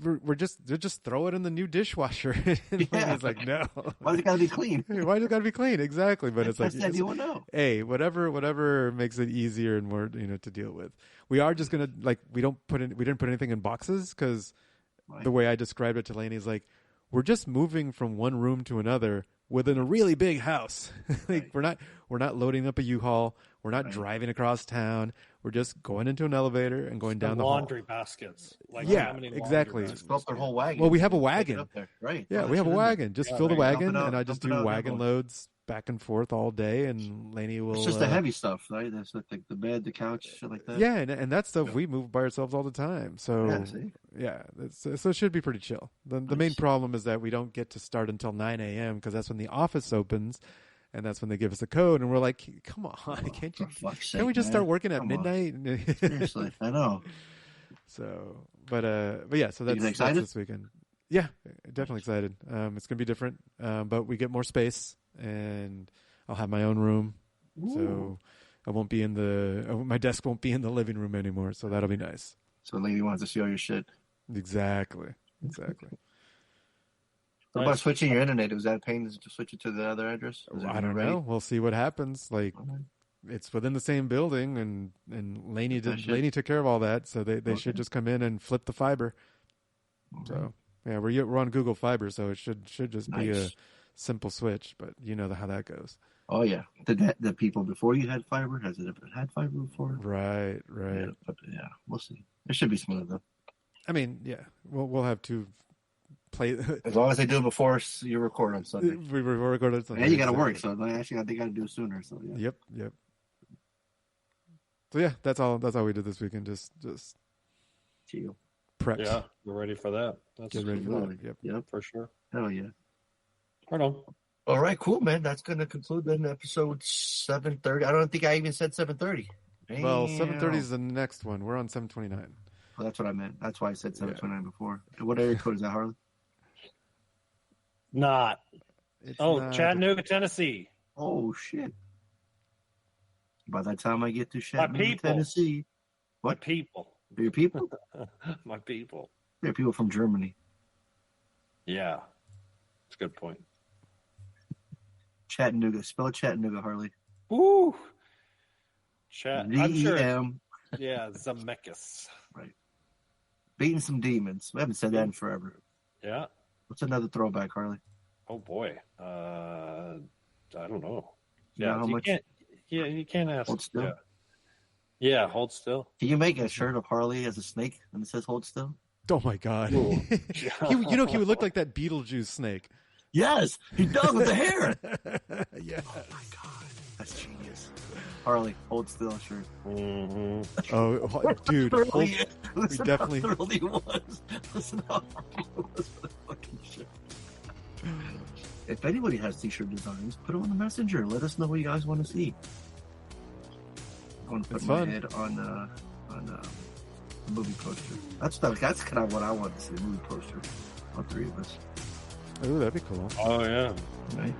we're just throw it in the new dishwasher. And Lainey's like, no. Why's it gotta be clean? Why's it gotta be clean? Exactly. But it's like, you won't know. Hey, whatever makes it easier and more, to deal with. We are just gonna we didn't put anything in boxes because the way I described it to Lainey is like, we're just moving from one room to another within a really big house. We're not loading up a U-Haul. We're not driving across town. We're just going into an elevator and going down the laundry hall. baskets. Exactly. Just fill up their whole wagon. Well, we have a wagon. Right. Yeah, we have a wagon. Just fill the wagon, Dump it out, and I just do wagon loads back and forth all day, and Lainey will... It's just the heavy stuff, right? That's like the bed, the couch, shit like that. Yeah, and that stuff we move by ourselves all the time. So, so it should be pretty chill. The main problem is that we don't get to start until 9 a.m. because that's when the office opens, and that's when they give us a code, and we're like, come on, can't we just start working at midnight? Seriously, I know. So, but yeah, so that's this weekend. Yeah, definitely excited. It's gonna be different, but we get more space, and I'll have my own room. Ooh. So I won't be my desk won't be in the living room anymore. So that'll be nice. So Lady wants to see all your shit. Exactly. What about switching your internet? Was that a pain to switch it to the other address? I don't know. We'll see what happens. It's within the same building, and Lainey took care of all that, so they should just come in and flip the fiber. Okay. So yeah, we're on Google Fiber, so it should just be a simple switch. But you know how that goes. Oh yeah, the people before you had fiber, has it had fiber before? Right. Yeah, we'll see. It should be smooth though. I mean, yeah, we'll have to play as long as they do it before you record on Sunday. We record on Sunday. And you got to work, so they got to do it sooner. So yeah. Yep. So yeah, that's all we did this weekend. Just chill, prep. Yeah, we're ready for that. Get ready for that. Yep, for sure. Hell yeah. Right on. All right, cool, man. That's going to conclude then episode 730. I don't think I even said 730. Well, 730 is the next one. We're on 729. Well, that's what I meant. That's why I said 729 before. What area code is that, Harley? Not. Chattanooga, Tennessee. Oh, shit. By the time I get to Chattanooga, Tennessee. What? My people. Your people? My people. They're people from Germany. Yeah. That's a good point. Chattanooga. Spell Chattanooga, Harley. Woo! I'm sure. Yeah, Zemeckis. Right. Beating some demons. We haven't said that in forever. Yeah. What's another throwback, Harley? Oh boy. I don't know. Yeah, you can't ask. Hold still. Yeah, hold still. Can you make a shirt of Harley as a snake and it says hold still? Oh my God. He would look like that Beetlejuice snake. Yes, he does with the hair. Yeah. Oh my God, that's genius. Harley, hold still shirt. Mm-hmm. Oh, dude, we definitely. How thrilled he was. Listen how happy he was for the fucking shit. If anybody has t-shirt designs, put them on the messenger. Let us know what you guys want to see. I want to put my head on a movie poster. That's kind of what I want to see, a movie poster. All three of us. Oh, that'd be cool. Oh, yeah. Right.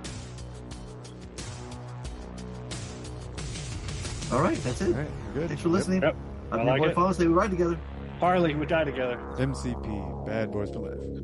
All right, that's it. All right, good. Thanks for listening. Yep. I'm your boy Fonso. We ride together. Harley, we die together. MCP, Bad Boys for Life.